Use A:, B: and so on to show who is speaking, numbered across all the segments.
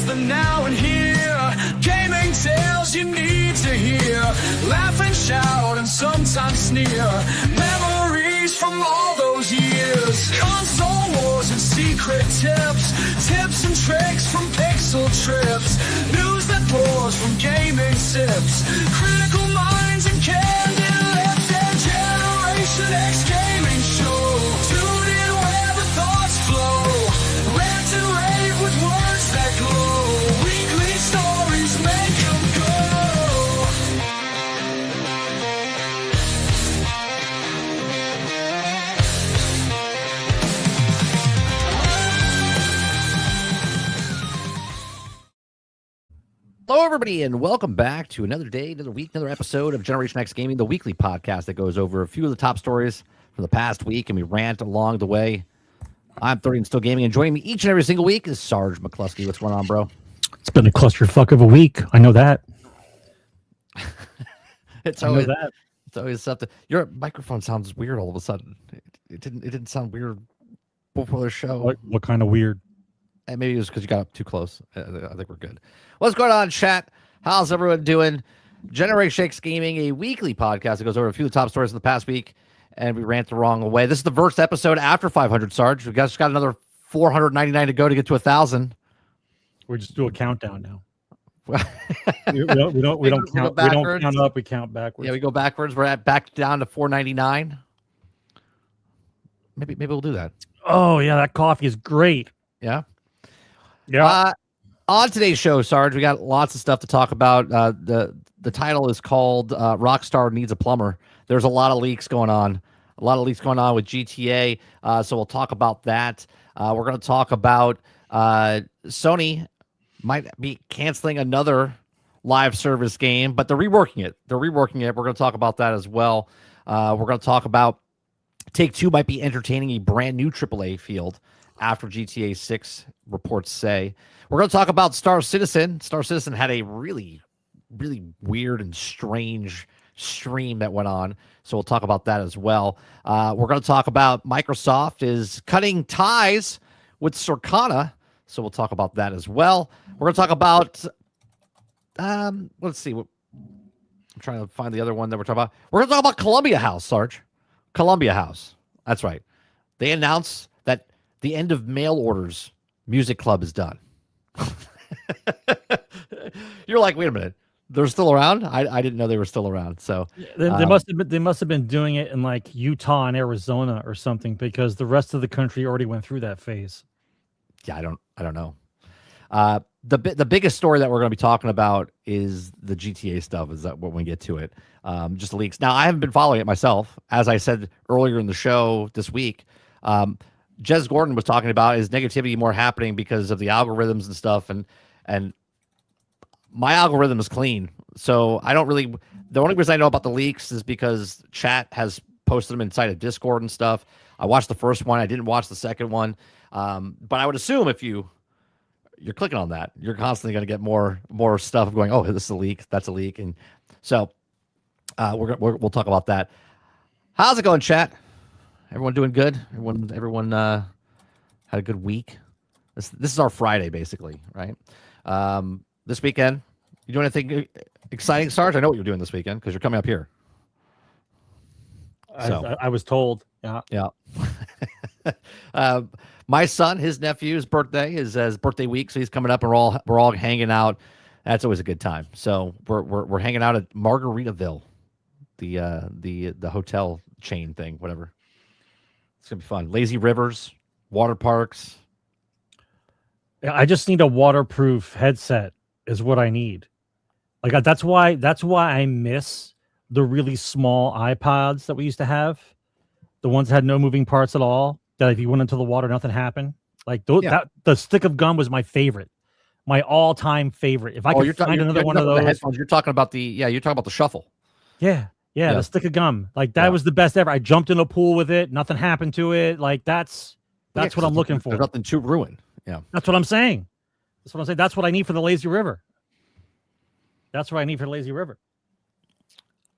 A: the now and here. Gaming tales you need to hear. Laugh and shout and sometimes sneer. Memories from all those years. Console wars and secret tips. Tips and tricks from pixel trips. News that pours from gaming sips. Critical minds and candid lips. And Generation X Gaming Show. Tune in where the thoughts flow. Rant and rave with words that glow. Weekly stories make them go.
B: Hello, everybody, and welcome back to another day, another week, another episode of Generation X Gaming, the weekly podcast that goes over a few of the top stories from the past week, and we rant along the way. I'm 30 and still gaming, and joining me each and every single week is Sgt Mclusky. What's going on, bro?
C: It's been a clusterfuck of a week. I know that.
B: It's always something. Your microphone sounds weird all of a sudden. It didn't sound weird before the show.
C: What kind of weird?
B: And maybe it was because you got up too close. I think we're good. What's going on, chat? How's everyone doing? GenerationXGaming, Gaming, a weekly podcast that goes over a few of the top stories of the past week, and we rant the wrong way. This is the first episode after 500, Sarge. We just got another 499 to go to get to 1,000.
C: We just do a countdown now. we don't count up. We count backwards.
B: Yeah, we go backwards. We're back down to 499. Maybe we'll do that.
C: Oh yeah, that coffee is great.
B: Yeah.
C: Yeah.
B: On today's show, Sarge, we got lots of stuff to talk about. The title is called Rockstar Needs a Plumber. There's a lot of leaks going on. A lot of leaks going on with GTA. So we'll talk about that. We're going to talk about Sony might be canceling another live service game, but they're reworking it. We're going to talk about that as well. We're going to talk about Take-Two might be entertaining a brand new AAA field after GTA 6 reports say. We're going to talk about Star Citizen. Star Citizen had a really, really weird and strange stream that went on, so we'll talk about that as well. We're going to talk about Microsoft is cutting ties with Circana, so we'll talk about that as well. We're going to talk about, let's see, I'm trying to find the other one that we're talking about. We're going to talk about Columbia House, Sarge. Columbia House. That's right. They announced that the end of mail orders music club is done. You're like, wait a minute, they're still around? I didn't know they were still around. So
C: they must have been doing it in like Utah and Arizona or something, because the rest of the country already went through that phase.
B: Yeah, I don't know. The biggest story that we're going to be talking about is the GTA stuff. Is that when we get to it? Just leaks. Now, I haven't been following it myself. As I said earlier in the show this week, Jez Gordon was talking about is negativity more happening because of the algorithms and stuff, and my algorithm is clean, so I don't really. The only reason I know about the leaks is because chat has posted them inside of Discord and stuff. I watched the first one. I didn't watch the second one, but I would assume if you're clicking on that, you're constantly going to get more stuff going. Oh, this is a leak. That's a leak, and so we'll talk about that. How's it going, chat? Everyone doing good? Everyone had a good week. This is our Friday, basically, right? This weekend, you doing anything exciting, Sarge? I know what you're doing this weekend because you're coming up here.
C: I was told. Yeah.
B: My son, his nephew's birthday is his birthday week, so he's coming up, and we're all hanging out. That's always a good time. So we're hanging out at Margaritaville, the hotel chain thing, whatever. It's gonna be fun. Lazy rivers, water parks.
C: Yeah, I just need a waterproof headset is what I need. Like that's why I miss the really small iPods that we used to have. The ones that had no moving parts at all. That if you went into the water, nothing happened. Like the stick of gum was my favorite, my all-time favorite. If I could find another one of those,
B: headphones. You're talking about the shuffle.
C: Yeah, the stick of gum. Like that was the best ever. I jumped in a pool with it. Nothing happened to it. Like that's what I'm looking for.
B: There's nothing to ruin. Yeah,
C: that's what I'm saying. That's what I need for the lazy river. That's what I need for the lazy river.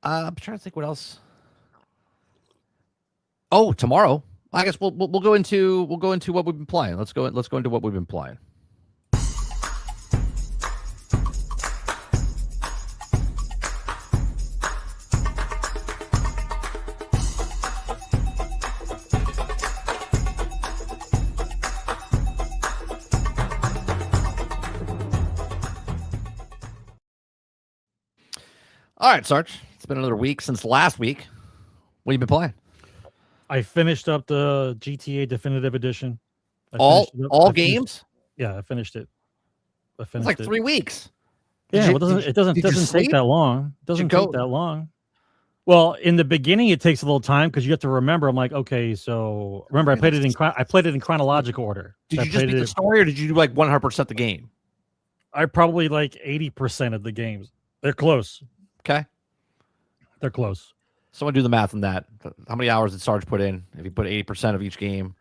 B: I'm trying to think what else. Oh, tomorrow. I guess we'll go into what we've been playing. Let's go into what we've been playing. All right, Sarge. It's been another week since last week. What have you been playing?
C: I finished up the GTA Definitive Edition.
B: All games?
C: Yeah, I finished it.
B: It's like 3 weeks.
C: Yeah, it doesn't take that long. It doesn't take that long. Well, in the beginning, it takes a little time because you have to remember. I'm like, okay, so remember, I played it in chronological order.
B: Did you just beat the story, or did you do like 100% the game?
C: I probably like 80% of the games. They're close.
B: Okay,
C: they're close.
B: Someone do the math on that. How many hours did Sarge put in? If he put 80% of each game,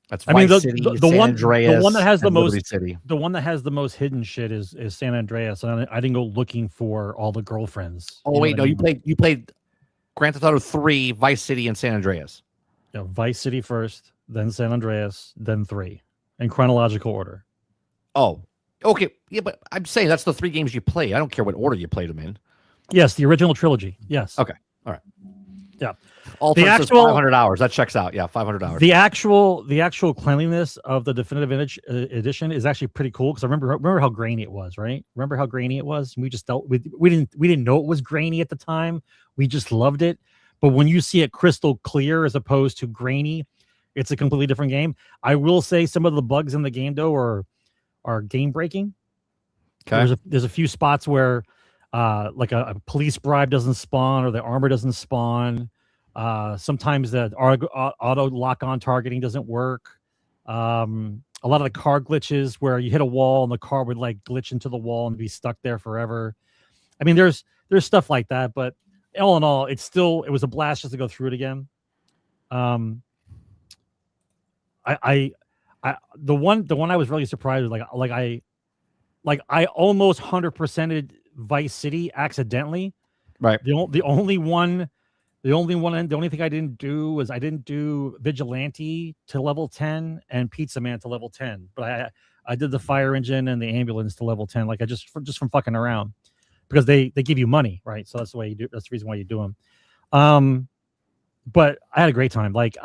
B: that's Vice City, San Andreas,
C: the one that has the most
B: City.
C: The one that has the most hidden shit is San Andreas. And I didn't go looking for all the girlfriends.
B: Oh wait, no, you played Grand Theft Auto 3, Vice City, and San Andreas.
C: Yeah, Vice City first, then San Andreas, then 3, in chronological order.
B: Oh, okay, yeah, but I'm saying that's the 3 games you played. I don't care what order you played them in.
C: Yes, the original trilogy. Yes.
B: Okay. All right.
C: Yeah.
B: The actual 500 hours. That checks out. Yeah, 500 hours.
C: The actual cleanliness of the definitive edition is actually pretty cool because I remember how grainy it was, right? Remember how grainy it was? We just we didn't know it was grainy at the time. We just loved it. But when you see it crystal clear as opposed to grainy, it's a completely different game. I will say some of the bugs in the game though are game breaking.
B: Okay.
C: There's a few spots where like a police bribe doesn't spawn or the armor doesn't spawn. Sometimes the auto lock-on targeting doesn't work. A lot of the car glitches where you hit a wall and the car would like glitch into the wall and be stuck there forever. I mean, there's stuff like that, but all in all, it was a blast just to go through it again. The one I was really surprised with, like I almost 100%ed Vice City accidentally.
B: Right.
C: The only thing I didn't do was I didn't do Vigilante to level 10 and Pizza Man to level 10. But I did the fire engine and the ambulance to level 10, like I just from fucking around, because they give you money, right? So that's the way you do. That's the reason why you do them. But I had a great time. Like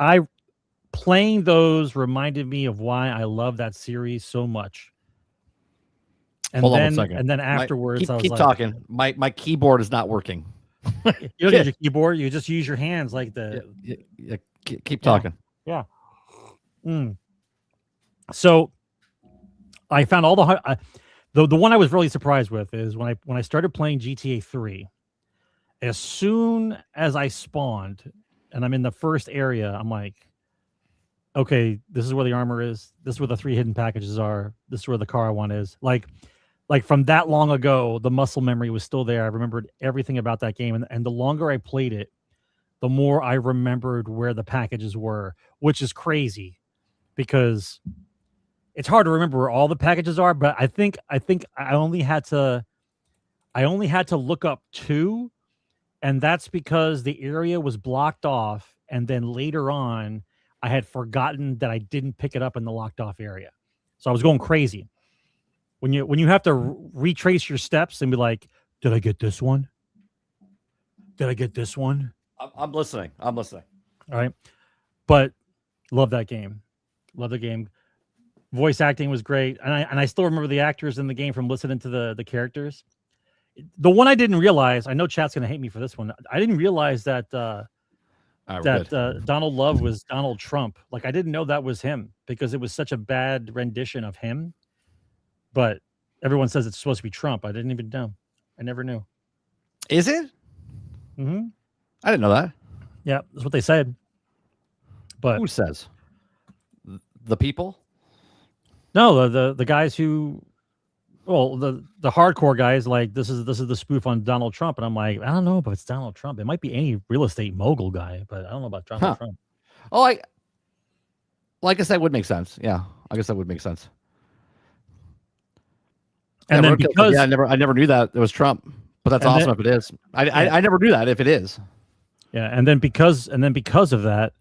C: playing those reminded me of why I love that series so much. And
B: Hold on 1 second.
C: And then afterwards,
B: keep talking. My keyboard is not working.
C: You don't use your keyboard. You just use your hands, like
B: keep talking.
C: Yeah. So I found all the one I was really surprised with is when I started playing GTA 3. As soon as I spawned and I'm in the first area, I'm like, okay, this is where the armor is. This is where the 3 hidden packages are. This is where the car I want is. Like from that long ago, the muscle memory was still there. I remembered everything about that game. And the longer I played it, the more I remembered where the packages were, which is crazy because it's hard to remember where all the packages are. But I think I only had to look up 2. And that's because the area was blocked off. And then later on, I had forgotten that I didn't pick it up in the locked off area. So I was going crazy. When you have to retrace your steps and be like, did I get this one? Did I get this one?
B: I'm listening. All
C: right. But love that game. Love the game. Voice acting was great. And I still remember the actors in the game from listening to the characters. The one I didn't realize, I know chat's going to hate me for this one. I didn't realize that Donald Love was Donald Trump. Like, I didn't know that was him because it was such a bad rendition of him. But everyone says it's supposed to be Trump. I didn't even know. I never knew.
B: Is it?
C: Mm-hmm.
B: I didn't know that.
C: Yeah, that's what they said. But
B: who says? The people?
C: No, the guys who, well, the hardcore guys, like this is the spoof on Donald Trump, and I'm like, I don't know if it's Donald Trump. It might be any real estate mogul guy, but I don't know about Donald Trump.
B: Oh, I guess that would make sense. Yeah, I guess that would make sense.
C: And then because
B: I never knew that it was Trump, but that's awesome if it is. I never knew that if it is.
C: Yeah, and then because of that,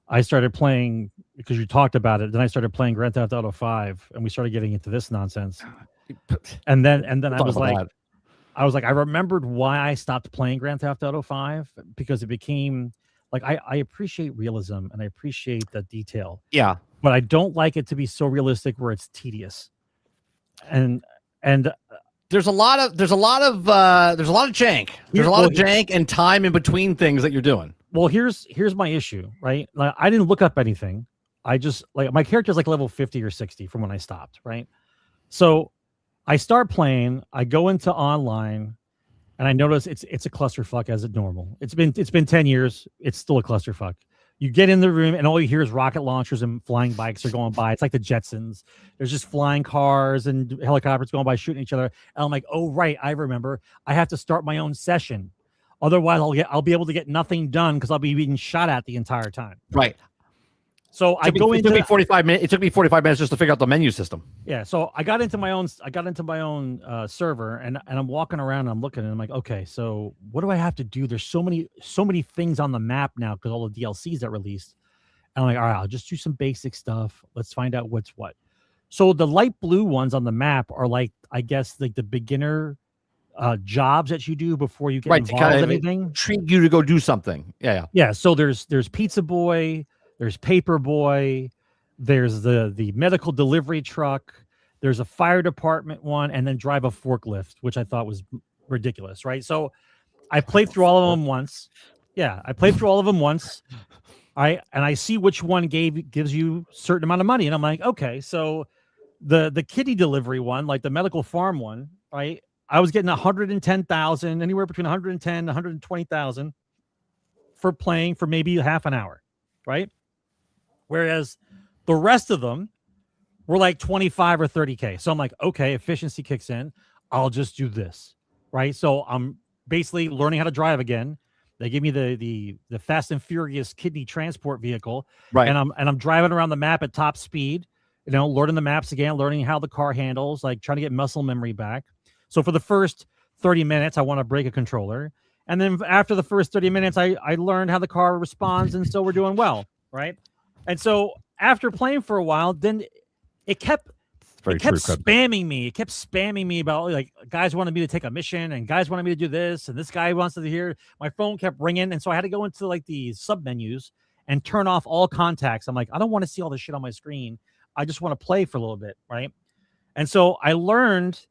C: I started playing, because you talked about it. Then I started playing Grand Theft Auto 5, and we started getting into this nonsense. And then I was like, I remembered why I stopped playing Grand Theft Auto 5, because it became like I appreciate realism and I appreciate the detail.
B: Yeah,
C: but I don't like it to be so realistic where it's tedious. And
B: there's a lot of jank. There's a lot of jank and time in between things that you're doing.
C: Well, here's my issue, right? Like, I didn't look up anything. I just like my character's like level 50 or 60 from when I stopped, right? So I start playing, I go into online, and I notice it's a clusterfuck as it normal. It's been 10 years, it's still a clusterfuck. You get in the room and all you hear is rocket launchers and flying bikes are going by. It's like the Jetsons. There's just flying cars and helicopters going by shooting each other. And I'm like, oh right, I remember. I have to start my own session. Otherwise, I'll be able to get nothing done because I'll be being shot at the entire time.
B: Right.
C: So
B: it took me 45 minutes. It took me 45 minutes just to figure out the menu system.
C: Yeah. So I got into my own server and I'm walking around and I'm looking and I'm like, okay, so what do I have to do? There's so many things on the map now because all the DLCs that released. And I'm like, all right, I'll just do some basic stuff. Let's find out what's what. So the light blue ones on the map are like, I guess, like the beginner jobs that you do before you get involved in anything.
B: Treat you to go do something.
C: Yeah. So there's Pizza Boy. There's Paper Boy, there's the medical delivery truck, there's a fire department one, and then drive a forklift, which I thought was ridiculous, right? So I played through all of them once. Yeah, I played through all of them once. And I see which one gives you a certain amount of money. And I'm like, okay, so the kitty delivery one, like the medical farm one, right? I was getting 110,000, anywhere between 110 and 120,000 for playing for maybe half an hour, right? Whereas the rest of them were like 25 or 30K. So I'm like, okay, efficiency kicks in. I'll just do this, right? So I'm basically learning how to drive again. They give me the Fast and Furious kidney transport vehicle,
B: right?
C: And I'm driving around the map at top speed, learning the maps again, learning how the car handles, like trying to get muscle memory back. So for the first 30 minutes, I want to break a controller. And then after the first 30 minutes, I learned how the car responds, and so we're doing well, right? And so after playing for a while, then it kept spamming me. It kept spamming me about like guys wanted me to take a mission and guys wanted me to do this and this guy wants to hear. My phone kept ringing, and so I had to go into like the sub menus and turn off all contacts. I'm like, I don't want to see all this shit on my screen. I just want to play for a little bit, right? And so I learned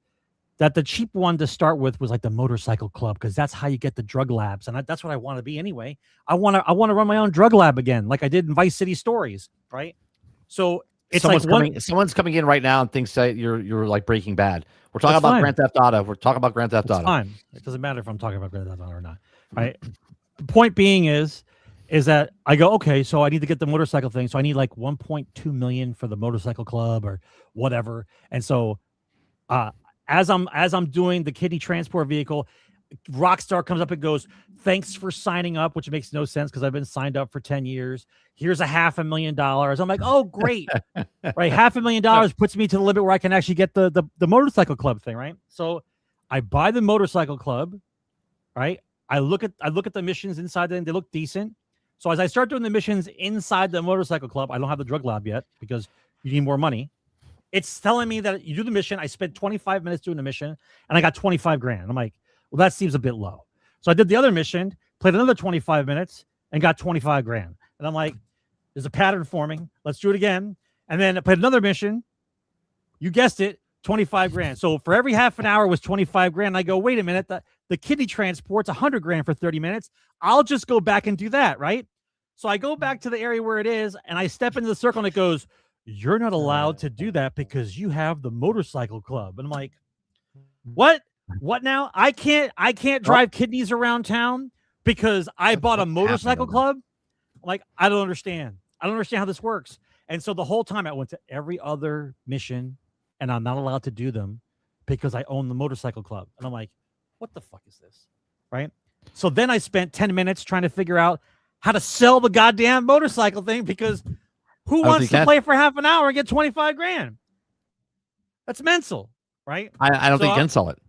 C: that the cheap one to start with was like the motorcycle club, because that's how you get the drug labs, and that's what I want to be anyway. I want to run my own drug lab again, like I did in Vice City Stories, right? So it's
B: someone's coming in right now and thinks that you're like Breaking Bad. We're talking about Grand Theft Auto. We're talking about Grand Theft Auto.
C: Fine. It doesn't matter if I'm talking about Grand Theft Auto or not, right? The point being is that I go, okay, so I need to get the motorcycle thing, so I need like 1.2 million for the motorcycle club or whatever, and so as I'm doing the kidney transport vehicle, Rockstar comes up and goes, thanks for signing up, which makes no sense because I've been signed up for 10 years. Here's $500,000. I'm like, oh, great. Right. $500,000 puts me to the limit where I can actually get the motorcycle club thing. Right. So I buy the motorcycle club. Right. I look at the missions inside them. They look decent. So as I start doing the missions inside the motorcycle club, I don't have the drug lab yet because you need more money. It's telling me that you do the mission. I spent 25 minutes doing the mission and I got 25 grand. I'm like, well, that seems a bit low. So I did the other mission, played another 25 minutes and got 25 grand. And I'm like, there's a pattern forming. Let's do it again. And then I played another mission. You guessed it, 25 grand. So for every half an hour was 25 grand. I go, wait a minute. The kidney transport's 100 grand for 30 minutes. I'll just go back and do that. Right. So I go back to the area where it is and I step into the circle and it goes, you're not allowed to do that because you have the motorcycle club. And I'm like, what now? I can't drive kidneys around town because I bought a motorcycle club. I'm like, I don't understand how this works. And so the whole time I went to every other mission and I'm not allowed to do them because I own the motorcycle club. And I'm like, what the fuck is this? Right. So then I spent 10 minutes trying to figure out how to sell the goddamn motorcycle thing because who wants to play for half an hour and get 25 grand? That's mental, right?
B: I don't think you can sell it.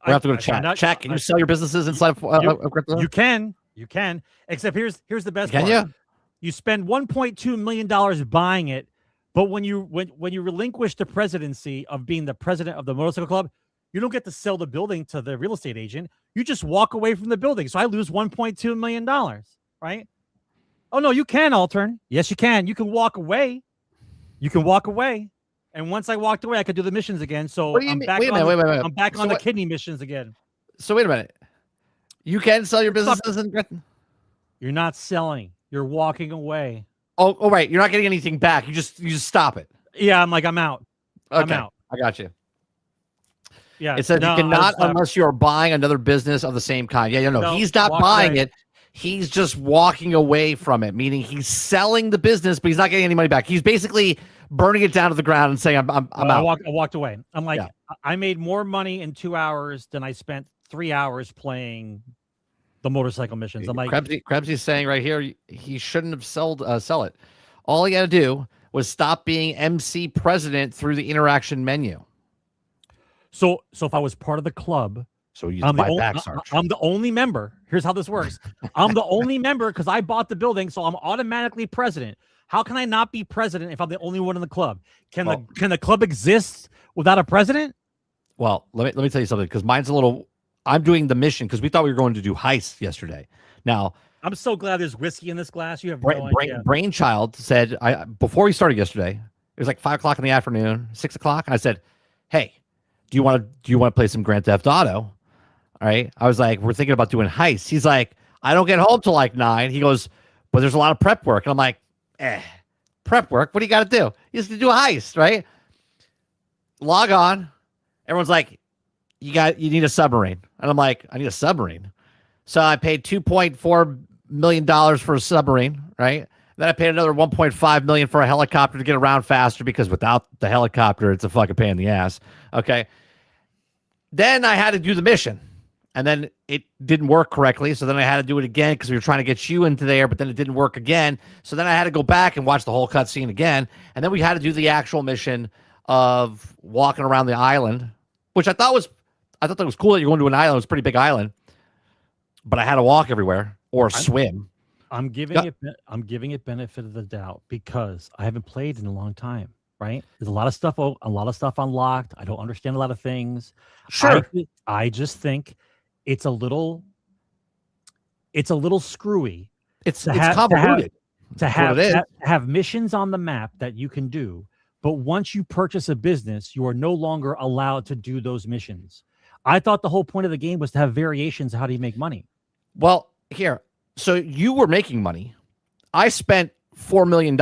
B: We have to go to chat. Chat, can you sell your businesses inside of crypto?
C: You can. Except here's the best part.
B: Can you?
C: You spend $1.2 million buying it, but when you relinquish the presidency of being the president of the motorcycle club, you don't get to sell the building to the real estate agent. You just walk away from the building. So I lose $1.2 million, right? Oh, no, you can, Altern. Yes, you can. You can walk away. And once I walked away, I could do the missions again. So
B: What do you
C: I'm
B: mean?
C: back
B: Wait a
C: on
B: minute, wait.
C: I'm back
B: So
C: on the
B: what-
C: kidney missions again.
B: So wait a minute. You can sell your businesses in
C: You're not selling. You're walking away.
B: Oh, right. You're not getting anything back. You just stop it.
C: Yeah, I'm out.
B: Okay.
C: I'm out.
B: I got you.
C: Yeah.
B: It says
C: no,
B: you cannot
C: I was,
B: unless you are buying another business of the same kind. Yeah, no.
C: No,
B: He's not
C: walk
B: buying
C: away.
B: it. He's just walking away from it, meaning he's selling the business, but he's not getting any money back. He's basically burning it down to the ground and saying, I'm out.
C: I walked away. I'm like,
B: Yeah.
C: I made more money in 2 hours than I spent 3 hours playing the motorcycle missions. I'm like,
B: Krebsy's saying right here, he shouldn't have sell it. All he had to do was stop being MC president through the interaction menu.
C: so if I was part of the club,
B: So you
C: I'm
B: buy
C: the,
B: back, Sarge.
C: I'm the only member. Here's how this works. I'm the only member because I bought the building, so I'm automatically president. How can I not be president if I'm the only one in the club? Can the club exist without a president?
B: Well, let me tell you something, because mine's a little. I'm doing the mission because we thought we were going to do heists yesterday. Now,
C: I'm so glad there's whiskey in this glass. You have no idea.
B: Brainchild said before we started yesterday. It was like 5 o'clock in the afternoon, 6 o'clock. I said, "Hey, do you want to play some Grand Theft Auto?" All right. I was like, "We're thinking about doing heists." He's like, "I don't get home till like 9." He goes, "But there's a lot of prep work," and I'm like, prep work? What do you got to do? You just do a heist, right? Log on. Everyone's like, you need a submarine. And I'm like, I need a submarine. So I paid $2.4 million for a submarine, right? Then I paid another $1.5 million for a helicopter to get around faster, because without the helicopter, it's a fucking pain in the ass. Okay. Then I had to do the mission, and then it didn't work correctly. So then I had to do it again because we were trying to get you into there, but then it didn't work again. So then I had to go back and watch the whole cutscene again. And then we had to do the actual mission of walking around the island, which I thought that was cool that you're going to an island. It was a pretty big island, but I had to walk everywhere or swim.
C: I'm giving it benefit of the doubt because I haven't played in a long time. Right? There's a lot of stuff unlocked. I don't understand a lot of things.
B: Sure.
C: I just think it's a little screwy.
B: It's convoluted.
C: To have missions on the map that you can do, but once you purchase a business, you are no longer allowed to do those missions. I thought the whole point of the game was to have variations of how do you make money.
B: Well, here, so you were making money. I spent $4 million,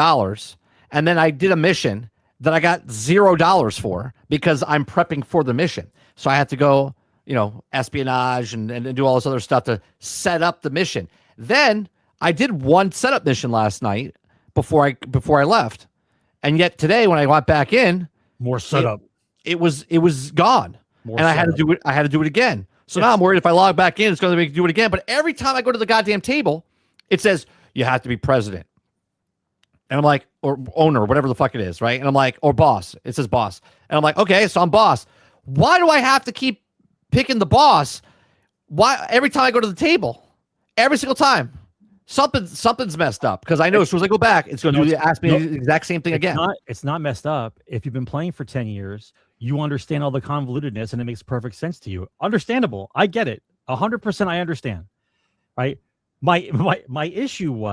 B: and then I did a mission that I got $0 for because I'm prepping for the mission. So I had to go, espionage and do all this other stuff to set up the mission. Then I did one setup mission last night before I left. And yet today, when I went back in,
C: more setup.
B: It was gone. I had to do it. I had to do it again. So now I'm worried if I log back in, it's going to make me do it again. But every time I go to the goddamn table, it says you have to be president. And I'm like, or owner, whatever the fuck it is, right? And I'm like, or boss. It says boss. And I'm like, okay, so I'm boss. Why do I have to keep picking the boss? Why every time I go to the table? Every single time. Something's messed up, because I know as soon as I go back, it's going to ask me the exact same thing again.
C: It's not messed up. If you've been playing for 10 years, you understand all the convolutedness and it makes perfect sense to you. Understandable. I get it. 100% I understand. Right? My issue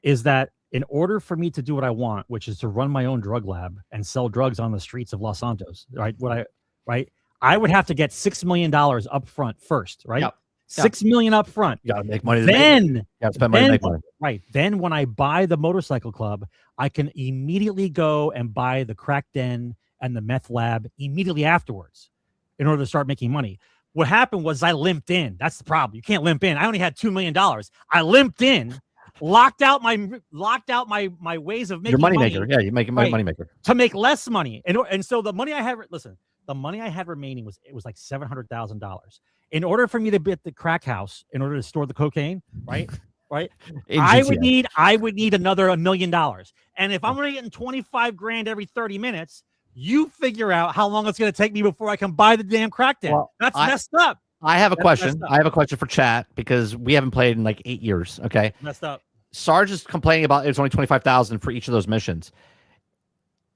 C: is that in order for me to do what I want, which is to run my own drug lab and sell drugs on the streets of Los Santos, right? I would have to get $6 million up front first, right?
B: Yep.
C: $6 million up front.
B: You gotta make money.
C: Then
B: spend money to make money.
C: Right. Then when I buy the motorcycle club, I can immediately go and buy the crack den and the meth lab immediately afterwards in order to start making money. What happened was I limped in. That's the problem. You can't limp in. I only had $2 million. I limped in. Locked out my ways of making
B: your money maker. Yeah, you're making money maker
C: to make less money. And so the money I had, the money I had remaining was like $700,000. In order for me to be at the crack house, in order to store the cocaine, right? I would need another $1 million. And if I'm only getting 25 grand every 30 minutes, you figure out how long it's going to take me before I can buy the damn crack den.
B: Well,
C: that's messed up.
B: I have a question. I have a question for chat, because we haven't played in like 8 years. Okay.
C: Messed up.
B: Sarge is complaining about it's only 25,000 for each of those missions.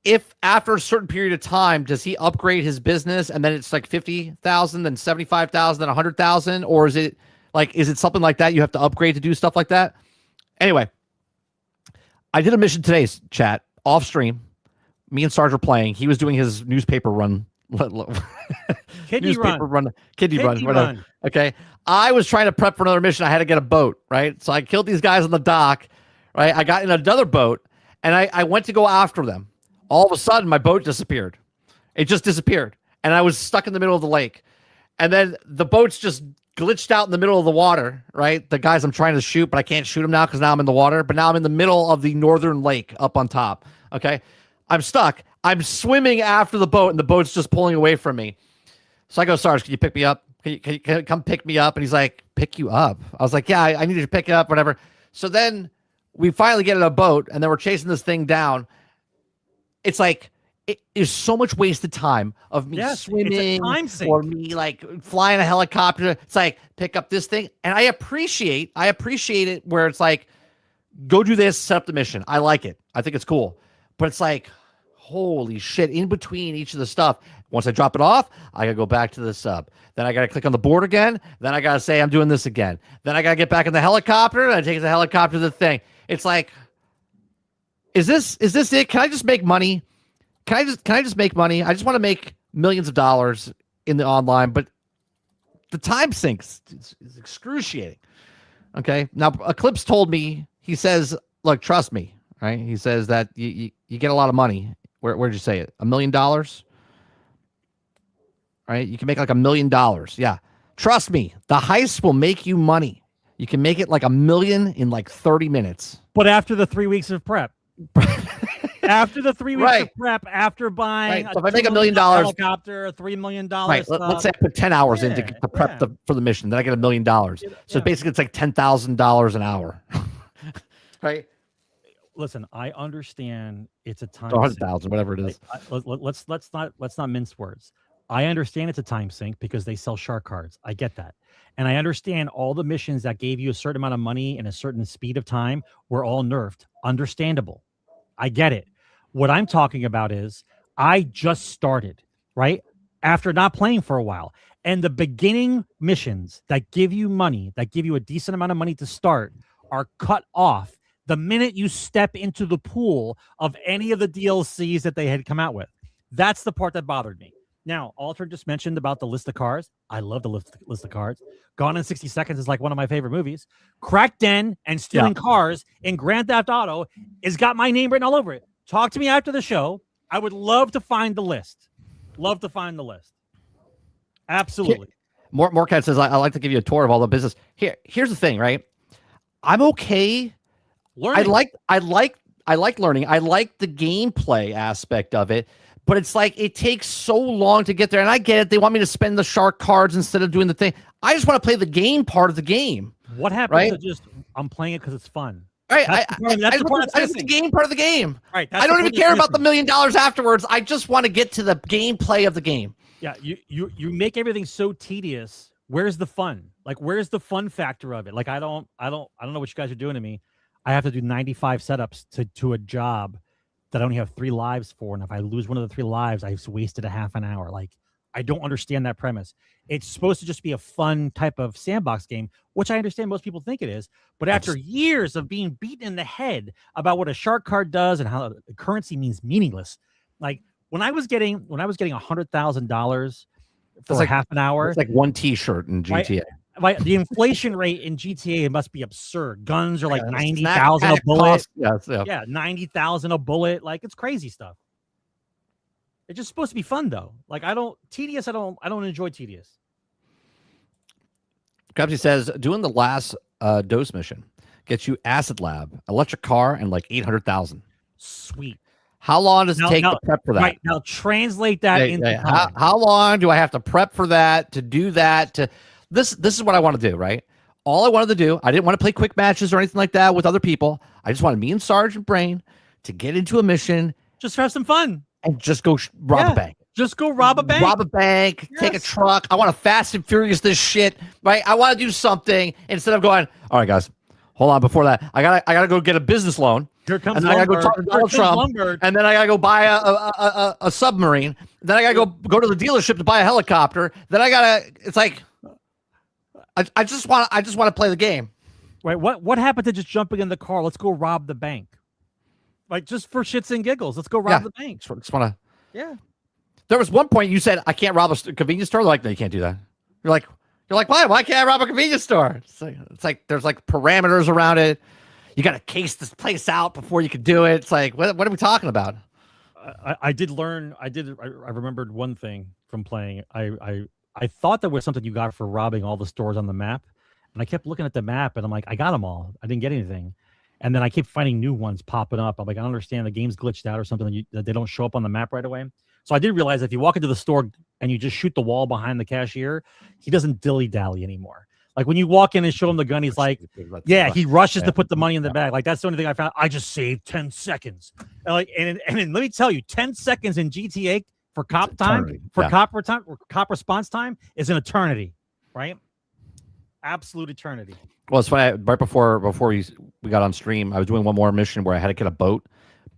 B: If after a certain period of time, does he upgrade his business and then it's like 50,000, then 75,000, then 100,000? Or is it something like that? You have to upgrade to do stuff like that? Anyway, I did a mission today, chat, off stream, Me and Sarge were playing. He was doing his newspaper run.
C: Kidney run.
B: Kidney run, whatever. Okay. I was trying to prep for another mission. I had to get a boat, right? So I killed these guys on the dock, right? I got in another boat, and I went to go after them. All of a sudden, my boat disappeared. It just disappeared. And I was stuck in the middle of the lake. And then the boat's just glitched out in the middle of the water, right? The guys I'm trying to shoot, but I can't shoot them now because now I'm in the water. But now I'm in the middle of the northern lake up on top, okay? I'm stuck. I'm swimming after the boat, and the boat's just pulling away from me. So I go, Sarge, can you pick me up? Can you come pick me up? And he's like, pick you up? I was like, yeah, I need you to pick you up, whatever. So then we finally get in a boat, and then we're chasing this thing down. It's like, it is so much wasted time of me swimming or me like flying a helicopter. It's like, pick up this thing. And I appreciate it where it's like, go do this, set up the mission. I like it. I think it's cool. But it's like, holy shit, in between each of the stuff, once I drop it off, I gotta go back to the sub. Then I gotta click on the board again. Then I gotta say I'm doing this again. Then I gotta get back in the helicopter, and I take the helicopter to the thing. It's like, is this it? Can I just make money? Can I just make money? I just want to make millions of dollars in the online, but the time sinks is excruciating. Okay. Now Eclipse told me, he says, look, trust me, right? He says that you get a lot of money. Where'd you say it? $1 million? Right? You can make like $1 million. Yeah. Trust me. The heist will make you money. You can make it like $1 million in like 30 minutes.
C: But after the 3 weeks of prep. After the 3 weeks of prep, after buying
B: so if I make $1 million
C: helicopter, a $3 million
B: right. Let's say I put 10 hours in to prep for the mission, then I get $1 million. So basically it's like $10,000 an hour. Right?
C: Listen, I understand it's a time
B: 100,000, whatever it is.
C: Let's not mince words. I understand it's a time sink because they sell shark cards. I get that. And I understand all the missions that gave you a certain amount of money and a certain speed of time were all nerfed. Understandable. I get it. What I'm talking about is I just started, right? After not playing for a while. And the beginning missions that give you money, that give you a decent amount of money to start, are cut off the minute you step into the pool of any of the DLCs that they had come out with. That's the part that bothered me. Now, Alter just mentioned about the list of cars. I love the list of cars. Gone in 60 Seconds is like one of my favorite movies. Crack Den and stealing cars in Grand Theft Auto has got my name written all over it. Talk to me after the show. I would love to find the list. Love to find the list. Absolutely.
B: Morecat says, I like to give you a tour of all the business. Here's the thing, right? I'm okay. Learning. I like learning. I like the gameplay aspect of it. But it's like it takes so long to get there. And I get it. They want me to spend the shark cards instead of doing the thing. I just want to play the game part of the game.
C: What happens to just, I'm playing it because it's fun.
B: Right. That's the game part of the game. Right. I don't even care about the $1 million afterwards. I just want to get to the gameplay of the game.
C: Yeah. You make everything so tedious. Where's the fun? Like, where's the fun factor of it? Like, I don't know what you guys are doing to me. I have to do 95 setups to a job that I only have 3 lives for. And if I lose one of the 3 lives, I've wasted a half an hour. Like, I don't understand that premise. It's supposed to just be a fun type of sandbox game, which I understand most people think it is. But after years of being beaten in the head about what a shark card does and how currency means meaningless, like when I was getting $100,000 for like half an hour,
B: it's like one T-shirt in GTA.
C: Right? The inflation rate in GTA must be absurd. Guns are like 90,000 a bullet. Yeah, 90,000 a bullet. Like, it's crazy stuff. It's just supposed to be fun though. Like, I don't enjoy tedious.
B: Cubsy says doing the last dose mission gets you acid lab, electric car, and like 800,000.
C: Sweet.
B: How long does it take to prep for that?
C: Right now, translate that into time.
B: How long do I have to prep for that? To do that? This is what I want to do, right? All I wanted to do, I didn't want to play quick matches or anything like that with other people. I just wanted me and Sarge and Brain to get into a mission.
C: Just have some fun.
B: And just go rob a bank.
C: Just go rob a bank.
B: Rob a bank, take a truck. I want to Fast and Furious this shit, right? I want to do something instead of going, all right, guys, hold on. Before that, I gotta go get a business loan.
C: Here comes
B: and then I gotta go talk to Donald Trump. And then I gotta go buy a submarine. Then I gotta go to the dealership to buy a helicopter. Then it's like, I just want to play the game.
C: Right. What happened to just jumping in the car? Let's go rob the bank. like just for shits and giggles. Let's go rob the bank.
B: Just want to.
C: Yeah.
B: There was one point you said I can't rob a convenience store. They're like, no, you can't do that. You're like, why? Why can't I rob a convenience store? It's like there's like parameters around it. You got to case this place out before you can do it. It's like, what are we talking about?
C: I did learn. I remembered one thing from playing. I thought there was something you got for robbing all the stores on the map, and I kept looking at the map, and I'm like, I got them all. I didn't get anything, and then I kept finding new ones popping up. I'm like, I don't understand. The game's glitched out or something. That they don't show up on the map right away. So I did realize if you walk into the store and you just shoot the wall behind the cashier, he doesn't dilly-dally anymore. Like when you walk in and show him the gun, he's like, yeah, he rushes to put the money in the bag. Like that's the only thing I found. I just saved 10 seconds. And let me tell you, 10 seconds in GTA for cop time, cop response time is an eternity, right? Absolute eternity.
B: Well, it's funny. Right before we got on stream, I was doing one more mission where I had to get a boat,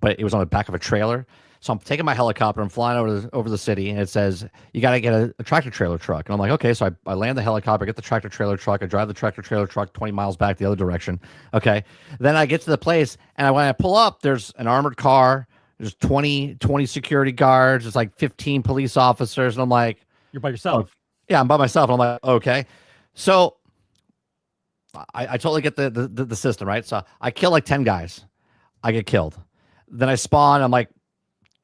B: but it was on the back of a trailer. So I'm taking my helicopter, I'm flying over the city, and it says, you got to get a tractor trailer truck. And I'm like, okay. So I land the helicopter, get the tractor trailer truck, I drive the tractor trailer truck 20 miles back the other direction. Okay. Then I get to the place, and when I pull up, there's an armored car, there's 20 security guards, there's like 15 police officers, and I'm like,
C: you're by yourself.
B: Oh, yeah, I'm by myself. And I'm like, okay. So I totally get the system, right? So I kill like 10 guys. I get killed. Then I spawn, I'm like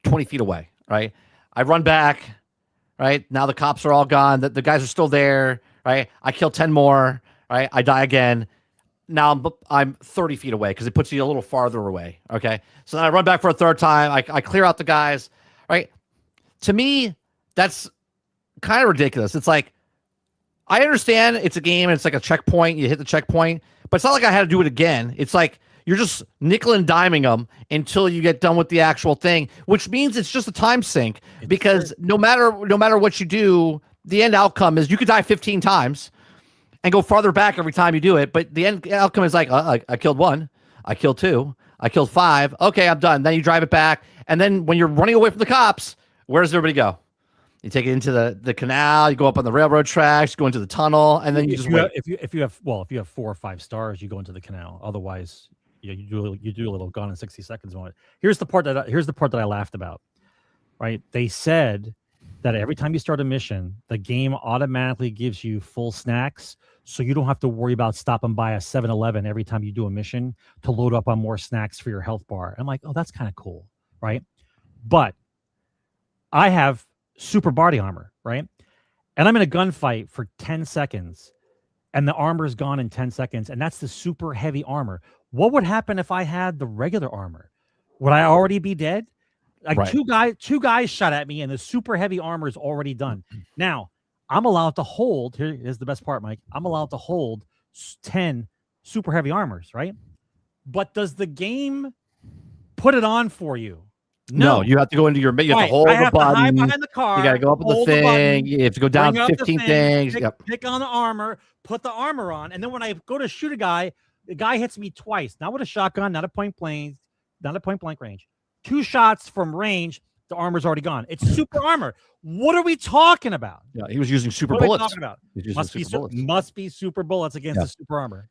B: 20 feet away, right? I run back, right? Now the cops are all gone. The guys are still there, right? I kill 10 more, right? I die again. Now I'm 30 feet away because it puts you a little farther away, okay? So then I run back for a third time. I clear out the guys, right? To me, that's kind of ridiculous. It's like, I understand it's a game and it's like a checkpoint. You hit the checkpoint, but it's not like I had to do it again. It's like, you're just nickel and diming them until you get done with the actual thing, which means it's just a time sink because no matter what you do, the end outcome is you could die 15 times and go farther back every time you do it. But the end outcome is like, I killed 1, I killed 2, I killed 5. Okay, I'm done. Then you drive it back. And then when you're running away from the cops, where does everybody go? You take it into the canal, you go up on the railroad tracks, you go into the tunnel, and then
C: if you have 4 or 5 stars, you go into the canal. Otherwise, you do a little Gone in 60 Seconds moment. Here's the part that I laughed about. Right? They said that every time you start a mission, the game automatically gives you full snacks, so you don't have to worry about stopping by a 7-Eleven every time you do a mission to load up on more snacks for your health bar. And I'm like, oh, that's kind of cool, right? But I have super body armor, right? And I'm in a gunfight for 10 seconds, and the armor's gone in 10 seconds, and that's the super heavy armor. What would happen if I had the regular armor? Would I already be dead? Like right. two guys shot at me, and the super heavy armor is already done. Now, I'm allowed to hold, here's the best part, Mike. I'm allowed to hold 10 super heavy armors, right? But does the game put it on for you?
B: No, you have to go into your. You have to hold the button.
C: Hide behind the car.
B: You got to go up with the thing. You have to go down 15 things.
C: Pick on the armor. Put the armor on, and then when I go to shoot a guy, the guy hits me twice. Not with a shotgun, not a point blank range. 2 shots from range, the armor's already gone. It's super armor. What are we talking about?
B: Yeah, he was using super bullets.
C: What are we talking about? Must be super bullets against the super armor.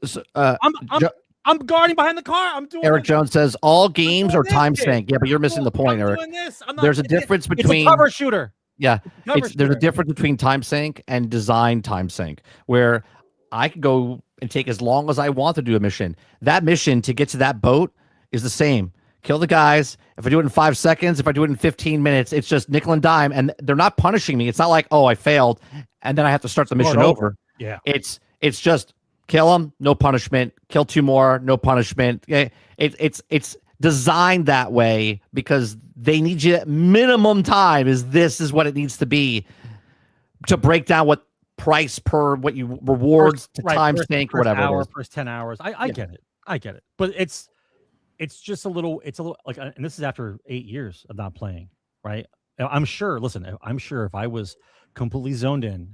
B: So,
C: I'm guarding behind the car. I'm doing.
B: Eric Jones says all games are time sank. Yeah, but you're missing the point, Eric. There's a difference between
C: it's a cover shooter.
B: Yeah, there's a difference between time sink and design time sink, where I could go and take as long as I want to do a mission. That mission to get to that boat is the same. Kill the guys. If I do it in 5 seconds, if I do it in 15 minutes, it's just nickel and dime, and they're not punishing me. It's not like, oh, I failed, and then I have to start the mission over.
C: Yeah,
B: it's just kill them, no punishment. Kill 2 more, no punishment. It's designed that way because they need you. Minimum time is what it needs to be to break down what price per what you rewards to time sink or whatever.
C: Hour, first 10 hours. I get it. I get it. But it's just a little like, and this is after 8 years of not playing, right? I'm sure if I was completely zoned in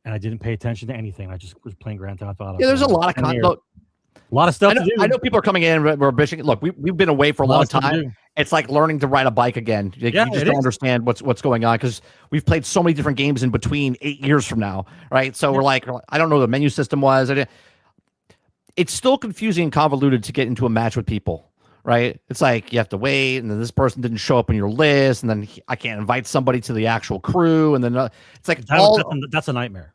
C: and I didn't pay attention to anything, I just was playing Grand Theft Auto.
B: Yeah, there's a lot of content.
C: A lot of stuff to do.
B: I know people are coming in. We're bitching. Look, we've been away for a long time. It's like learning to ride a bike again. You just don't understand what's going on because we've played so many different games in between 8 years from now, right? So we're like, I don't know what the menu system was. it's still confusing and convoluted to get into a match with people, right? It's like you have to wait, and then this person didn't show up on your list, and then I can't invite somebody to the actual crew, and then it's like
C: that's a nightmare.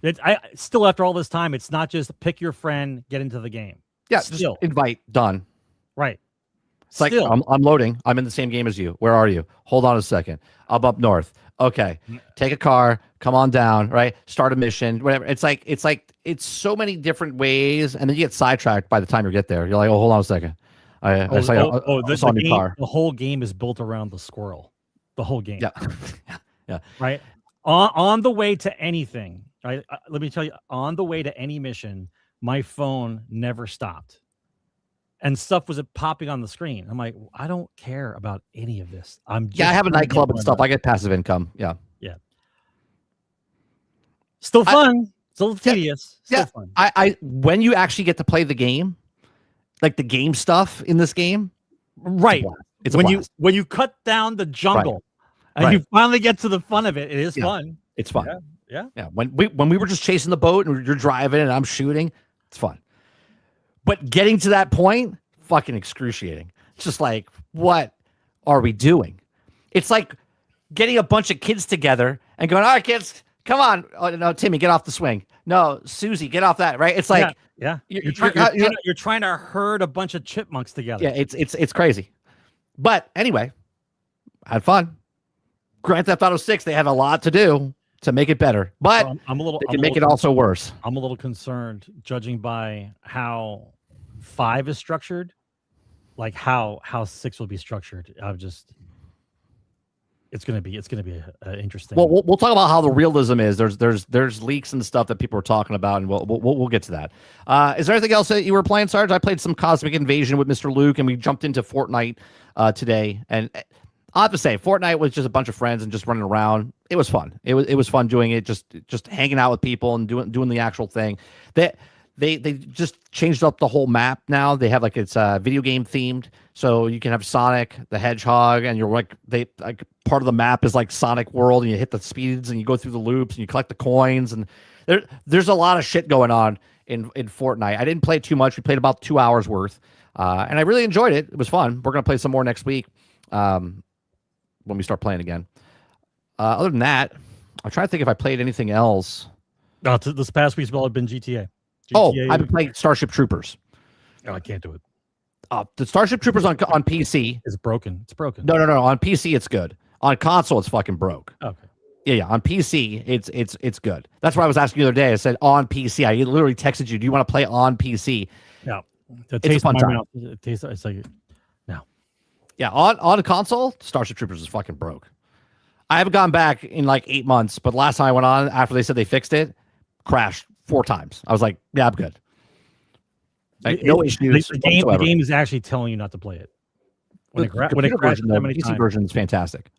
C: I still, after all this time, it's not just pick your friend, get into the game.
B: Yeah,
C: still
B: just invite, done.
C: Right.
B: It's like I'm loading. I'm in the same game as you. Where are you? Hold on a second. I'm up north. Okay, take a car. Come on down. Right. Start a mission. Whatever. It's so many different ways, and then you get sidetracked by the time you get there. You're like, oh, hold on a second. I saw a new car.
C: The whole game is built around the squirrel. The whole game.
B: Yeah. Yeah.
C: Right. On the way to anything. Right. Let me tell you. On the way to any mission, my phone never stopped. And stuff was popping on the screen. I'm like, I don't care about any of this. I
B: have a nightclub and stuff. I get passive income. Yeah.
C: Yeah. Still fun. Still tedious. Still fun.
B: When you actually get to play the game, like the game stuff in this game,
C: right? It's when you cut down the jungle and you finally get to the fun of it. It is fun.
B: It's fun.
C: Yeah.
B: When we were just chasing the boat and you're driving and I'm shooting, it's fun. But getting to that point, fucking excruciating. It's just like, what are we doing? It's like getting a bunch of kids together and going, all right, kids, come on. Oh, no, Timmy, get off the swing. No, Susie, get off that. Right? It's like,
C: you're trying to herd a bunch of chipmunks together.
B: Yeah, it's crazy. But anyway, I had fun. Grand Theft Auto 6, they have a lot to do to make it better, but they can make it also worse.
C: I'm a little concerned, judging by how 5 is structured, like how 6 will be structured. It's gonna be interesting.
B: Well, we'll talk about how the realism is. There's leaks and stuff that people are talking about, and we'll get to that. Is there anything else that you were playing, Sarge? I played some Cosmic Invasion with Mr. Luke, and we jumped into Fortnite today, and I have to say, Fortnite was just a bunch of friends and just running around. It was fun. It was fun doing it, just hanging out with people and doing the actual thing. They just changed up the whole map now. They have it's video game themed, so you can have Sonic the Hedgehog, and you're part of the map is like Sonic World, and you hit the speeds and you go through the loops and you collect the coins, and there's a lot of shit going on in Fortnite. I didn't play too much. We played about 2 hours worth, and I really enjoyed it. It was fun. We're gonna play some more next week. When we start playing again. Other than that, I'm trying to think if I played anything else.
C: No, this past week's been GTA.
B: I've been playing Starship Troopers.
C: Oh, I can't do it.
B: The Starship Troopers on PC
C: is broken. It's broken.
B: No. On PC, it's good. On console, it's fucking broke.
C: Okay.
B: Yeah. On PC, it's good. That's what I was asking you the other day. I said on PC. I literally texted you. Do you want to play on PC?
C: Yeah.
B: It's a fun time.
C: It's like no.
B: Yeah. On console, Starship Troopers is fucking broke. I haven't gone back in like 8 months, but last time I went on after they said they fixed it, crashed 4 times. I was like, yeah, I'm good. No issues.
C: The game is actually telling you not to play it. When it crashes,
B: the PC version is fantastic.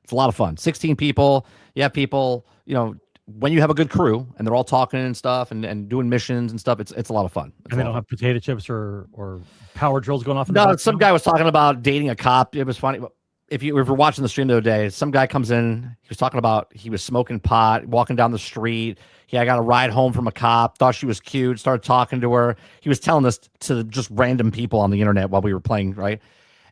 B: It's a lot of fun. 16 people. You have people, when you have a good crew and they're all talking and stuff and doing missions and stuff, it's a lot of fun.
C: And they don't have potato chips or power drills going off.
B: No, some guy was talking about dating a cop. It was funny. If you were watching the stream the other day, some guy comes in. He was talking about he was smoking pot, walking down the street. I got a ride home from a cop. Thought she was cute. Started talking to her. He was telling this to just random people on the internet while we were playing, right?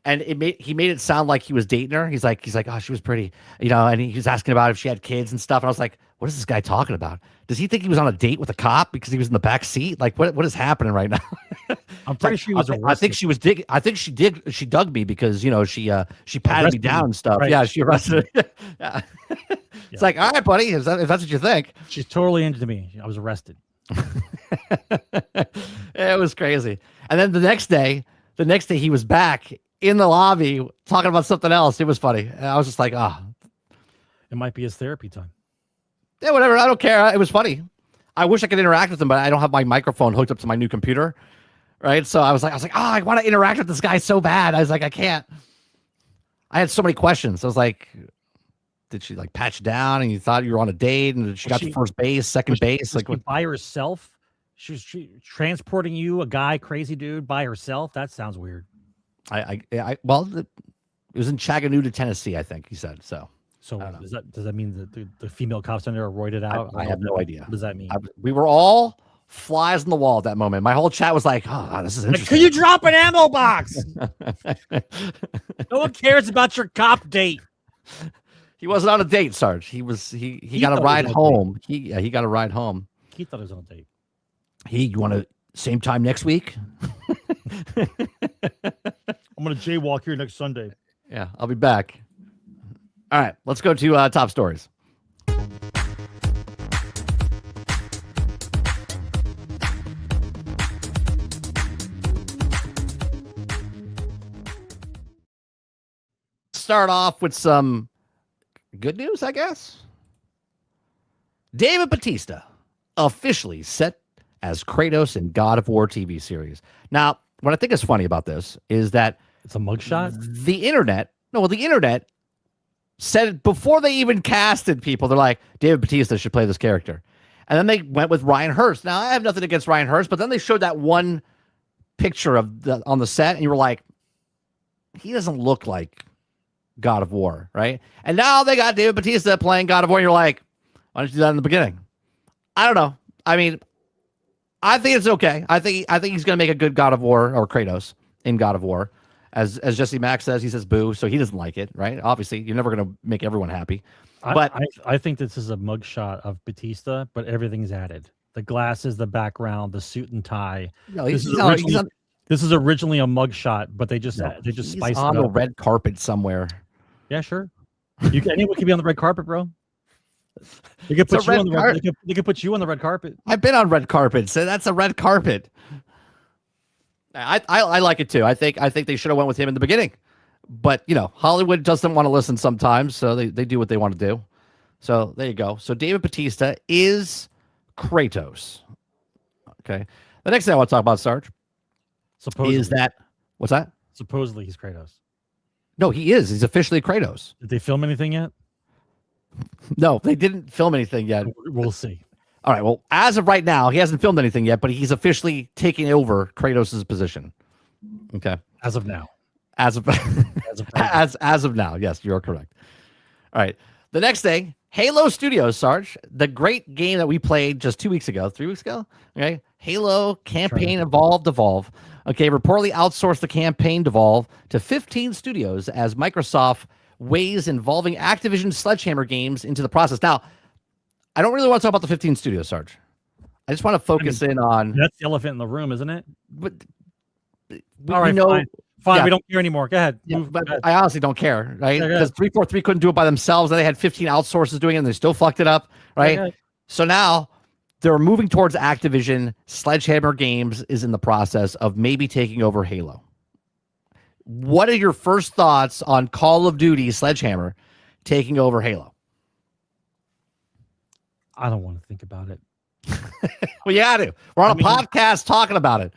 B: And he made it sound like he was dating her. He's like, oh, she was pretty, and he was asking about if she had kids and stuff. And I was like, what is this guy talking about? Does he think he was on a date with a cop because he was in the back seat? Like, what is happening right now?
C: I'm pretty sure he was arrested.
B: I think she was I think she dug me because she patted me down and stuff. Right. Yeah, she arrested me. Yeah. It's like, all right, buddy, if that's what you think.
C: She's totally into me. I was arrested.
B: It was crazy. And then the next day he was back in the lobby talking about something else. It was funny. And I was just like,
C: it might be his therapy time.
B: Yeah, whatever. I don't care. It was funny. I wish I could interact with him, but I don't have my microphone hooked up to my new computer. Right. So I was like, I want to interact with this guy so bad. I was like, I can't. I had so many questions. I was like, did she like patch down and you thought you were on a date and she got to first base, second base? Like
C: by herself? She was transporting you, a guy, crazy dude, by herself? That sounds weird.
B: Well, it was in Chattanooga, Tennessee, I think he said. So
C: does that mean that the female cops in there are roided out?
B: I have no idea.
C: What does that mean?
B: We were all flies on the wall at that moment. My whole chat was like, "Oh, this is interesting."
C: Can you drop an ammo box? No one cares about your cop date.
B: He wasn't on a date, Sarge. He got a ride home. He got a ride home.
C: He thought it was on a date.
B: You want to same time next week?
C: I'm gonna jaywalk here next Sunday.
B: Yeah, I'll be back. All right, let's go to top stories. Start off with some good news, I guess. David Bautista officially set as Kratos in God of War TV series. Now, what I think is funny about this is that
C: it's a mugshot.
B: The internet said it before they even casted people. They're like, David Bautista should play this character. And then they went with Ryan Hurst. Now, I have nothing against Ryan Hurst, but then they showed that one picture on the set, and you were like, he doesn't look like God of War, right? And now they got David Bautista playing God of War, and you're like, why didn't you do that in the beginning? I don't know. I mean, I think it's okay. I think he's going to make a good God of War, or Kratos in God of War. As Jesse Mack says, he says boo, so he doesn't like it, right? Obviously, you're never going to make everyone happy. But
C: I think this is a mugshot of Bautista, but everything's added. The glasses, the background, the suit and tie.
B: No,
C: this is originally a mugshot, but they just spiced it up.
B: On the red carpet somewhere.
C: Yeah, sure. Anyone can be on the red carpet, bro. They could put you on the red. They could put you on the red carpet.
B: I've been on red carpets, so that's a red carpet. I like it too. I think they should have went with him in the beginning, but Hollywood doesn't want to listen sometimes, so they do what they want to do. So there you go. So David Bautista is Kratos. Okay. The next thing I want to talk about, Sarge, is that what's that?
C: Supposedly he's Kratos.
B: No, he is. He's officially Kratos.
C: Did they film anything yet?
B: No, they didn't film anything yet.
C: We'll see.
B: All right. Well, as of right now, he hasn't filmed anything yet, but he's officially taking over Kratos' position. Okay.
C: As of now.
B: As of now. Yes, you're correct. All right. The next thing, Halo Studios, Sarge, the great game that we played just 3 weeks ago. Okay. Halo campaign Evolve. Okay. Reportedly outsourced the campaign Devolve to 15 studios as Microsoft weighs involving Activision Sledgehammer games into the process. Now, I don't really want to talk about the 15 studios, Sarge. I just want to focus in on...
C: That's the elephant in the room, isn't it?
B: But
C: all right, fine. Yeah. We don't care anymore. Go ahead.
B: Yeah, but I honestly don't care, right? Because 343 couldn't do it by themselves, and they had 15 outsources doing it, and they still fucked it up, right? Okay. So now they're moving towards Activision. Sledgehammer Games is in the process of maybe taking over Halo. What are your first thoughts on Call of Duty Sledgehammer taking over Halo?
C: I don't want to think about it.
B: Well, you got to. We're on a podcast talking about it.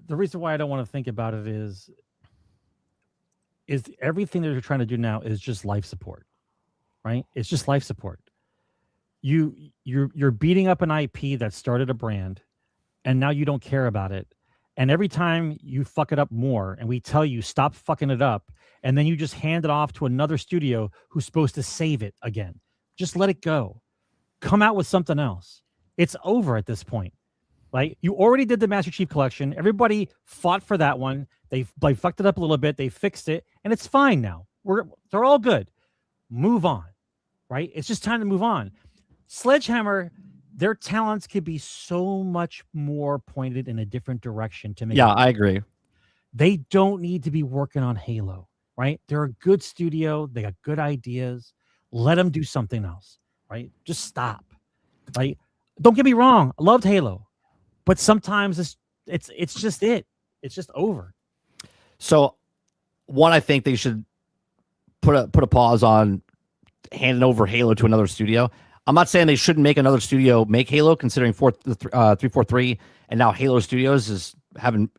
C: The reason why I don't want to think about it is everything that you're trying to do now is just life support, right? It's just life support. You're beating up an IP that started a brand, and now you don't care about it. And every time you fuck it up more, and we tell you stop fucking it up, and then you just hand it off to another studio who's supposed to save it again. Just let it go. Come out with something else. It's over at this point. Like, you already did the Master Chief Collection. Everybody fought for that one. They fucked it up a little bit. They fixed it, and it's fine now. They're all good. Move on, right? It's just time to move on. Sledgehammer, their talents could be so much more pointed in a different direction to make.
B: Yeah, I agree.
C: They don't need to be working on Halo, right? They're a good studio. They got good ideas. Let them do something else, right? Just stop. Like, don't get me wrong. I loved Halo, but sometimes it's just it. It's just over.
B: So, one, I think they should put a pause on handing over Halo to another studio. I'm not saying they shouldn't make another studio make Halo, considering 343 and now Halo Studios is having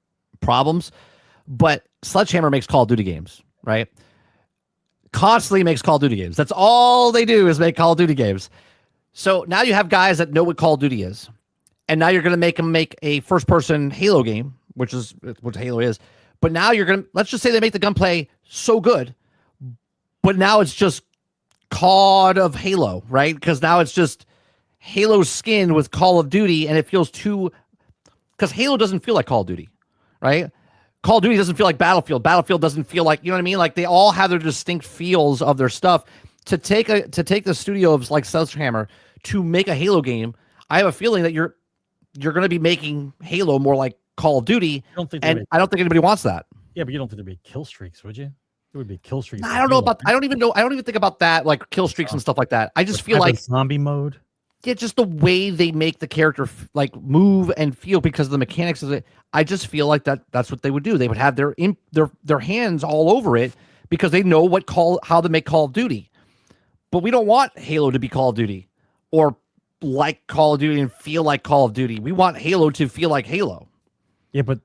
B: problems. But Sledgehammer makes Call of Duty games, right? Constantly makes Call of Duty games. That's all they do is make Call of Duty games. So now you have guys that know what Call of Duty is. And now you're going to make them make a first-person Halo game, which is what Halo is. But now you're going to, let's just say they make the gunplay so good, but now it's just COD of Halo, right? Because now it's just Halo skin with Call of Duty, and it feels too, because Halo doesn't feel like Call of Duty, right? Call of Duty doesn't feel like Battlefield. Battlefield doesn't feel like, you know what I mean? Like they all have their distinct feels of their stuff. To take the studio of like Sledgehammer to make a Halo game, I have a feeling that you're going to be making Halo more like Call of Duty, and I don't think anybody wants that.
C: Yeah, but you don't think there'd be kill streaks, would you? It would be kill streaks.
B: I don't know about. I don't even think about that, like kill streaks and stuff like that. I just feel like
C: zombie mode.
B: Yeah, just the way they make the character like move and feel because of the mechanics of it. I just feel like that's what they would do. They would have their hands all over it because they know how to make Call of Duty. But we don't want Halo to be Call of Duty or like Call of Duty and feel like Call of Duty. We want Halo to feel like Halo.
C: Yeah, but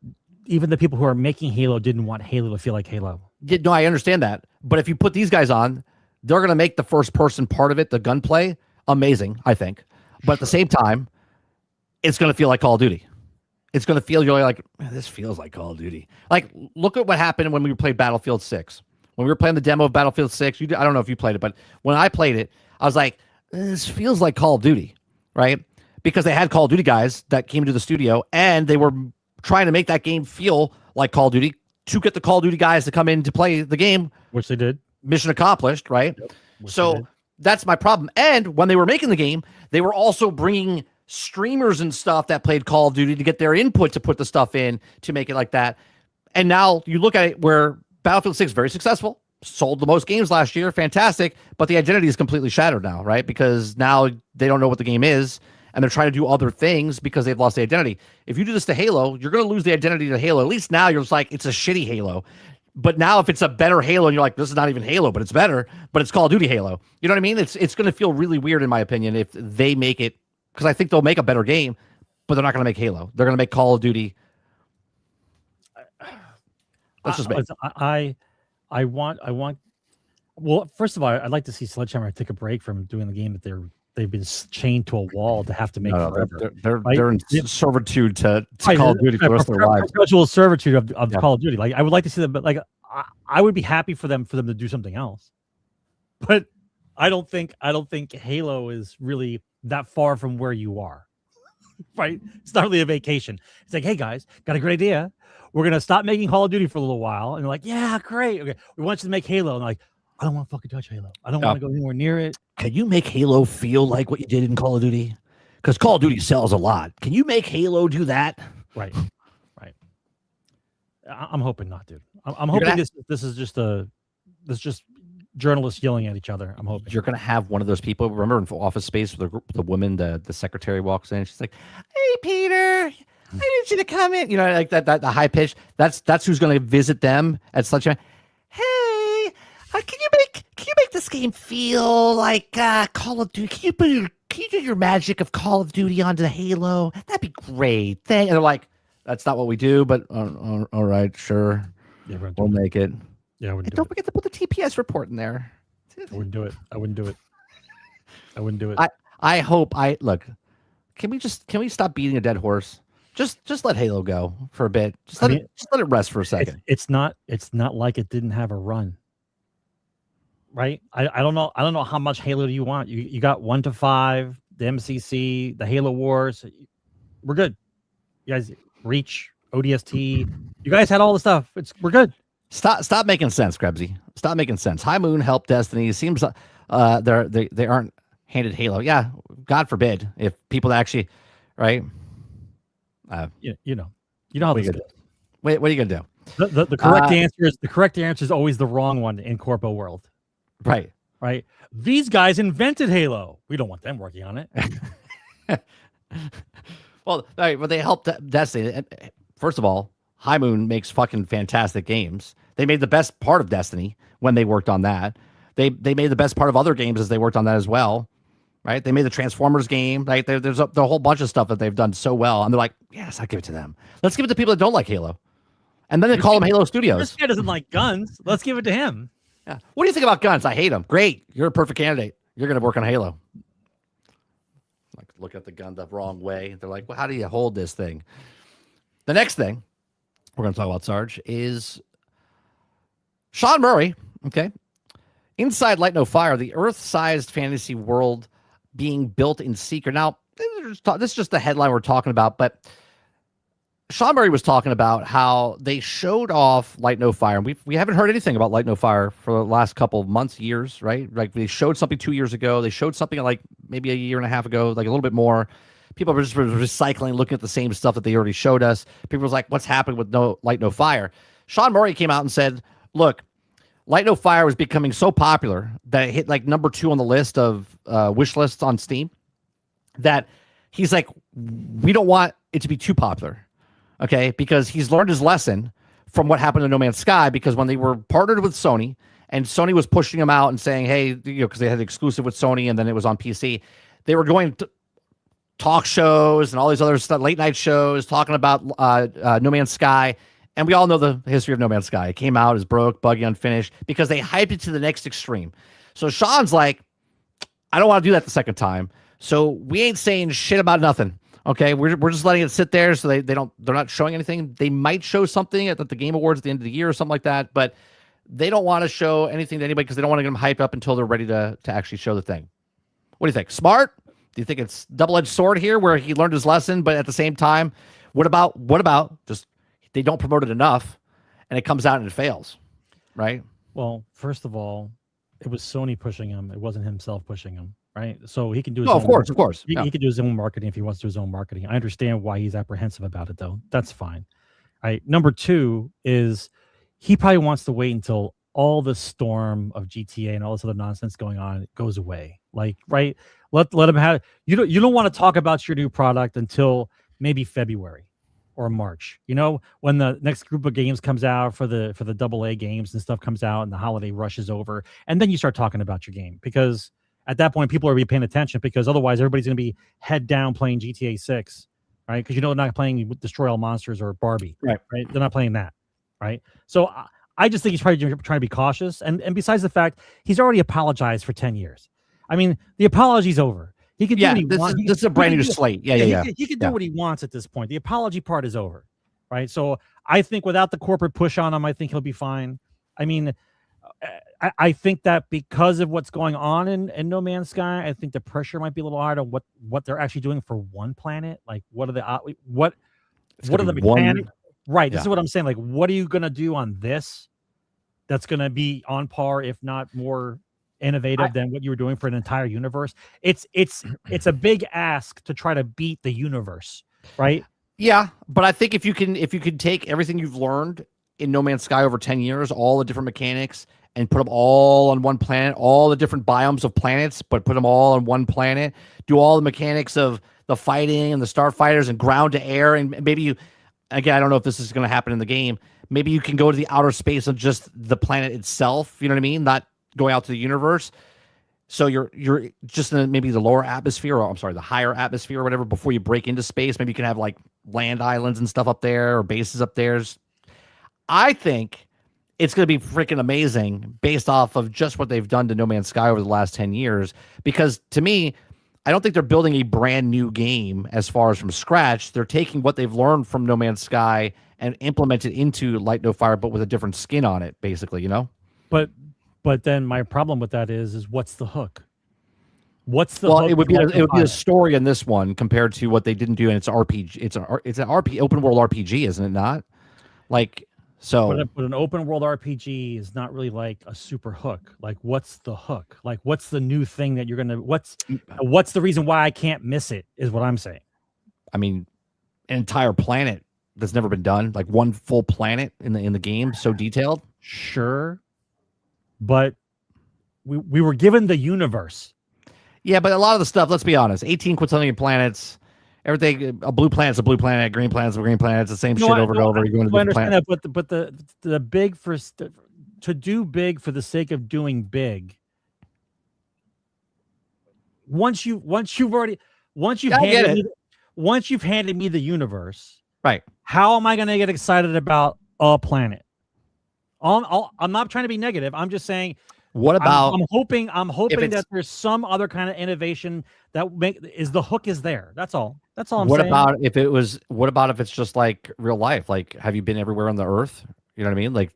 C: even the people who are making Halo didn't want Halo to feel like Halo.
B: Yeah, no, I understand that. But if you put these guys on, they're going to make the first person part of it, the gunplay, amazing, I think. But at the same time, it's going to feel like Call of Duty. It's going to feel you're like, this feels like Call of Duty. Like, look at what happened when we played Battlefield 6. When we were playing the demo of Battlefield 6, I don't know if you played it, but when I played it, I was like, this feels like Call of Duty, right? Because they had Call of Duty guys that came to the studio, and they were trying to make that game feel like Call of Duty to get the Call of Duty guys to come in to play the game.
C: Which they did.
B: Mission accomplished, right?
C: Yep,
B: so that's my problem. And when they were making the game, they were also bringing streamers and stuff that played Call of Duty to get their input to put the stuff in to make it like that. And now you look at it where Battlefield 6 very successful, sold the most games last year, fantastic, but the identity is completely shattered now, right? Because now they don't know what the game is, and they're trying to do other things because they've lost the identity. If you do this to Halo, you're going to lose the identity to Halo. At least now you're just like, it's a shitty Halo. But now if it's a better Halo and you're like, this is not even Halo, but it's better, but it's Call of Duty Halo. You know what I mean? It's going to feel really weird, in my opinion, if they make it, because I think they'll make a better game, but they're not going to make Halo. They're going to make Call of Duty. That's just me.
C: I want. Well, first of all, I'd like to see Sledgehammer take a break from doing the game that they've been chained to a wall to have to make forever.
B: They're in servitude to Call of Duty for the rest of their lives.
C: Perpetual servitude of Call of Duty. Like, I would like to see them, but like I would be happy for them to do something else. But I don't think Halo is really that far from where you are. Right? It's not really a vacation. It's like, hey guys, got a great idea. We're gonna stop making Call of Duty for a little while. And they're like, yeah, great. Okay, we want you to make Halo. And they're like, I don't want to fucking touch Halo. I don't want to go anywhere near it.
B: Can you make Halo feel like what you did in Call of Duty? Because Call of Duty sells a lot. Can you make Halo do that?
C: Right. I'm hoping not, dude. I'm hoping this is just journalists yelling at each other. I'm hoping
B: you're gonna have one of those people. Remember in Office Space, where the woman, the secretary walks in. She's like, "Hey, Peter, I need you to come in." You know, like that the high pitch. That's who's gonna visit them at such a. Hey, can you make this game feel like Call of Duty? Can you do your magic of Call of Duty onto the Halo? That'd be great. And they're like, that's not what we do, but all right, sure,
C: yeah,
B: we'll make it.
C: Yeah,
B: and don't forget to put the TPS report in there.
C: I wouldn't do it.
B: I hope look. Can we stop beating a dead horse? Just let Halo go for a bit. Just let it rest for a second.
C: It's not like it didn't have a run. Right? I don't know how much Halo do you want? You got 1 to 5, the MCC, the Halo Wars. We're good. You guys, Reach, ODST. You guys had all the stuff. We're good.
B: Stop making sense, Krebsy. Stop making sense. High Moon helped Destiny. It seems they aren't handed Halo. Yeah, God forbid if people actually, right?
C: You know how this goes.
B: Wait, what are you gonna
C: do? The correct answer is always the wrong one in corpo world.
B: Right.
C: These guys invented Halo. We don't want them working on it.
B: Well, they helped Destiny. First of all, High Moon makes fucking fantastic games. They made the best part of Destiny when they worked on that. They made the best part of other games as they worked on that as well, right? They made the Transformers game. Like there's a whole bunch of stuff that they've done so well, and they're like, yes, I'll give it to them. Let's give it to people that don't like Halo, and then they call them Halo Studios.
C: This guy doesn't like guns. Let's give it to him.
B: Yeah. What do you think about guns? I hate them. Great, you're a perfect candidate. You're gonna work on Halo. Like look at the gun the wrong way. They're like, well, how do you hold this thing? The next thing we're going to talk about, Sarge, is Sean Murray. Okay. Inside Light No Fire, the Earth-sized fantasy world being built in secret. Now, this is just the headline we're talking about, but Sean Murray was talking about how they showed off Light No Fire. And we haven't heard anything about Light No Fire for the last couple of months, years, right? Like they showed something 2 years ago. They showed something like maybe a year and a half ago, like a little bit more. People were just recycling, looking at the same stuff that they already showed us. People was like, what's happening with Light No Fire? Sean Murray came out and said, look, Light No Fire was becoming so popular that it hit like number 2 on the list of wish lists on Steam, that he's like, we don't want it to be too popular. Okay, because he's learned his lesson from what happened to No Man's Sky, because when they were partnered with Sony and Sony was pushing them out and saying, hey, because they had an exclusive with Sony and then it was on PC, they were going to talk shows and all these other stuff, late night shows talking about No Man's Sky. And we all know the history of No Man's Sky. It came out as broke, buggy, unfinished because they hyped it to the next extreme. So Sean's like, I don't want to do that the second time. So we ain't saying shit about nothing. Okay, we're just letting it sit there so they're not showing anything. They might show something at the Game Awards at the end of the year or something like that, but they don't want to show anything to anybody because they don't want to get them hyped up until they're ready to actually show the thing. What do you think? Smart? Do you think it's double-edged sword here where he learned his lesson, but at the same time, what about just they don't promote it enough and it comes out and it fails, right?
C: Well, first of all, it was Sony pushing him. It wasn't himself pushing him. Right, so he can do his
B: own,
C: of course. He can do his own marketing if he wants to do his own marketing. I understand why he's apprehensive about it, though. That's fine. Right. Number 2 is he probably wants to wait until all the storm of GTA and all this other nonsense going on goes away. Like, right? Let him have. You don't want to talk about your new product until maybe February or March. You know, when the next group of games comes out for the AA games and stuff comes out and the holiday rush is over, and then you start talking about your game, because at that point, people are going to be paying attention, because otherwise everybody's going to be head down playing GTA 6, right? Because they're not playing Destroy All Monsters or Barbie, right? They're not playing that, right? So I just think he's probably trying to be cautious. And besides the fact, he's already apologized for 10 years. I mean, the apology's over. He can do what he wants.
B: This is a brand new slate. Yeah.
C: He can do what he wants at this point. The apology part is over, right? So I think without the corporate push on him, I think he'll be fine. I mean, I think that because of what's going on in No Man's Sky, I think the pressure might be a little hard on what they're actually doing for one planet. Like, what are the mechanics? Right. This is what I'm saying. Like, what are you going to do on this that's going to be on par, if not more innovative than what you were doing for an entire universe? It's a big ask to try to beat the universe, right?
B: Yeah, but I think if you can take everything you've learned in No Man's Sky over 10 years, all the different mechanics, and put them all on one planet, all the different biomes of planets, but put them all on one planet, do all the mechanics of the fighting and the starfighters and ground to air. And maybe you, again, I don't know if this is going to happen in the game. Maybe you can go to the outer space of just the planet itself. You know what I mean? Not going out to the universe. So you're just in maybe the lower atmosphere, or I'm sorry, the higher atmosphere or whatever, before you break into space. Maybe you can have like land islands and stuff up there, or bases up there. I think it's going to be freaking amazing based off of just what they've done to No Man's Sky over the last 10 years. Because to me, I don't think they're building a brand new game as far as from scratch. They're taking what they've learned from No Man's Sky and implement it into Light No Fire, but with a different skin on it, basically, you know?
C: But then my problem with that is what's the hook? What's the
B: hook?
C: It
B: would be a story in this one compared to what they didn't do, and it's RPG. It's an RPG, open world RPG, isn't it not? Like, so,
C: but an open world RPG is not really like a super hook. Like, what's the hook? Like, what's the new thing that you're gonna? What's the reason why I can't miss it? Is what I'm saying.
B: I mean, an entire planet that's never been done, like one full planet in the game, so detailed.
C: Sure, but we were given the universe.
B: Yeah, but a lot of the stuff, let's be honest, 18 quintillion planets. Everything, a blue planet's a blue planet, a green planet's a green planet. It's the same shit over and over. You're going to
C: I understand that, but the big to do big for the sake of doing big. Once you've handed me the universe,
B: right?
C: How am I going to get excited about a planet? I'm not trying to be negative. I'm just saying.
B: What about?
C: I'm hoping that there's some other kind of innovation that the hook is there. That's all. That's all I'm saying.
B: What about if it's just like real life? Like, have you been everywhere on the Earth? You know what I mean? Like,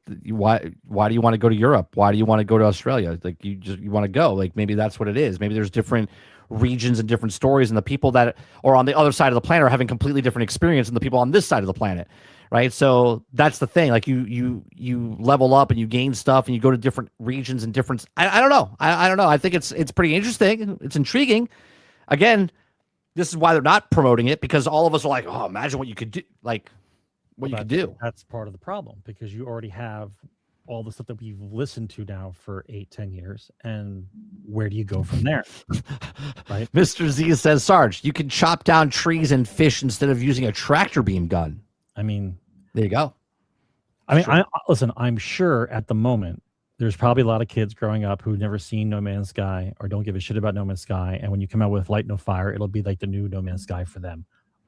B: why do you want to go to Europe? Why do you want to go to Australia? Like, you want to go. Like, maybe that's what it is. Maybe there's different regions and different stories, and the people that are on the other side of the planet are having completely different experience than the people on this side of the planet, right? So that's the thing. Like, you level up and you gain stuff, and you go to different regions and different. I don't know. I don't know. I think it's pretty interesting. It's intriguing. Again, this is why they're not promoting it, because all of us are like, oh, imagine what you could do. Like, what you could do.
C: That's part of the problem, because you already have all the stuff that we've listened to now for 8-10 years, and where do you go from there? Right?
B: Mr. Z says, Sarge, you can chop down trees and fish instead of using a tractor beam gun.
C: I mean,
B: there you go.
C: I mean, listen, I'm sure at the moment there's probably a lot of kids growing up who've never seen No Man's Sky or don't give a shit about No Man's Sky, and when you come out with Light No Fire, it'll be like the new No Man's Sky for them.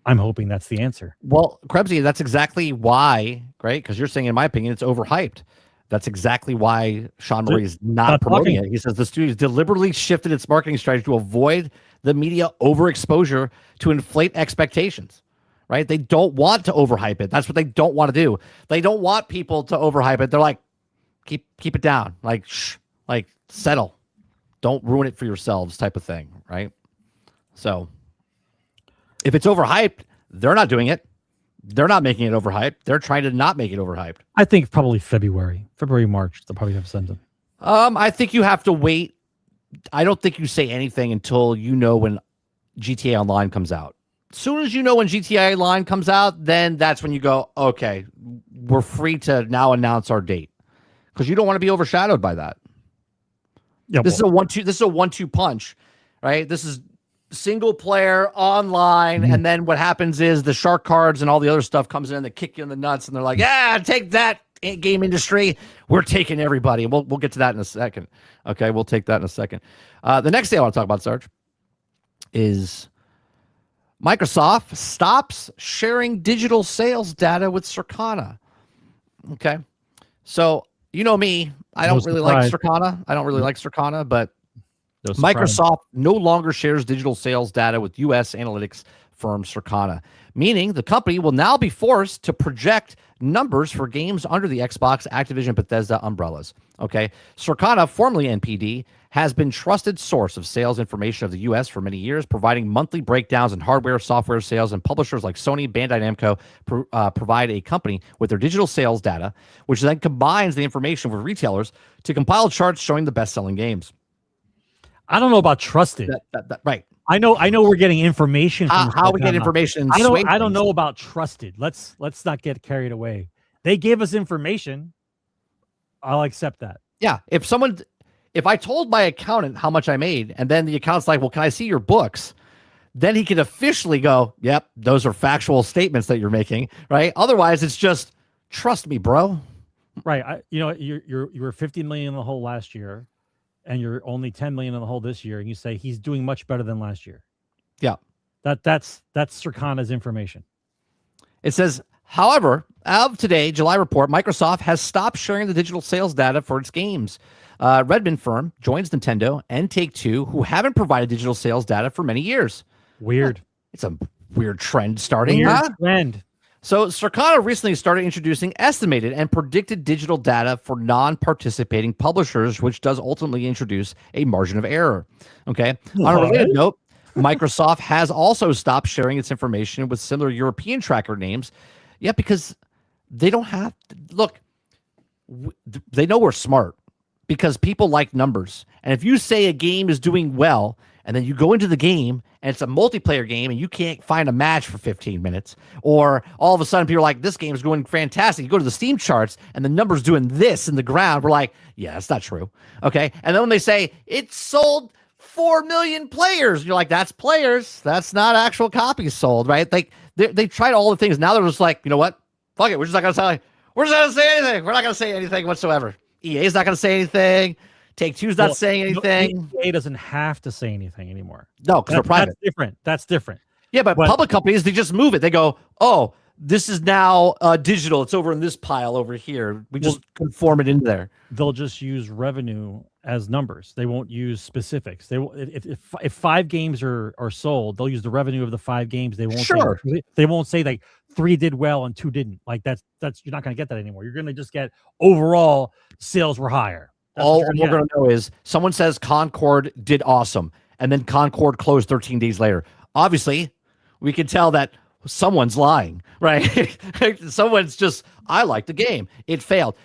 C: I'm hoping that's the answer.
B: Well, Krebsy, that's exactly why, right? Because you're saying, in my opinion, it's overhyped. That's exactly why Sean Murray is not promoting it. He says the studio deliberately shifted its marketing strategy to avoid the media overexposure to inflate expectations, right? They don't want to overhype it. That's what they don't want to do. They don't want people to overhype it. They're like, keep it down. Like, shh, like, settle. Don't ruin it for yourselves type of thing, right? So if it's overhyped, they're not doing it. They're not making it overhyped. They're trying to not make it overhyped.
C: I think probably February, March, they'll probably have something.
B: I think you have to wait. I don't think you say anything until you know when GTA Online comes out. As soon as you know when GTA Online comes out, then that's when you go, okay, we're free to now announce our date. Because you don't want to be overshadowed by that. Yeah, this is a 1-2. This is a 1-2 punch, right? This is single player online, and then what happens is the shark cards and all the other stuff comes in, they kick you in the nuts, and they're like, yeah, take that, game industry, we're taking everybody. We'll get to that in a second. Okay, we'll take that in a second. The next thing I want to talk about, Sarge, is Microsoft stops sharing digital sales data with Circana. Okay, so you know me, I don't really like Circana. I don't really like Circana, but Microsoft no longer shares digital sales data with U.S. analytics firm Circana, meaning the company will now be forced to project numbers for games under the Xbox, Activision, Bethesda umbrellas. Okay, Circana, formerly NPD, has been trusted source of sales information of the U.S. for many years, providing monthly breakdowns in hardware, software sales, and publishers like Sony, Bandai Namco provide a company with their digital sales data, which then combines the information with retailers to compile charts showing the best-selling games.
C: I don't know about trusted.
B: Right.
C: I know we're getting information from
B: how we get information.
C: I don't know about trusted. Let's not get carried away. They gave us information. I'll accept that.
B: Yeah. If I told my accountant how much I made, and then the accountant's like, well, can I see your books? Then he can officially go, yep, those are factual statements that you're making, right? Otherwise, it's just trust me, bro.
C: Right. You were 50 million in the hole last year, and you're only 10 million in the hole this year, and you say he's doing much better than last year. Yeah. That's Circana's information.
B: It says, however, as of today, July report, Microsoft has stopped sharing the digital sales data for its games. Redmond firm joins Nintendo and Take-Two, who haven't provided digital sales data for many years.
C: Weird.
B: It's a weird trend starting.
C: Trend.
B: So Circana recently started introducing estimated and predicted digital data for non-participating publishers, which does ultimately introduce a margin of error. Okay. On a related note, Microsoft has also stopped sharing its information with similar European tracker names. Yeah, because they don't have look. They know we're smart because people like numbers. And if you say a game is doing well, and then you go into the game and it's a multiplayer game and you can't find a match for 15 minutes, or all of a sudden people are like, this game is going fantastic. You go to the Steam charts and the number's doing this in the ground. We're like, yeah, that's not true. Okay. And then when they say it sold 4 million players, you're like, that's players. That's not actual copies sold, right? Like they tried all the things. Now they're just like, you know what? Fuck it. We're just not going to say, we're just not going to say anything. We're not going to say anything whatsoever. EA's not going to say anything. Take-Two's not saying anything.
C: EA doesn't have to say anything anymore.
B: No, because they're private.
C: That's different.
B: Yeah, but public companies, they just move it. They go, oh, this is now digital. It's over in this pile over here. We just conform it into there.
C: They'll just use revenue as numbers. They won't use specifics. They if 5 games are sold, they'll use the revenue of the 5 games. They won't.
B: Sure.
C: They won't say like 3 did well and 2 didn't. Like that's you're not going to get that anymore. You're going to just get overall sales were higher.
B: All we're going to know is someone says Concord did awesome, and then Concord closed 13 days later. Obviously, we can tell that someone's lying, right? Someone's just, I like the game. It failed.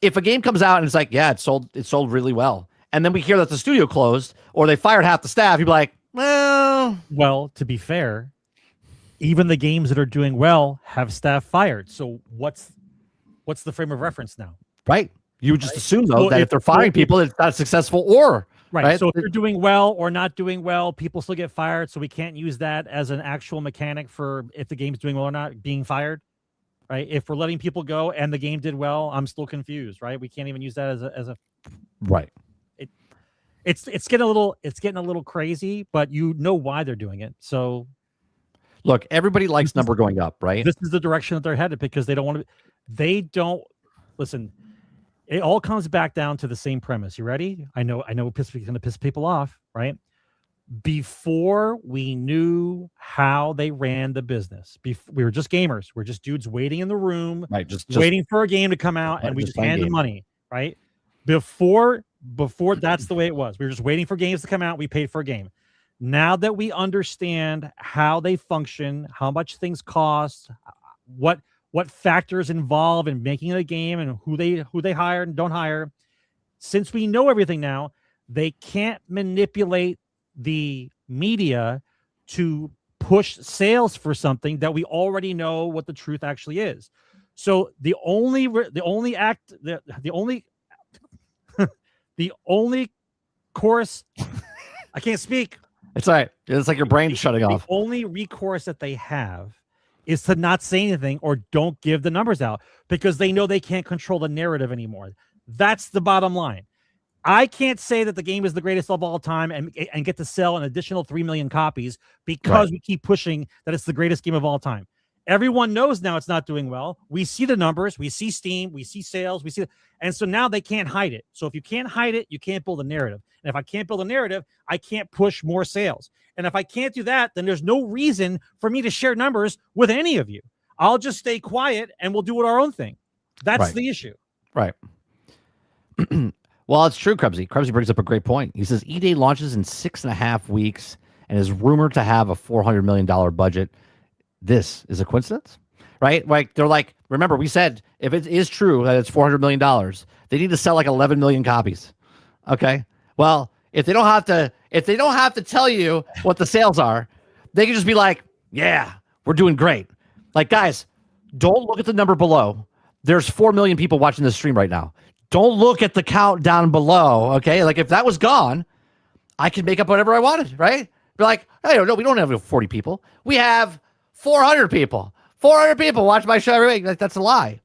B: If a game comes out and it's like, yeah, it sold really well, and then we hear that the studio closed or they fired half the staff, you'd be like, well,
C: to be fair, even the games that are doing well have staff fired. So what's the frame of reference now?
B: Right. You would just assume though that if they're firing people, it's not successful or
C: right. So if you're doing well or not doing well, people still get fired. So we can't use that as an actual mechanic for if the game's doing well or not being fired. Right. If we're letting people go and the game did well, I'm still confused. Right. We can't even use that as a
B: right.
C: It's getting a little crazy, but you know why they're doing it. So
B: look, everybody likes number going up, right?
C: This is the direction that they're headed because they don't listen. It all comes back down to the same premise. You ready? I know it's going to piss people off, right? Before we knew how they ran the business, we were just gamers. We're just dudes waiting in the room,
B: right? Just
C: waiting for a game to come out, and we just hand them money, right? Before that's the way it was. We were just waiting for games to come out. We paid for a game. Now that we understand how they function, how much things cost, what factors involve in making a game, and who they hire and don't hire, since we know everything now, they can't manipulate the media to push sales for something that we already know what the truth actually is. So the only course, I can't speak.
B: It's all right. It's like your brain's shutting off.
C: The only recourse that they have is to not say anything or don't give the numbers out because they know they can't control the narrative anymore. That's the bottom line. I can't say that the game is the greatest of all time and get to sell an additional 3 million copies because we keep pushing that it's the greatest game of all time. Everyone knows now it's not doing well. We see the numbers, we see Steam, we see sales, and so now they can't hide it. So if you can't hide it, you can't build a narrative. And if I can't build a narrative, I can't push more sales. And if I can't do that, then there's no reason for me to share numbers with any of you. I'll just stay quiet and we'll do our own thing. That's the issue.
B: Right. Well, it's true, Krubsy. Krubsy brings up a great point. He says E-Day launches in 6.5 weeks and is rumored to have a $400 million budget. This is a coincidence, right? Like they're like, remember, we said if it is true that it's $400 million, they need to sell like 11 million copies. Okay. Well, if they don't have to tell you what the sales are, they can just be like, yeah, we're doing great. Like, guys, don't look at the number below. There's 4 million people watching this stream right now. Don't look at the count down below. Okay. Like if that was gone, I could make up whatever I wanted, right? Be like, hey, no, we don't have 40 people. We have 400 people. 400 people watch my show every week. Like, that's a lie.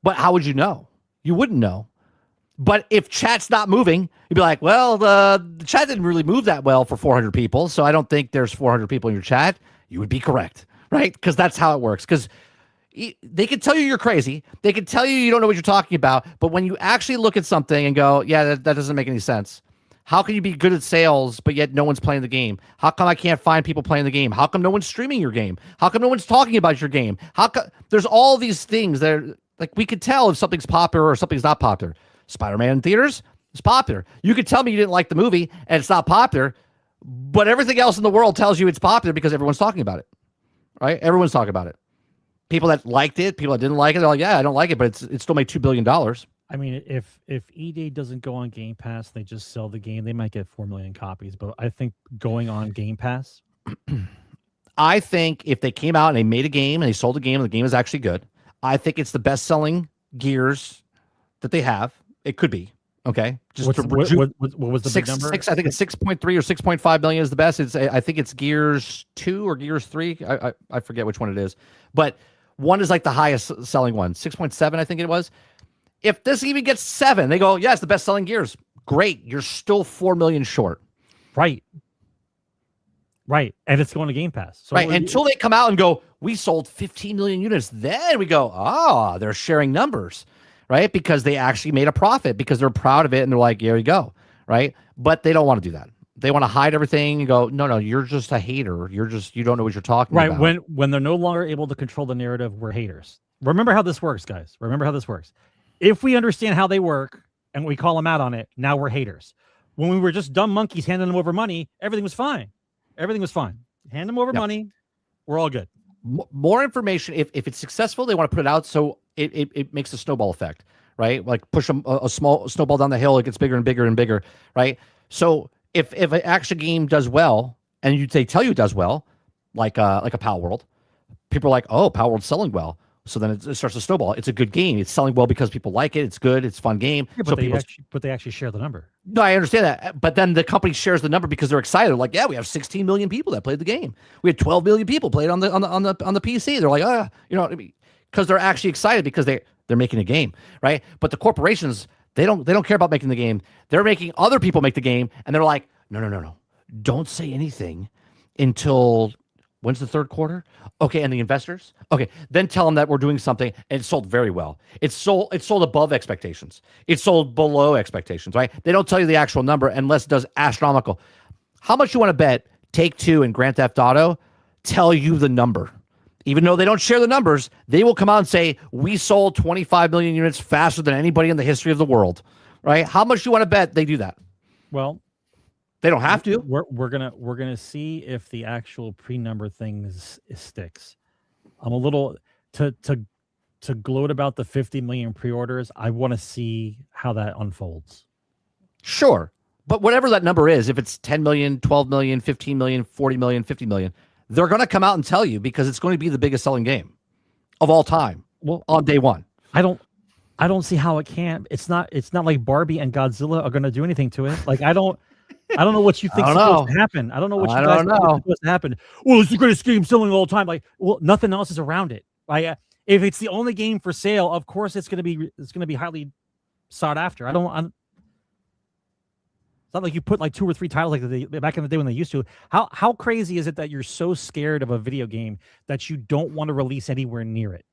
B: But how would you know? You wouldn't know. But if chat's not moving, you'd be like, well, the chat didn't really move that well for 400 people, so I don't think there's 400 people in your chat. You would be correct, right? Because that's how it works. Because they can tell you you're crazy. They can tell you don't know what you're talking about. But when you actually look at something and go, yeah, that doesn't make any sense. How can you be good at sales, but yet no one's playing the game? How come I can't find people playing the game? How come no one's streaming your game? How come no one's talking about your game? How come there's all these things that are, like, we could tell if something's popular or something's not popular. Spider-Man in theaters is popular. You could tell me you didn't like the movie and it's not popular, but everything else in the world tells you it's popular because everyone's talking about it, right? Everyone's talking about it. People that liked it, people that didn't like it, they're like, yeah, I don't like it, but it still made $2 billion.
C: I mean, if E-Day doesn't go on Game Pass, they just sell the game, they might get 4 million copies. But I think going on Game Pass,
B: I think if they came out and they made a game and they sold a game and the game is actually good, I think it's the best-selling Gears that they have. It could be. Okay. Just
C: what was the big number?
B: I think it's 6.3 or 6.5 million is the best. I think it's Gears 2 or Gears 3. I forget which one it is. But one is like the highest selling one. 6.7, I think it was. If this even gets 7, they go, yeah, it's the best selling Gears. Great. You're still 4 million short.
C: Right. Right. And it's going to Game Pass. So
B: right. Until they come out and go, we sold 15 million units. Then we go, they're sharing numbers. Right? Because they actually made a profit because they're proud of it and they're like, here we go. Right? But they don't want to do that. they want to hide everything and go, no, you're just a hater. You don't know what you're talking
C: Right.
B: about.
C: When they're no longer able to control the narrative, we're haters. Remember how this works, guys. Remember how this works. If we understand how they work and we call them out on it, now we're haters. When we were just dumb monkeys handing them over money, everything was fine. Everything was fine. Hand them over money, we're all good.
B: More information. If it's successful, they want to put it out so it makes a snowball effect, right? Like push a small snowball down the hill, it gets bigger and bigger and bigger, right? So if an action game does well and they tell you it does well, like a Power World, people are like, oh, Power World's selling well. So then it starts to snowball. It's a good game. It's selling well because people like it. It's good. It's a fun game.
C: Yeah, but they actually share the number.
B: No, I understand that. But then the company shares the number because they're excited. Like, yeah, we have 16 million people that played the game. We had 12 million people played on the PC. They're like, you know what I mean? Because they're actually excited because they're making a game, right? But the corporations, they don't care about making the game. They're making other people make the game, and they're like, no. Don't say anything until when's the third quarter? Okay, and the investors? Okay, then tell them that we're doing something, and it sold very well. It sold above expectations. It sold below expectations, right? They don't tell you the actual number unless it does astronomical. How much you want to bet Take-Two and Grand Theft Auto tell you the number? Even though they don't share the numbers, they will come out and say, we sold 25 million units faster than anybody in the history of the world, right? How much you want to bet they do that?
C: Well,
B: they don't have to.
C: We're gonna see if the actual pre-number thing sticks. I'm a little to gloat about the 50 million pre-orders. I want to see how that unfolds.
B: Sure, but whatever that number is, if it's 10 million, 12 million, 15 million, 40 million, 50 million, they're going to come out and tell you because it's going to be the biggest selling game of all time. Well, on day one.
C: I don't see how it can. It's not like Barbie and Godzilla are going to do anything to it. Like I don't know what you think is supposed to happen. I don't know what you guys think is supposed to happen. Well, it's the greatest game selling all the time. Like, well, nothing else is around it. Like, if it's the only game for sale, of course it's going to be highly sought after. It's not like you put like 2 or 3 titles like back in the day when they used to. How crazy is it that you're so scared of a video game that you don't want to release anywhere near it?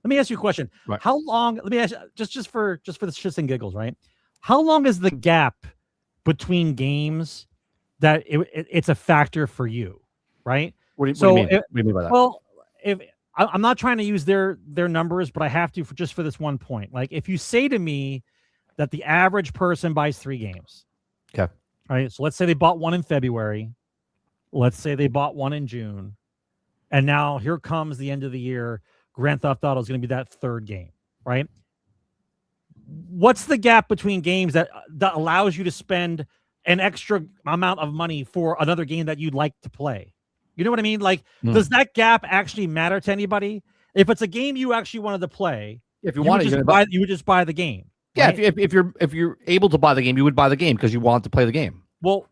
C: Let me ask you a question.
B: Right.
C: How long? Let me ask just for the shits and giggles, right? How long is the gap between games that it's a factor for you, right?
B: What do you mean? What do you mean by that?
C: Well, if I'm not trying to use their numbers, but I have to just for this one point. Like if you say to me that the average person buys 3 games,
B: okay,
C: all right. So let's say they bought one in February, let's say they bought one in June, and now here comes the end of the year. Grand Theft Auto is going to be that 3rd game, right? What's the gap between games that allows you to spend an extra amount of money for another game that you'd like to play? You know what I mean? Like, does that gap actually matter to anybody? If it's a game you actually wanted to play,
B: if you
C: would just buy the game.
B: Yeah,
C: right?
B: if you're able to buy the game, you would buy the game because you want to play the game.
C: Well,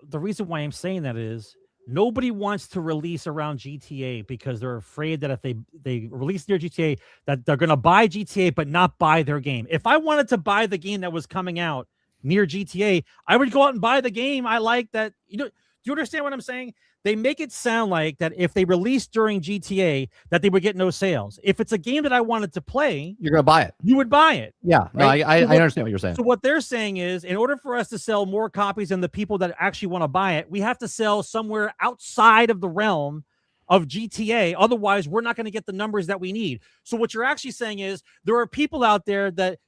C: the reason why I'm saying that is nobody wants to release around GTA because they're afraid that if they release their GTA, that they're going to buy GTA but not buy their game. If I wanted to buy the game that was coming out near GTA, I would go out and buy the game I like that. You know, do you understand what I'm saying? They make it sound like that if they released during GTA, that they would get no sales. If it's a game that I wanted to play,
B: you're going to buy it.
C: You would buy it.
B: Yeah, right? No, I understand what you're saying.
C: So what they're saying is, in order for us to sell more copies than the people that actually want to buy it, we have to sell somewhere outside of the realm of GTA. Otherwise, we're not going to get the numbers that we need. So what you're actually saying is there are people out there that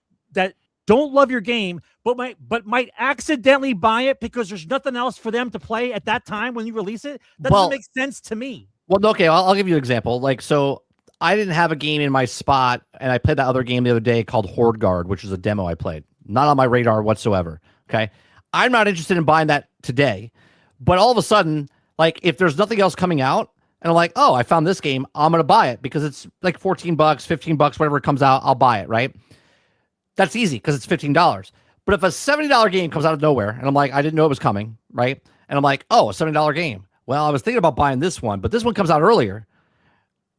C: don't love your game, but might accidentally buy it because there's nothing else for them to play at that time when you release it. That doesn't make sense to me.
B: Well, okay, I'll give you an example. Like, so I didn't have a game in my spot, and I played that other game the other day called Horde Guard, which is a demo I played. Not on my radar whatsoever. Okay, I'm not interested in buying that today, but all of a sudden, like, if there's nothing else coming out, and I'm like, oh, I found this game, I'm gonna buy it because it's like $14, $15, whatever it comes out, I'll buy it, right? That's easy because it's $15. But if a $70 game comes out of nowhere, and I'm like, I didn't know it was coming, right? And I'm like, oh, a $70 game. Well, I was thinking about buying this one, but this one comes out earlier.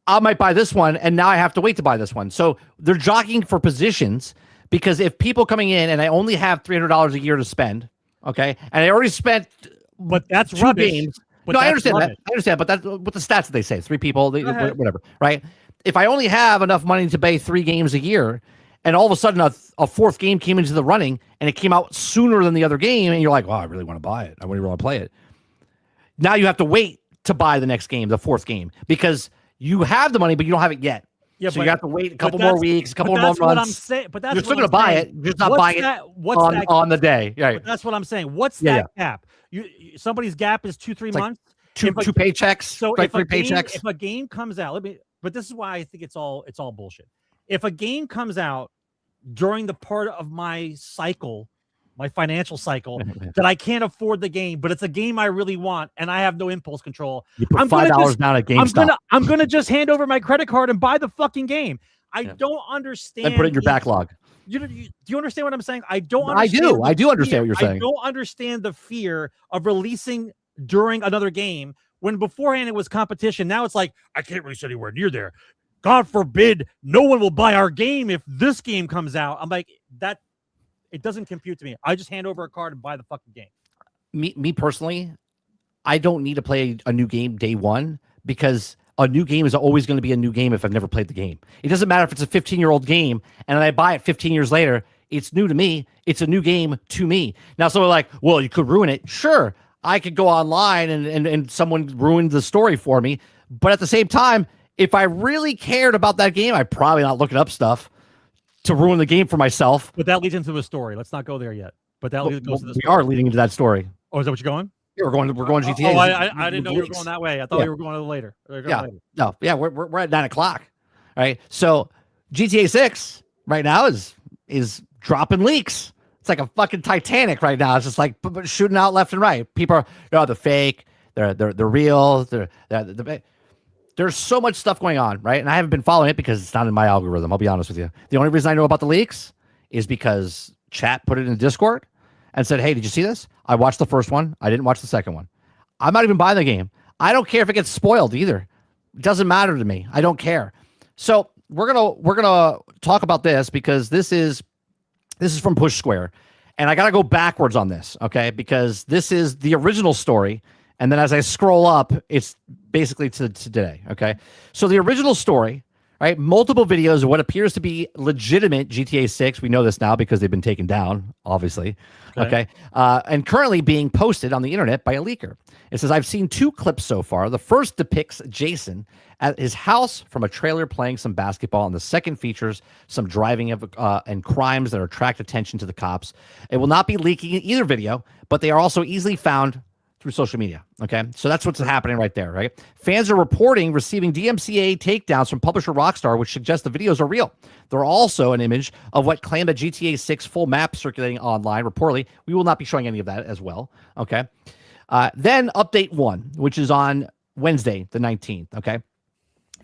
B: I might buy this one, and now I have to wait to buy this one. So they're jockeying for positions because if people coming in and I only have $300 a year to spend, okay, and I already spent,
C: but that's
B: 2
C: rubbish.
B: games.
C: But
B: no, I understand that. I understand, but that's what the stats that they say: 3 people, whatever, right? If I only have enough money to pay 3 games a year, and all of a sudden a fourth game came into the running and it came out sooner than the other game, and you're like, oh, I really want to buy it. I really want to play it. Now you have to wait to buy the next game, the fourth game, because you have the money, but you don't have it yet. Yeah, so you have to wait a couple more weeks, a couple more months.
C: What I'm saying, but that's
B: you're still going to buy it. You're just not buying it on the day. Yeah,
C: but that's what I'm saying. What's that gap? Somebody's gap is 2-3 months.
B: Two paychecks. So
C: if
B: 3 paychecks.
C: If a game comes out, but this is why I think it's all bullshit. If a game comes out during the part of my cycle, my financial cycle, that I can't afford the game, but it's a game I really want, and I have no impulse control.
B: You put $5 down at GameStop.
C: I'm gonna just hand over my credit card and buy the fucking game. I don't understand.
B: And put it in your backlog.
C: Do you understand what I'm saying? I don't understand.
B: I do understand what you're saying.
C: I don't understand the fear of releasing during another game when beforehand it was competition. Now it's like, I can't release anywhere near there. God forbid no one will buy our game if this game comes out. I'm like, that it doesn't compute to me. I just hand over a card and buy the fucking game.
B: Me personally, I don't need to play a new game day one, because a new game is always going to be a new game if I've never played the game. It doesn't matter if it's a 15-year-old game and I buy it 15 years later. It's new to me. It's a new game to me. Now, someone like, well, you could ruin it. Sure, I could go online and someone ruined the story for me. But at the same time, if I really cared about that game, I'd probably not looking up stuff to ruin the game for myself.
C: But that leads into the story. Let's not go there yet. But that goes to the story.
B: We are leading into that story.
C: Oh, is that what you're going?
B: Yeah, we're going GTA.
C: Oh, I didn't know you were going that way. I thought we were going a little later.
B: No, we're at 9 o'clock. All right. So GTA 6 right now is dropping leaks. It's like a fucking Titanic right now. It's just like shooting out left and right. People are, they're fake. They're real. There's so much stuff going on, right? And I haven't been following it because it's not in my algorithm. I'll be honest with you. The only reason I know about the leaks is because chat put it in Discord and said, hey, did you see this? I watched the first one. I didn't watch the second one. I'm not even buying the game. I don't care if it gets spoiled either. It doesn't matter to me. I don't care. So we're gonna talk about this because this is from Push Square, and I gotta go backwards on this, okay? Because this is the original story, and then as I scroll up, it's basically to today, okay? So the original story, right? Multiple videos of what appears to be legitimate GTA 6. We know this now because they've been taken down, obviously. Okay. And currently being posted on the internet by a leaker. It says, I've seen 2 clips so far. The first depicts Jason at his house from a trailer playing some basketball, and the second features some driving and crimes that attract attention to the cops. It will not be leaking in either video, but they are also easily found through social media. Okay. So that's what's happening right there, right? Fans are reporting receiving DMCA takedowns from publisher Rockstar, which suggests the videos are real. There are also an image of what claimed a GTA 6 full map circulating online. Reportedly, we will not be showing any of that as well. Okay. Then update 1, which is on Wednesday, the 19th. Okay.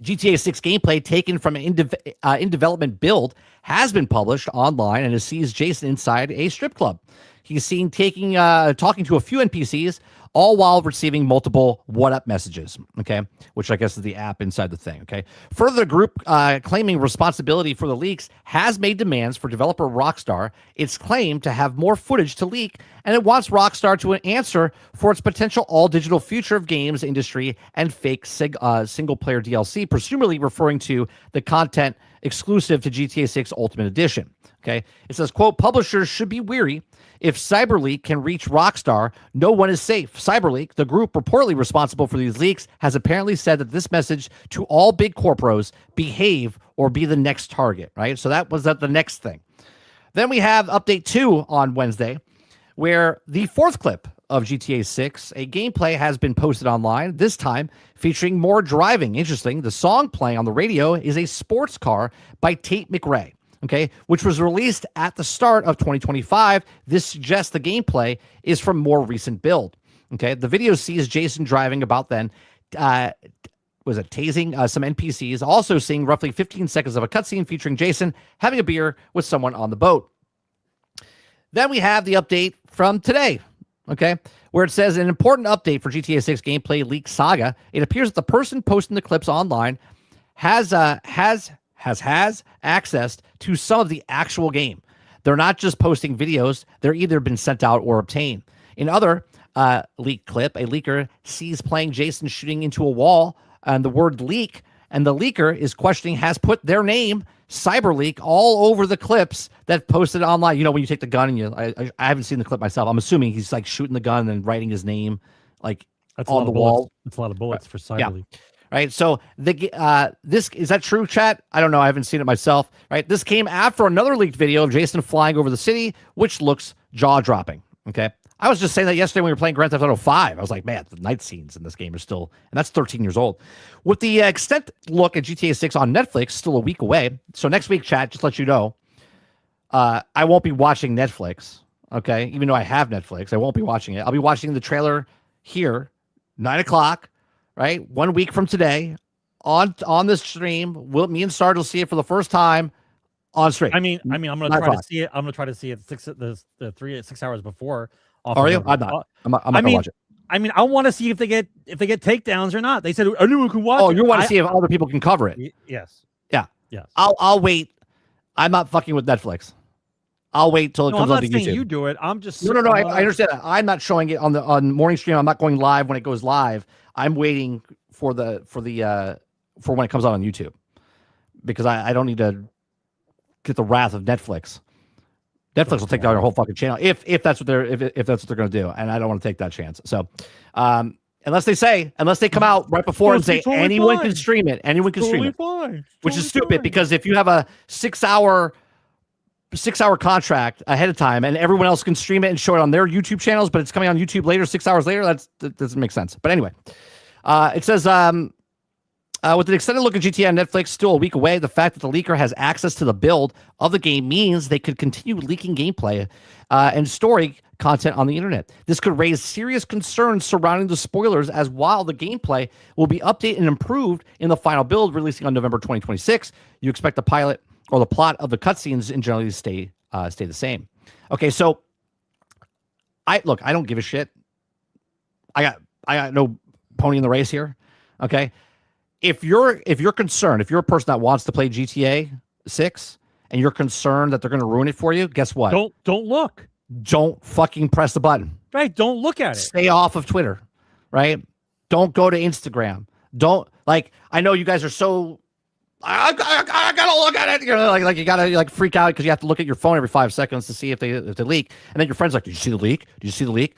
B: GTA 6 gameplay taken from an in development build has been published online, and it sees Jason inside a strip club. He's seen talking to a few NPCs, all while receiving multiple what up messages, okay, which I guess is the app inside the thing, okay. Further, the group claiming responsibility for the leaks has made demands for developer Rockstar. It's claimed to have more footage to leak, and it wants Rockstar to answer for its potential all-digital future of games industry and fake single-player DLC, presumably referring to the content exclusive to GTA 6 Ultimate Edition, okay. It says, quote, publishers should be weary. If CyberLeak can reach Rockstar, no one is safe. CyberLeak, the group reportedly responsible for these leaks, has apparently said that this message to all big corporos: behave or be the next target, right? So that was the next thing. Then we have update 2 on Wednesday, where the 4th clip of GTA 6, a gameplay has been posted online, this time featuring more driving. Interesting. The song playing on the radio is a sports car by Tate McRae. Okay, which was released at the start of 2025. This suggests the gameplay is from more recent build. Okay, the video sees Jason driving about then, was it tasing some NPCs, also seeing roughly 15 seconds of a cutscene featuring Jason having a beer with someone on the boat. Then we have the update from today, okay, where it says an important update for GTA 6 gameplay leak Saga. It appears that the person posting the clips online has access to some of the actual game. They're not just posting videos. They're either been sent out or obtained. In other leak clip, a leaker sees playing Jason shooting into a wall and the word leak, and the leaker is questioning has put their name cyber leak all over the clips that posted online. When you take the gun and I haven't seen the clip myself. I'm assuming he's like shooting the gun and writing his name like
C: That's
B: on the wall.
C: That's a lot of bullets for cyber leak.
B: Right. So this is that true, chat? I don't know. I haven't seen it myself. Right. This came after another leaked video of Jason flying over the city, which looks jaw dropping. Okay. I was just saying that yesterday when we were playing Grand Theft Auto 5. I was like, man, the night scenes in this game are still, and that's 13 years old. With the extent look at GTA 6 on Netflix, still a week away. So next week, chat, just let you know, I won't be watching Netflix. Okay. Even though I have Netflix, I won't be watching it. I'll be watching the trailer here, 9 o'clock. Right, 1 week from today, on this stream, me and Sarge will see it for the first time on stream.
C: I mean, I'm gonna try to see it. I'm gonna try to see it 6 hours before.
B: Are you? I'm not. I'm not gonna watch it.
C: I mean, I want to see if they get takedowns or not. They said anyone can watch.
B: Oh, you want to see if other people can cover it?
C: Yes.
B: Yeah.
C: Yes.
B: I'll wait. I'm not fucking with Netflix. I'll wait till it comes on to YouTube. I'm not saying
C: you do it. I'm just
B: no. I understand that. I'm not showing it on morning stream. I'm not going live when it goes live. I'm waiting for when it comes out on YouTube, because I don't need to get the wrath of Netflix. Netflix will take down your whole fucking channel if that's what they're going to do, and I don't want to take that chance. So unless they come out right before and say anyone can stream it, which is stupid, because if you have a 6 hour contract ahead of time and everyone else can stream it and show it on their YouTube channels, but it's coming on YouTube later, 6 hours later, that doesn't make sense. But anyway, it says, with an extended look at GTA on Netflix still a week away, the fact that the leaker has access to the build of the game means they could continue leaking gameplay and story content on the internet. This could raise serious concerns surrounding the spoilers, as while the gameplay will be updated and improved in the final build releasing on November 2026, you expect the pilot or the plot of the cutscenes in generally stay the same. Okay, so I don't give a shit. I got no pony in the race here. Okay, if you're concerned, if you're a person that wants to play GTA 6 and you're concerned that they're going to ruin it for you, guess what?
C: Don't look.
B: Don't fucking press the button.
C: Right? Don't look at it.
B: Stay off of Twitter. Right? Don't go to Instagram. Don't I know you guys are so. I gotta look at it. Like you gotta freak out because you have to look at your phone every 5 seconds to see if they leak. And then your friend's like, "Did you see the leak? Did you see the leak?"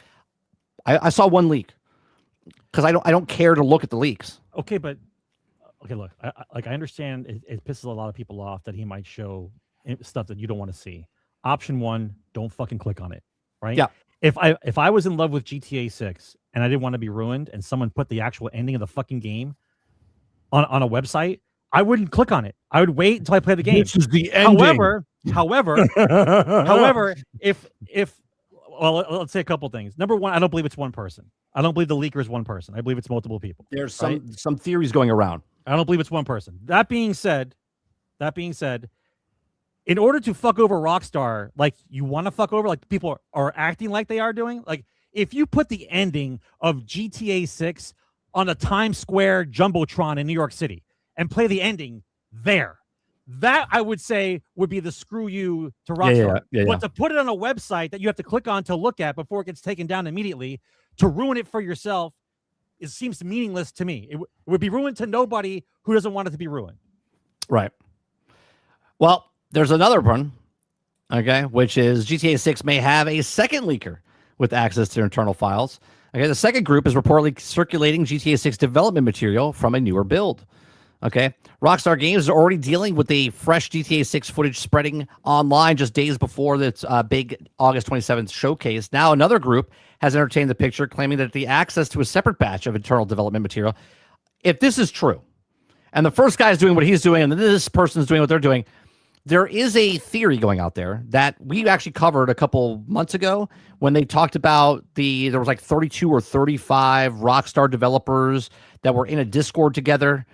B: I saw one leak because I don't care to look at the leaks.
C: Okay, but look, I understand it pisses a lot of people off that he might show stuff that you don't want to see. Option one, don't fucking click on it. Right?
B: Yeah.
C: If I was in love with GTA 6 and I didn't want to be ruined, and someone put the actual ending of the fucking game on a website, I wouldn't click on it. I would wait until I play the game.
B: This is the ending.
C: However, if let's say a couple things. Number one, I don't believe it's one person. I don't believe the leaker is one person. I believe it's multiple people.
B: There's some theories going around.
C: I don't believe it's one person. That being said, in order to fuck over Rockstar, like you want to fuck over, like people are acting like they are doing, like if you put the ending of GTA 6 on a Times Square Jumbotron in New York City and play the ending there, that I would say would be the screw you to Rockstar. But to put it on a website that you have to click on to look at before it gets taken down immediately, to ruin it for yourself, it seems meaningless to me. It would be ruined to nobody who doesn't want it to be ruined.
B: Right. Well, there's another one, okay, which is GTA 6 may have a second leaker with access to internal files. Okay, the second group is reportedly circulating GTA 6 development material from a newer build. Okay, Rockstar Games is already dealing with the fresh GTA 6 footage spreading online just days before its big August 27th showcase. Now another group has entertained the picture, claiming that the access to a separate batch of internal development material. If this is true, and the first guy is doing what he's doing, and then this person is doing what they're doing, there is a theory going out there that we actually covered a couple months ago when they talked about there was like 32 or 35 Rockstar developers that were in a Discord together,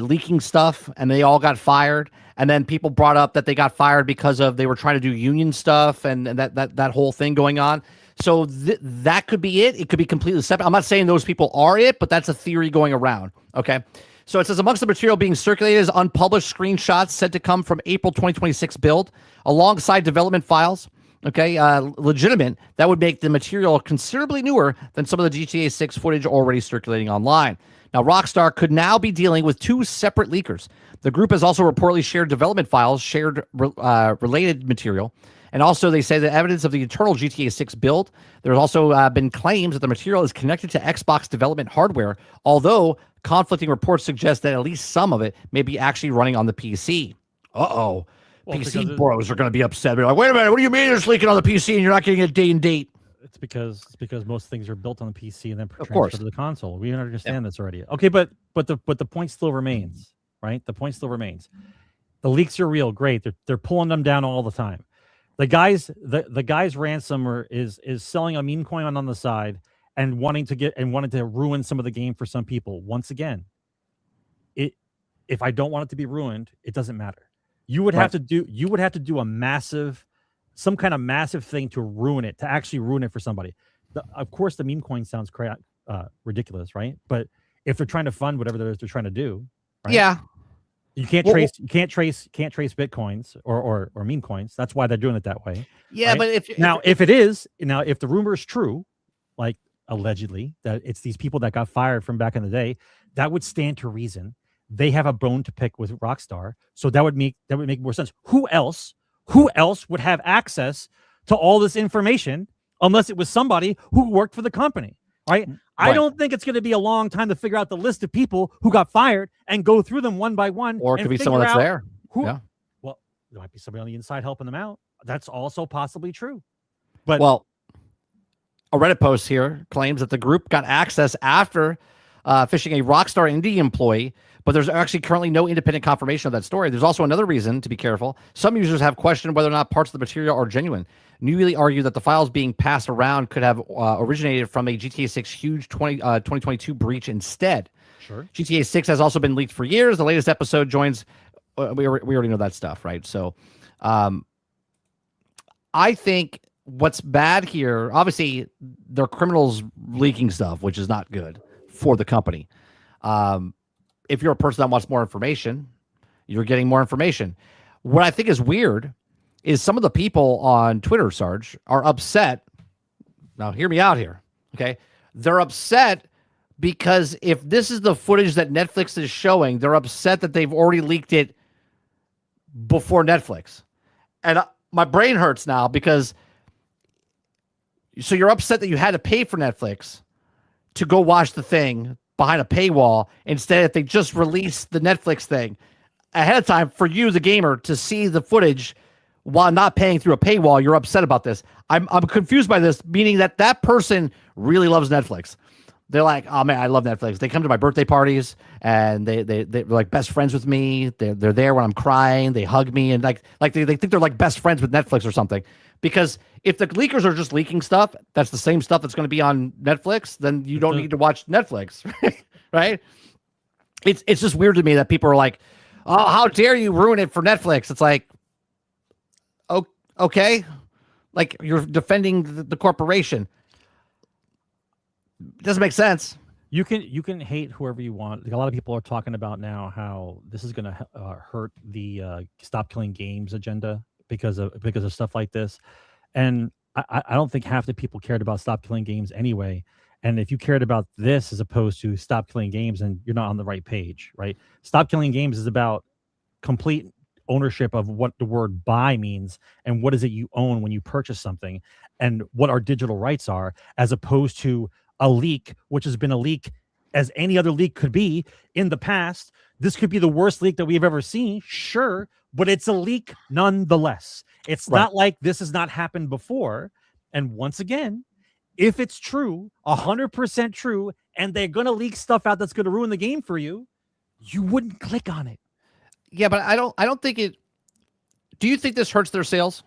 B: leaking stuff, and they all got fired. And then people brought up that they got fired because they were trying to do union stuff and that whole thing going on. So that could be it. It could be completely separate. I'm not saying those people are it, but that's a theory going around. Okay. So it says amongst the material being circulated is unpublished screenshots said to come from April 2026 build alongside development files. okay, legitimate, that would make the material considerably newer than some of the GTA 6 footage already circulating online. Now, Rockstar could now be dealing with two separate leakers. The group has also reportedly shared development files, shared related material, and also they say that evidence of the internal GTA 6 build. There's also been claims that the material is connected to Xbox development hardware, although conflicting reports suggest that at least some of it may be actually running on the PC. Uh-oh.
C: Well,
B: PC bros are going to be upset. They're like, wait a minute, what do you mean it's leaking on the PC and you're not getting a day and date?
C: It's because most things are built on the PC and then
B: Of course.
C: transferred to the console. We understand this already. Okay, but the point still remains, right? The point still remains. The leaks are real, great. They're pulling them down all the time. The guy's ransomer is selling a meme coin on the side and wanting to ruin some of the game for some people. Once again, if I don't want it to be ruined, it doesn't matter. You would have to do some kind of massive thing to ruin it, to actually ruin it for somebody. Of course, the meme coin sounds ridiculous, right? But if they're trying to fund whatever they're trying to do, right?
B: Yeah,
C: you can't trace bitcoins or meme coins. That's why they're doing it that way.
B: Yeah,
C: right?
B: but
C: if the rumor is true, like allegedly that it's these people that got fired from back in the day, that would stand to reason. They have a bone to pick with Rockstar, so that would make more sense. Who else would have access to all this information unless it was somebody who worked for the company, right? I don't think it's going to be a long time to figure out the list of people who got fired and go through them one by one.
B: Or it could be someone that's there.
C: Well, there might be somebody on the inside helping them out. That's also possibly true. But
B: a Reddit post here claims that the group got access after phishing a Rockstar indie employee, but there's actually currently no independent confirmation of that story. There's also another reason to be careful. Some users have questioned whether or not parts of the material are genuine. Newly argue that the files being passed around could have originated from a GTA 6 huge 2022 breach instead.
C: Sure.
B: GTA 6 has also been leaked for years. The latest episode joins. We already know that stuff, right? So I think what's bad here, obviously, they're criminals leaking stuff, which is not good for the company. If you're a person that wants more information, you're getting more information. What I think is weird is some of the people on Twitter, Sarge, are upset. Now, hear me out here, okay? They're upset because if this is the footage that Netflix is showing, they're upset that they've already leaked it before Netflix. And my brain hurts now because so you're upset that you had to pay for Netflix to go watch the thing behind a paywall. Instead, if they just released the Netflix thing ahead of time for you, the gamer, to see the footage while not paying through a paywall, you're upset about this. I'm confused by this, meaning that person really loves Netflix. They're like, oh man, I love Netflix. They come to my birthday parties and they're like best friends with me. They're there when I'm crying. They hug me and like they think they're like best friends with Netflix or something. Because if the leakers are just leaking stuff, that's the same stuff that's going to be on Netflix, then you don't need to watch Netflix, right? It's just weird to me that people are like, oh, how dare you ruin it for Netflix? It's like, oh, okay, like you're defending the corporation. It doesn't make sense.
C: You can hate whoever you want. Like a lot of people are talking about now how this is going to hurt the Stop Killing Games agenda because of stuff like this. And I don't think half the people cared about Stop Killing Games anyway. And if you cared about this as opposed to Stop Killing Games, then you're not on the right page, right? Stop Killing Games is about complete ownership of what the word buy means and what is it you own when you purchase something and what our digital rights are, as opposed to a leak, which has been a leak as any other leak could be in the past. This could be the worst leak that we've ever seen, sure, but it's a leak nonetheless. It's not like this has not happened before. And once again, if it's true, 100% true, and they're going to leak stuff out that's going to ruin the game for you, you wouldn't click on it.
B: Yeah, but I don't think it. Do you think this hurts their sales?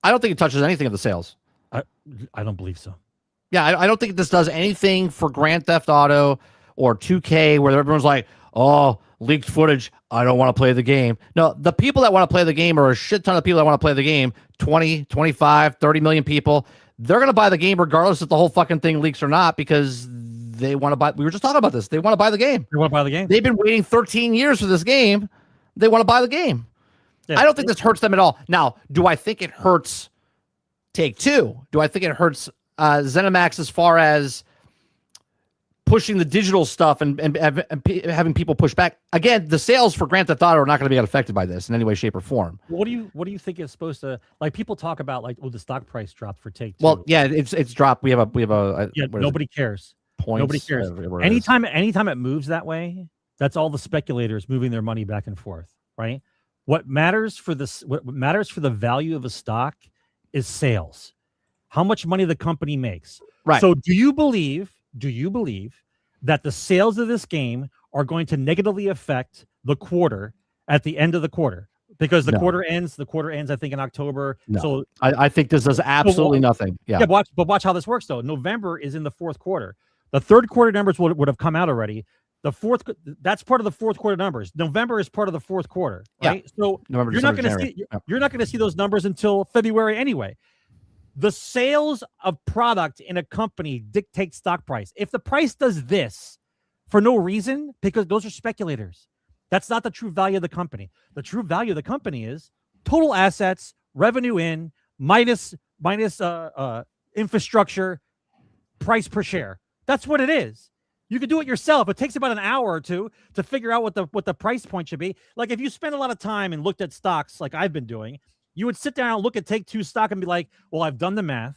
B: I don't think it touches anything of the sales.
C: I don't believe so.
B: Yeah, I don't think this does anything for Grand Theft Auto or 2K where everyone's like, oh, leaked footage, I don't want to play the game. No, the people that want to play the game are a shit ton of people that want to play the game, 20, 25, 30 million people. They're going to buy the game regardless if the whole fucking thing leaks or not because they want to buy. We were just talking about this. They want to buy the game.
C: They want to buy the game.
B: They've been waiting 13 years for this game. They want to buy the game. Yeah. I don't think this hurts them at all. Now, do I think it hurts Take two, do I think it hurts ZeniMax as far as pushing the digital stuff and having people push back? Again, the sales for Grand Theft Auto are not going to be affected by this in any way, shape, or form.
C: What do you think is supposed to, like, people talk about, like, the stock price dropped for Take Two?
B: Well, yeah, it's dropped. We have a
C: yeah, nobody cares.
B: Points,
C: nobody cares. Anytime it moves that way, that's all the speculators moving their money back and forth, right? What matters for this, what matters for the value of a stock is sales. How much money the company makes.
B: Right.
C: So do you believe that the sales of this game are going to negatively affect the quarter at the end of the quarter? Because the quarter ends, I think, in October.
B: No.
C: So
B: I think this does absolutely nothing. Yeah.
C: But watch how this works, though. November is in the fourth quarter. The third quarter numbers would have come out already. The fourth, that's part of the fourth quarter numbers. November is part of the fourth quarter, right? Yeah. So
B: November,
C: you're not going to see you're not going to see those numbers until February anyway. The sales of product in a company dictate stock price. If the price does this for no reason, because those are speculators, that's not the true value of the company. The true value of the company is total assets, revenue in, minus infrastructure, price per share. That's what it is. You can do it yourself. It takes about an hour or two to figure out what the price point should be. Like, if you spend a lot of time and looked at stocks like I've been doing, you would sit down and look at Take Two stock and be like, well, I've done the math,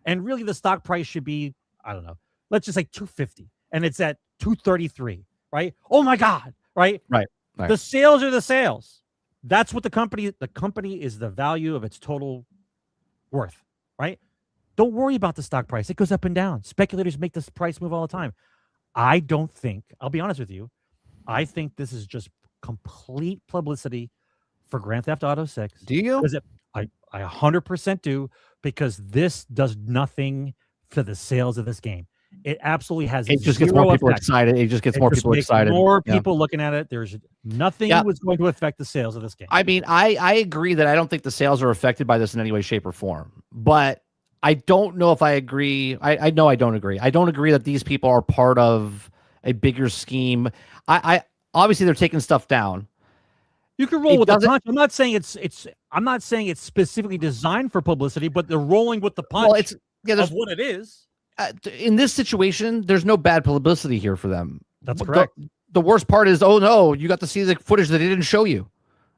C: and really the stock price should be, I don't know, let's just say 250, and it's at 233, right? Oh my God, right?
B: Right.
C: The sales are the sales. That's what the company is the value of its total worth, right? Don't worry about the stock price. It goes up and down. Speculators make this price move all the time. I don't think, I'll be honest with you, I think this is just complete publicity for Grand Theft Auto 6.
B: Do you?
C: I 100% do, because this does nothing for the sales of this game. It absolutely has.
B: It just gets more people excited. It just gets more people excited.
C: More people looking at it. There's nothing that was going to affect the sales of this game.
B: I mean, I agree that I don't think the sales are affected by this in any way, shape, or form. But I don't know if I agree. I know I don't agree. I don't agree that these people are part of a bigger scheme. I obviously they're taking stuff down.
C: You can roll with the punch. I'm not saying it's specifically designed for publicity, but they're rolling with the punch.
B: Well, it's of
C: what it is.
B: In this situation, there's no bad publicity here for them.
C: That's correct.
B: The worst part is, oh no, you got to see the footage that they didn't show you.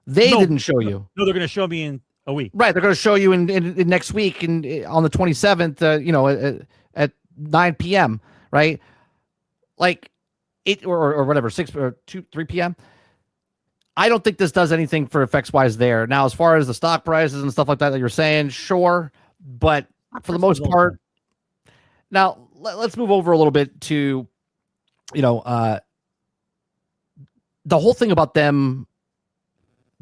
B: They didn't show you.
C: No, they're going to show me in a week.
B: Right, they're going to show you in next week and on the 27th. At 9 p.m. Right, like it or whatever 6 or 3 p.m. I don't think this does anything for effects wise there. Now, as far as the stock prices and stuff like that you're saying, sure, but for the most part. Now, let's move over a little bit to, the whole thing about them.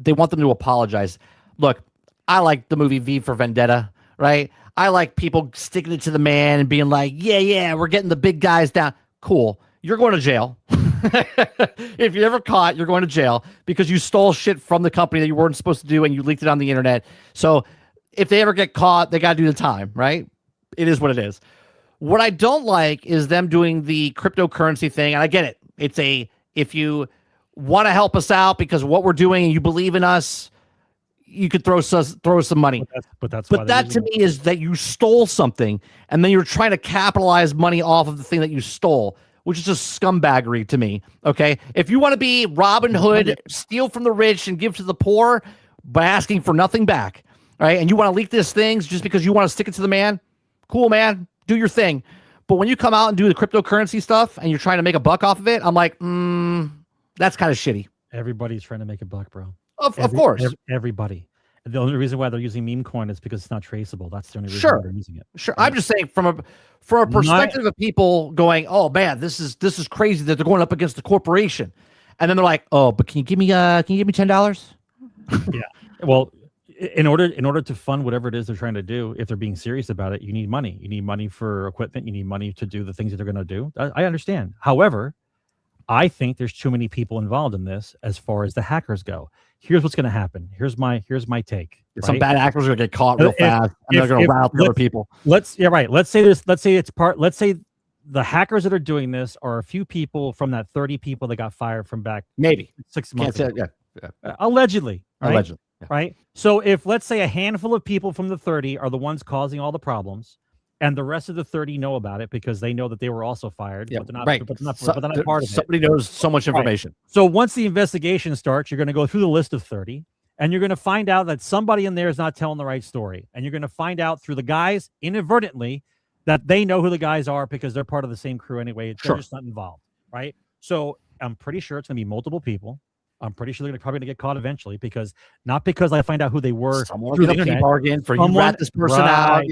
B: They want them to apologize. Look, I like the movie V for Vendetta, right? I like people sticking it to the man and being like, yeah, we're getting the big guys down. Cool. You're going to jail. If you're ever caught, you're going to jail because you stole shit from the company that you weren't supposed to do and you leaked it on the internet. So if they ever get caught, they got to do the time, right? It is what it is. What I don't like is them doing the cryptocurrency thing. And I get it. It's if you want to help us out because of what we're doing and you believe in us, you could throw some money. But that to me is that you stole something and then you're trying to capitalize money off of the thing that you stole, which is just scumbaggery to me. Okay. If you want to be Robin Hood, steal from the rich and give to the poor by asking for nothing back, right? And you want to leak these things just because you want to stick it to the man, cool, man. Do your thing. But when you come out and do the cryptocurrency stuff and you're trying to make a buck off of it, I'm like, that's kind of shitty.
C: Everybody's trying to make a buck, bro.
B: Of course.
C: Everybody. The only reason why they're using meme coin is because it's not traceable. That's the only reason why they're using it.
B: Sure. Right? I'm just saying from a perspective of people going, oh man, this is crazy that they're going up against the corporation. And then they're like, oh, but can you give me $10?
C: Yeah. Well, in order to fund whatever it is they're trying to do, if they're being serious about it, you need money. You need money for equipment. You need money to do the things that they're going to do. I understand. However, I think there's too many people involved in this as far as the hackers go. Here's what's going to happen. Here's my take.
B: Some bad actors are going to get caught real fast, and they're going to route other people.
C: Let's say the hackers that are doing this are a few people from that 30 people that got fired from back
B: maybe
C: 6 months ago.
B: Yeah.
C: Allegedly. Right?
B: Allegedly.
C: right? So if, let's say, a handful of people from the 30 are the ones causing all the problems, and the rest of the 30 know about it because they know that they were also fired, but they're not,
B: right.
C: but they're not part of it.
B: Somebody knows so much information.
C: So once the investigation starts, you're going to go through the list of 30, and you're going to find out that somebody in there is not telling the right story. And you're going to find out through the guys inadvertently that they know who the guys are because they're part of the same crew anyway. They're just not involved, right? So I'm pretty sure it's going to be multiple people. I'm pretty sure they're probably going to get caught eventually, because not because I find out who they were through the internet.
B: Bargain for you rat this person out.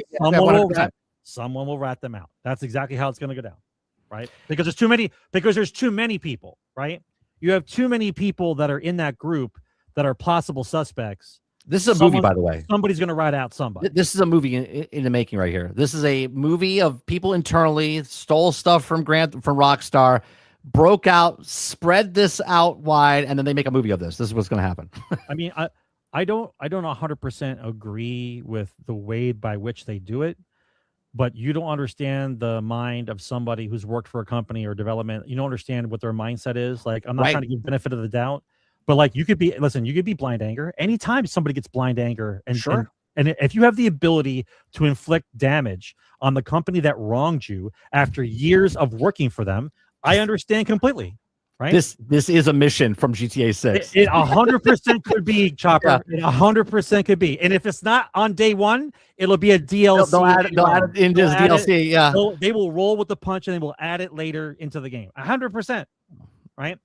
C: Someone will rat them out. That's exactly how it's going to go down, right? Because there's too many. Because there's too many people, right? You have too many people that are in that group that are possible suspects.
B: This is a movie, by the way.
C: Somebody's going to rat out somebody.
B: This is a movie in the making right here. This is a movie of people internally stole stuff from Rockstar, broke out, spread this out wide, and then they make a movie of this. This is what's going to happen.
C: I mean, I don't 100% agree with the way by which they do it, but you don't understand the mind of somebody who's worked for a company or development. You don't understand what their mindset is. Like, I'm not trying to give benefit of the doubt, but like, you could be blind anger. Anytime somebody gets blind anger, and if you have the ability to inflict damage on the company that wronged you after years of working for them, I understand completely. Right.
B: This is a mission from GTA 6.
C: It 100% could be, Chopper. It 100% could be. And if it's not on day one, it'll be a DLC.
B: They'll add it into this DLC. Yeah.
C: They will roll with the punch, and they will add it later into the game. 100%. Right.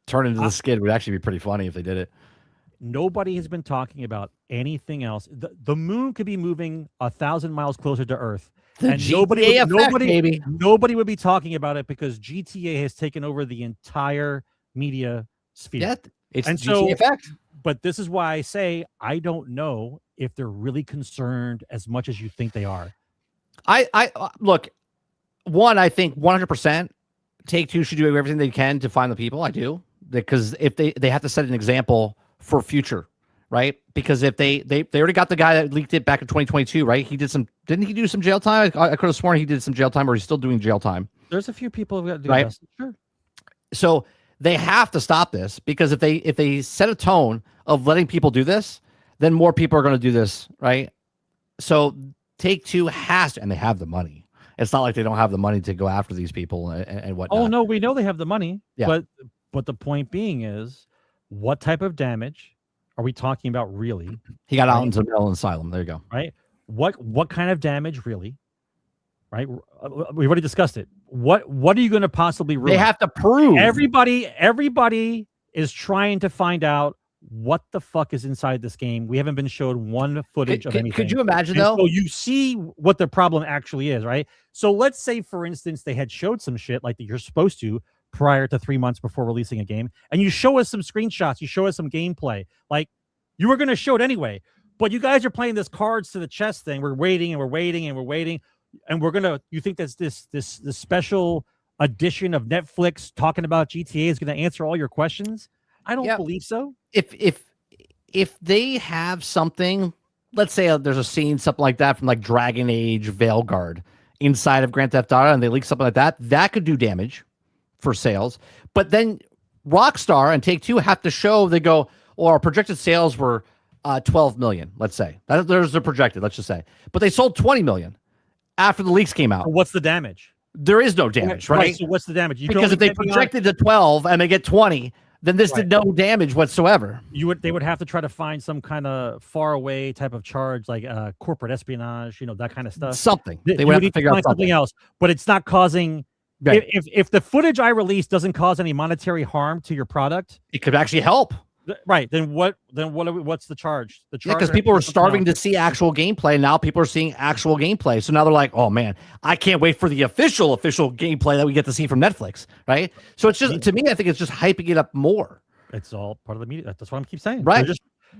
B: Turn into the skid would actually be pretty funny if they did it.
C: Nobody has been talking about anything else. The moon could be moving 1,000 miles closer to Earth. And nobody would be talking about it because GTA has taken over the entire media sphere.
B: Yeah, it's
C: and
B: GTA effect.
C: But this is why I say I don't know if they're really concerned as much as you think they are.
B: I look, one, I think 100% Take-Two should do everything they can to find the people. I do, because if they have to set an example for future. Right, because if they already got the guy that leaked it back in 2022, right? Didn't he do some jail time? I could have sworn he did some jail time, or he's still doing jail time.
C: There's a few people who got to do
B: right?
C: This. Sure.
B: So they have to stop this, because if they set a tone of letting people do this, then more people are going to do this, right? So Take-Two has to, and they have the money. It's not like they don't have the money to go after these people and whatnot.
C: Oh no, we know they have the money.
B: Yeah.
C: But the point being is, what type of damage are we talking about really?
B: He got out into the mental asylum. There you go.
C: Right. What kind of damage really? Right. We've already discussed it. What are you going to possibly ruin?
B: They have to prove.
C: Everybody is trying to find out what the fuck is inside this game. We haven't been shown one footage of anything.
B: Could you imagine, though?
C: So you see what the problem actually is, right? So let's say, for instance, they had showed some shit like that you're supposed to prior to 3 months before releasing a game, and you show us some screenshots, you show us some gameplay, like you were going to show it anyway, but you guys are playing this cards to the chest thing. We're waiting and we're waiting and we're waiting, and you think that's this special edition of Netflix talking about GTA is going to answer all your questions? I don't believe so.
B: If they have something, let's say there's a scene, something like that from like Dragon Age Veilguard inside of Grand Theft Auto, and they leak something like that, that could do damage for sales. But then Rockstar and Take-Two have to show, they go, well, our projected sales were 12 million, let's say. There's the projected, let's just say. But they sold 20 million after the leaks came out.
C: What's the damage?
B: There is no damage, right?
C: So what's the damage?
B: Because if they projected to 12 and they get 20, then this did no damage whatsoever.
C: They would have to try to find some kind of far away type of charge, like corporate espionage, that kind of stuff.
B: Something. They would have to figure out
C: something else. But it's not causing... Right. If the footage I release doesn't cause any monetary harm to your product,
B: it could actually help.
C: Right. What's the charge? The charge,
B: because people are starving to see actual gameplay. Now people are seeing actual gameplay. So now they're like, oh man, I can't wait for the official gameplay that we get to see from Netflix. Right. So it's just, to me, I think it's just hyping it up more.
C: It's all part of the media. That's what I keep saying.
B: Right.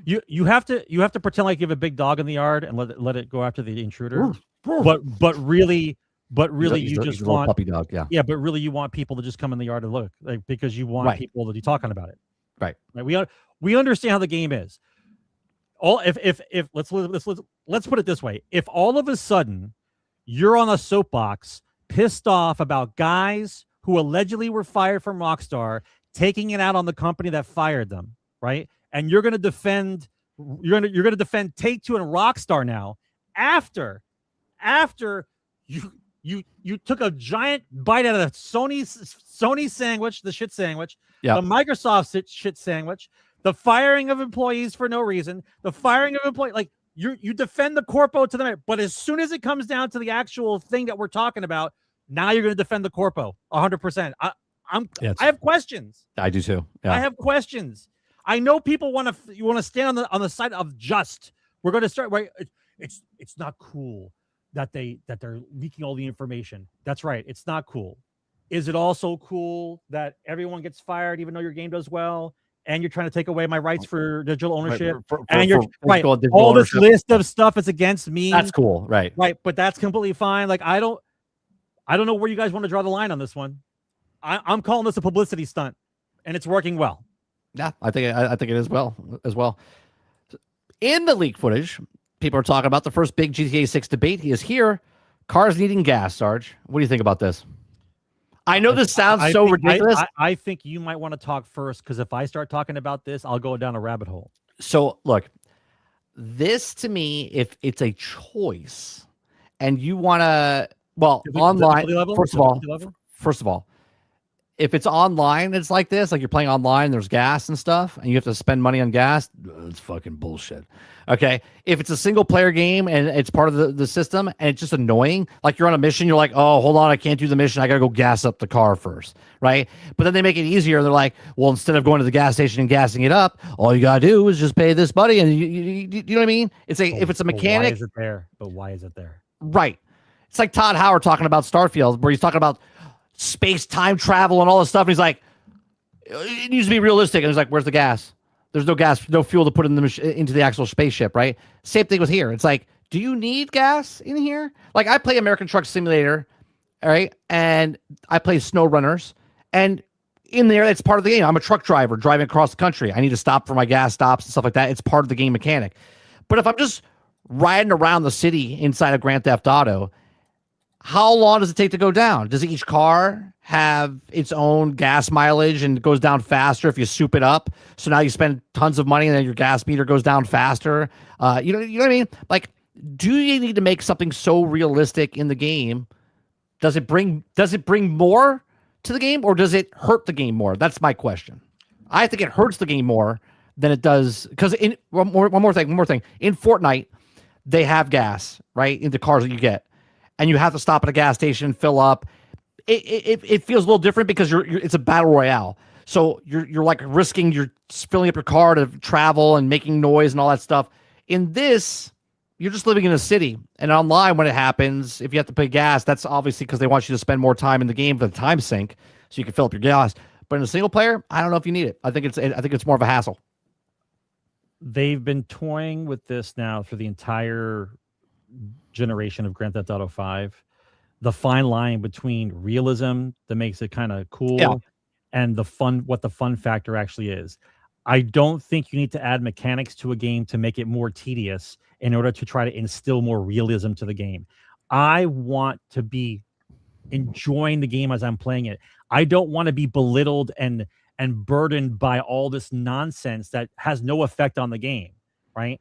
C: You have to pretend like you have a big dog in the yard and let it go after the intruder. But really you just want
B: puppy dog.
C: Yeah. But really you want people to just come in the yard and look, like, because you want people to be talking about it.
B: Right.
C: We understand how the game is. If let's put it this way. If all of a sudden you're on a soapbox pissed off about guys who allegedly were fired from Rockstar taking it out on the company that fired them, right? And you're going to defend you're gonna defend Take-Two and Rockstar now after you took a giant bite out of the Sony sandwich, the shit sandwich,
B: Yep.
C: the Microsoft shit sandwich, the firing of employees for no reason, the firing of employees. Like you defend the corpo to the, but as soon as it comes down to the actual thing that we're talking about, now you're going to defend the corpo 100%. I have questions.
B: I do too. Yeah.
C: I have questions. I know people want to stand on the side of just. We're going to start right. It's not cool that they're leaking all the information. That's right. It's not cool. Is it also cool that everyone gets fired even though your game does well, and you're trying to take away my rights for digital ownership, and you're right? All this list of stuff is against me.
B: That's cool, right?
C: Right, but that's completely fine. Like I don't know where you guys want to draw the line on this one. I'm calling this a publicity stunt, and it's working well.
B: Yeah, I think it is as well. In the leak footage, people are talking about the first big GTA 6 debate. He is here. Cars needing gas, Sarge. What do you think about this? I know this sounds ridiculous.
C: I think you might want to talk first, because if I start talking about this, I'll go down a rabbit hole.
B: So, look, this to me, if it's a choice and you want to, online, first of all, if it's online, it's like this, like you're playing online, there's gas and stuff, and you have to spend money on gas, it's fucking bullshit. Okay. If it's a single player game and it's part of the system and it's just annoying, like you're on a mission, you're like, oh, hold on, I can't do the mission. I got to go gas up the car first. Right. But then they make it easier. They're like, well, instead of going to the gas station and gassing it up, all you got to do is just pay this buddy. And you know what I mean? It's if it's a mechanic.
C: Why is it there? But why is it there?
B: Right. It's like Todd Howard talking about Starfield, where he's talking about space time travel and all this stuff, and he's like, it needs to be realistic, and he's like, where's the gas? There's no gas, no fuel to put in into the actual spaceship, right? Same thing with here. It's like, do you need gas in here? Like, I play American Truck Simulator, all right, and I play Snow Runners, and in there, it's part of the game. I'm a truck driver driving across the country. I need to stop for my gas stops and stuff like that. It's part of the game mechanic. But if I'm just riding around the city inside of Grand Theft Auto, how long does it take to go down? Does each car have its own gas mileage and it goes down faster if you soup it up? So now you spend tons of money and then your gas meter goes down faster. You know what I mean? Like, do you need to make something so realistic in the game? Does it bring more to the game, or does it hurt the game more? That's my question. I think it hurts the game more than it does, because one more thing. In Fortnite, they have gas, right, in the cars that you get, and you have to stop at a gas station, fill up. It feels a little different because it's a battle royale. So you're like risking you're filling up your car to travel and making noise and all that stuff. In this, you're just living in a city, and online when it happens, if you have to pay gas, that's obviously because they want you to spend more time in the game for the time sink, so you can fill up your gas. But in a single player, I don't know if you need it. I think it's more of a hassle.
C: They've been toying with this now for the entire generation of Grand Theft Auto 5. The fine line between realism that makes it kind of cool and the fun, what the fun factor actually is. I don't think you need to add mechanics to a game to make it more tedious in order to try to instill more realism to the game. I want to be enjoying the game as I'm playing it. I don't want to be belittled and burdened by all this nonsense that has no effect on the game, right?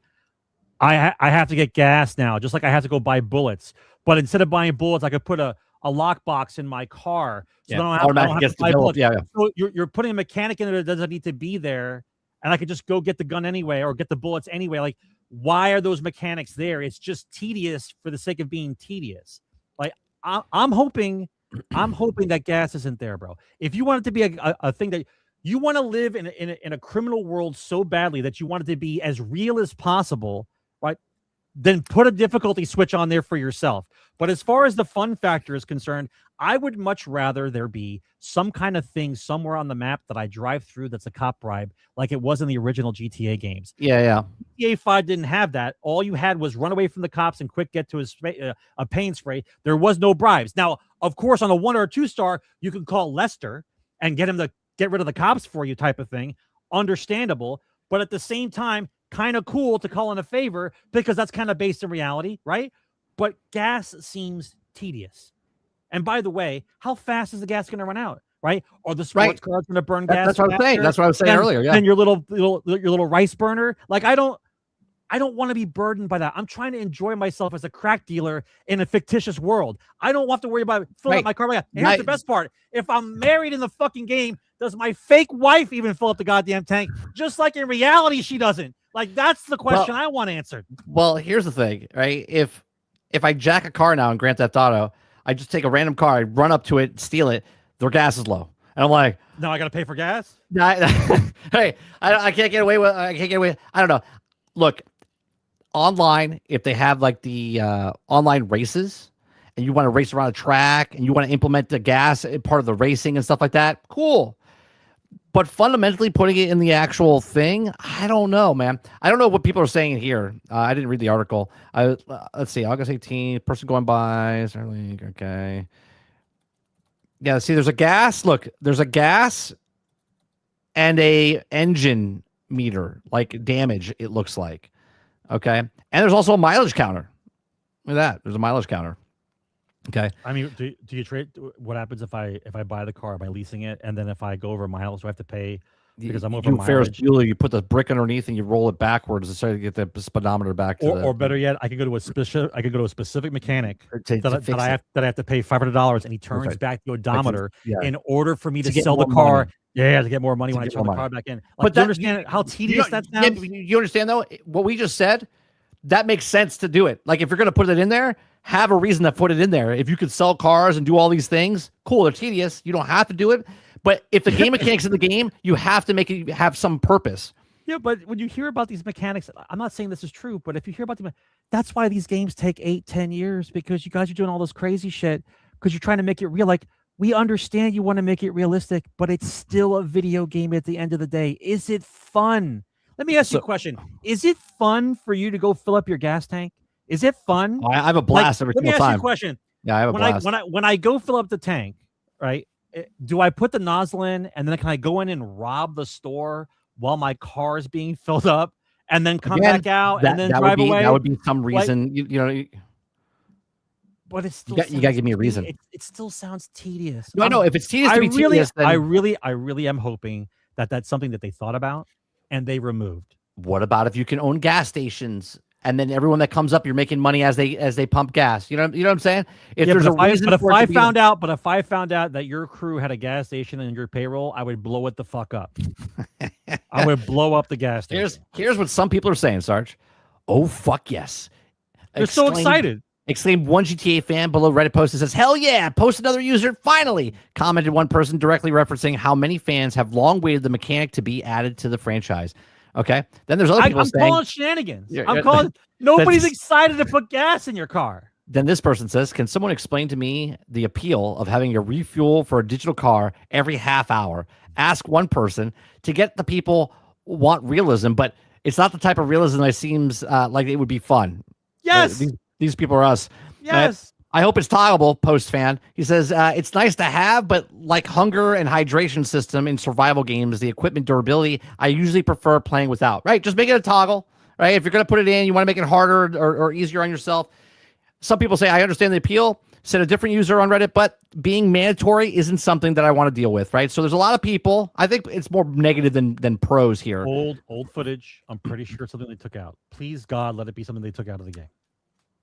C: I have to get gas now, just like I have to go buy bullets. But instead of buying bullets, I could put a lockbox in my car, so I don't have to buy bullets. Yeah. So you're putting a mechanic in there that doesn't need to be there, and I could just go get the gun anyway or get the bullets anyway. Like, why are those mechanics there? It's just tedious for the sake of being tedious. Like, I'm hoping that gas isn't there, bro. If you want it to be a thing that you want to live in a criminal world so badly that you want it to be as real as possible, right? Then put a difficulty switch on there for yourself. But as far as the fun factor is concerned, I would much rather there be some kind of thing somewhere on the map that I drive through that's a cop bribe, like it was in the original GTA games.
B: Yeah.
C: GTA 5 didn't have that. All you had was run away from the cops and quick get to a paint spray. There was no bribes. Now, of course, on a 1 or a 2 star, you can call Lester and get him to get rid of the cops for you, type of thing. Understandable. But at the same time, kind of cool to call in a favor, because that's kind of based in reality, right? But gas seems tedious. And by the way, how fast is the gas going to run out, right? Or the sports cars going to burn gas?
B: That's what I'm saying. That's what I was saying earlier. Yeah.
C: And your little rice burner. Like, I don't I don't want to be burdened by that. I'm trying to enjoy myself as a crack dealer in a fictitious world. I don't have to worry about filling up my car. And here's the best part. If I'm married in the fucking game, does my fake wife even fill up the goddamn tank? Just like in reality, she doesn't. Like, that's the question I want answered.
B: Well, here's the thing, right? If I jack a car now in Grand Theft Auto, I just take a random car, I run up to it, steal it, their gas is low. And I'm like,
C: no, I got to pay for gas?
B: Hey, I can't get away with, I don't know. Look, online, if they have like the online races and you want to race around a track and you want to implement the gas part of the racing and stuff like that, cool. But fundamentally putting it in the actual thing, I don't know, man. I don't know what people are saying here. I didn't read the article. Let's see, August 18th, person going by, okay. Yeah, see, there's a gas. Look, there's a gas and a engine meter, like damage, it looks like. Okay. And there's also a mileage counter. Look at that. There's a mileage counter. Okay.
C: I mean, do you trade? What happens if I buy the car, am I leasing it? And then if I go over miles, do I have to pay because I'm over mileage?
B: Ferris Bueller, you put the brick underneath and you roll it backwards to try to get the speedometer back to
C: or better yet, I can go to a specific mechanic that I have to pay $500 and he turns back the odometer in order for me to sell the car. To get more money when I turn the car back in. Like, but do you understand how tedious that sounds?
B: You understand though what we just said? That makes sense to do it. Like, if you're going to put it in there, have a reason to put it in there. If you could sell cars and do all these things, cool. They're tedious. You don't have to do it. But if the game mechanics in the game, you have to make it have some purpose.
C: Yeah, but when you hear about these mechanics, I'm not saying this is true, but if you hear about them, that's why these games take 8-10 years, because you guys are doing all this crazy shit because you're trying to make it real. Like, we understand you want to make it realistic, but it's still a video game at the end of the day. Is it fun? Let me ask you a question. Is it fun for you to go fill up your gas tank? Is it fun?
B: I have a blast every single time.
C: Let me ask you a question.
B: Yeah, I have a blast.
C: When I go fill up the tank, right? Do I put the nozzle in and then can I go in and rob the store while my car is being filled up and then come back out and then drive away?
B: That would be some reason, you know.
C: But it's still
B: you gotta give me a reason.
C: It still sounds tedious.
B: No, I know if it's tedious to be tedious, then
C: I really am hoping that that's something that they thought about and they removed.
B: What about if you can own gas stations and then everyone that comes up, you're making money as they pump gas? You know what I'm saying? If there's a reason,
C: but if I found out that your crew had a gas station in your payroll, I would blow it the fuck up. I would blow up the gas station.
B: Here's what some people are saying, Sarge. Oh fuck yes!
C: They're so excited.
B: Exclaimed one GTA fan below Reddit post that says, "Hell yeah!" Post another user. Finally, commented one person directly referencing how many fans have long waited the mechanic to be added to the franchise. Okay, then there's other people
C: I'm
B: saying,
C: calling shenanigans. I'm calling. Nobody's excited to put gas in your car.
B: Then this person says, "Can someone explain to me the appeal of having a refuel for a digital car every half hour?" Ask one person to get the people want realism, but it's not the type of realism that seems like it would be fun.
C: Yes.
B: These people are us.
C: Yes.
B: I hope it's toggleable, post fan. He says, it's nice to have, but like hunger and hydration system in survival games, the equipment durability, I usually prefer playing without, right? Just make it a toggle, right? If you're going to put it in, you want to make it harder or easier on yourself. Some people say, I understand the appeal. Said a different user on Reddit, but being mandatory isn't something that I want to deal with, right? So there's a lot of people. I think it's more negative than pros here.
C: Old footage. I'm pretty sure it's something they took out. Please, God, let it be something they took out of the game.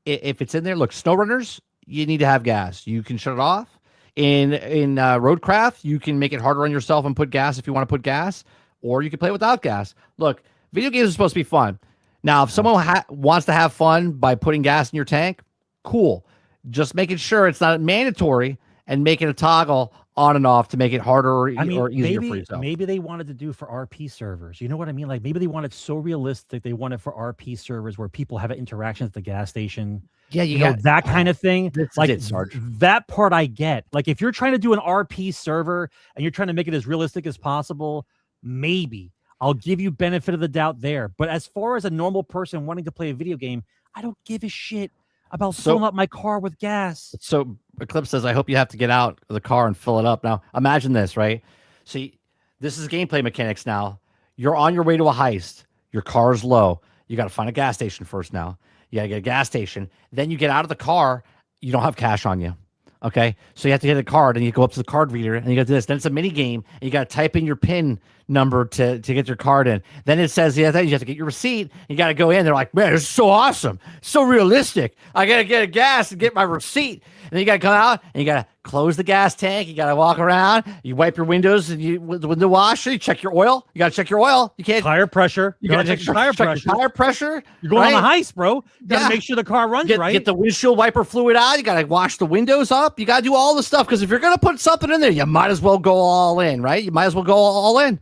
B: If it's in there, look, SnowRunners, you need to have gas. You can shut it off. In Roadcraft, you can make it harder on yourself and put gas if you want to put gas, or you can play without gas. Look, video games are supposed to be fun. Now, if someone wants to have fun by putting gas in your tank, cool. Just making sure it's not mandatory and make it a toggle on and off to make it harder or easier for yourself.
C: Maybe they wanted to do for RP servers. You know what I mean? Like maybe they wanted so realistic. They wanted for RP servers where people have interactions at the gas station.
B: Yeah,
C: you know, that kind of thing. Like that part I get. Like if you're trying to do an RP server and you're trying to make it as realistic as possible, maybe I'll give you benefit of the doubt there. But as far as a normal person wanting to play a video game, I don't give a shit about filling up my car with gas.
B: So Eclipse says, I hope you have to get out of the car and fill it up. Now, imagine this, right? See, this is gameplay mechanics now. You're on your way to a heist. Your car's low. You got to find a gas station first now. You got to get a gas station. Then you get out of the car. You don't have cash on you. Okay, so you have to hit a card, and you go up to the card reader, and you got this. Then it's a mini game, and you got to type in your PIN number to get your card in. Then it says, yeah, then you have to get your receipt. You got to go in. They're like, man, this is so awesome, so realistic. I got to get a gas and get my receipt. And then you got to come out, and you got to close the gas tank. You got to walk around. You wipe your windows and with the window washer. You check your oil. You got to check your oil. You can't
C: tire pressure.
B: You got to check your tire pressure. Tire pressure.
C: You're going on a heist, bro. You got to make sure the car runs right.
B: Get the windshield wiper fluid out. You got to wash the windows up. You got to do all the stuff because if you're gonna put something in there, you might as well go all in, right? You might as well go all in.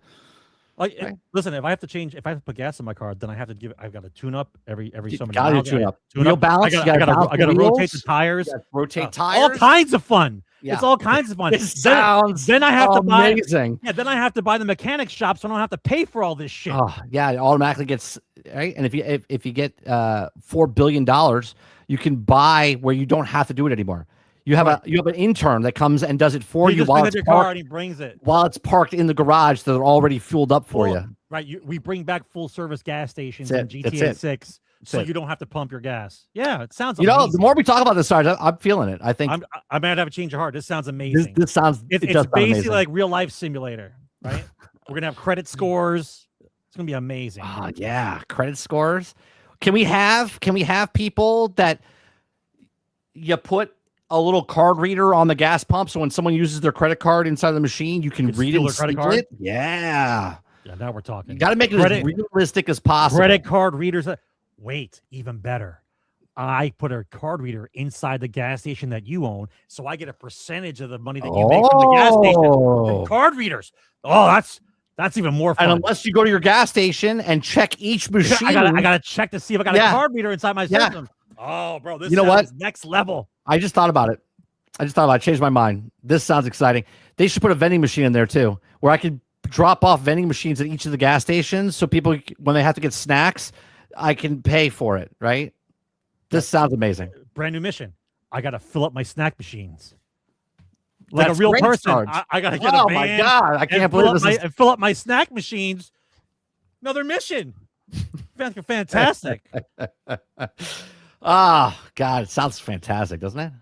C: Like, listen, if I have to put gas in my car, then I've got to tune up every so many
B: miles.
C: Tune
B: up. Wheel balance.
C: I got to rotate the tires.
B: Rotate tires.
C: All kinds of fun.
B: Yeah.
C: It's all kinds of fun.
B: Then
C: I have
B: amazing.
C: to buy. Yeah, then I have to buy the mechanic shop, so I don't have to pay for all this shit.
B: Oh, yeah, it automatically gets right. And if you get $4 billion, you can buy where you don't have to do it anymore. You have an intern that comes and does it for you while it's
C: your
B: parked,
C: car and he brings it
B: while it's parked in the garage. So they're already fueled up for you.
C: Right. We bring back full service gas stations in GTA 6, so you don't have to pump your gas. Yeah, it sounds. Amazing.
B: The more we talk about this, Sarge, I'm feeling it. I think
C: I might have a change of heart. This sounds amazing.
B: This sounds.
C: It's basically like real life simulator, right? We're gonna have credit scores. It's gonna be amazing.
B: Oh yeah, credit scores. Can we have people that you put a little card reader on the gas pump, so when someone uses their credit card inside the machine, you can read it and credit card? Yeah.
C: Yeah, now we're talking.
B: You got to make it as realistic as possible.
C: Credit card readers. Wait, even better. I put a card reader inside the gas station that you own, so I get a percentage of the money that you make from the gas station from card readers. Oh, that's even more fun.
B: And unless you go to your gas station and check each machine,
C: I gotta check to see if I got a card reader inside my system. Oh, bro, this is next level.
B: I just thought about it. I changed my mind. This sounds exciting. They should put a vending machine in there too, where I could drop off vending machines at each of the gas stations, so people, when they have to get snacks, I can pay for it. Right? This sounds amazing.
C: Brand new mission. I got to fill up my snack machines. Like a real person. I got to get a van.
B: Oh my God. I can't believe this.
C: And fill up my snack machines. Another mission. Fantastic.
B: Oh God. It sounds fantastic, doesn't it?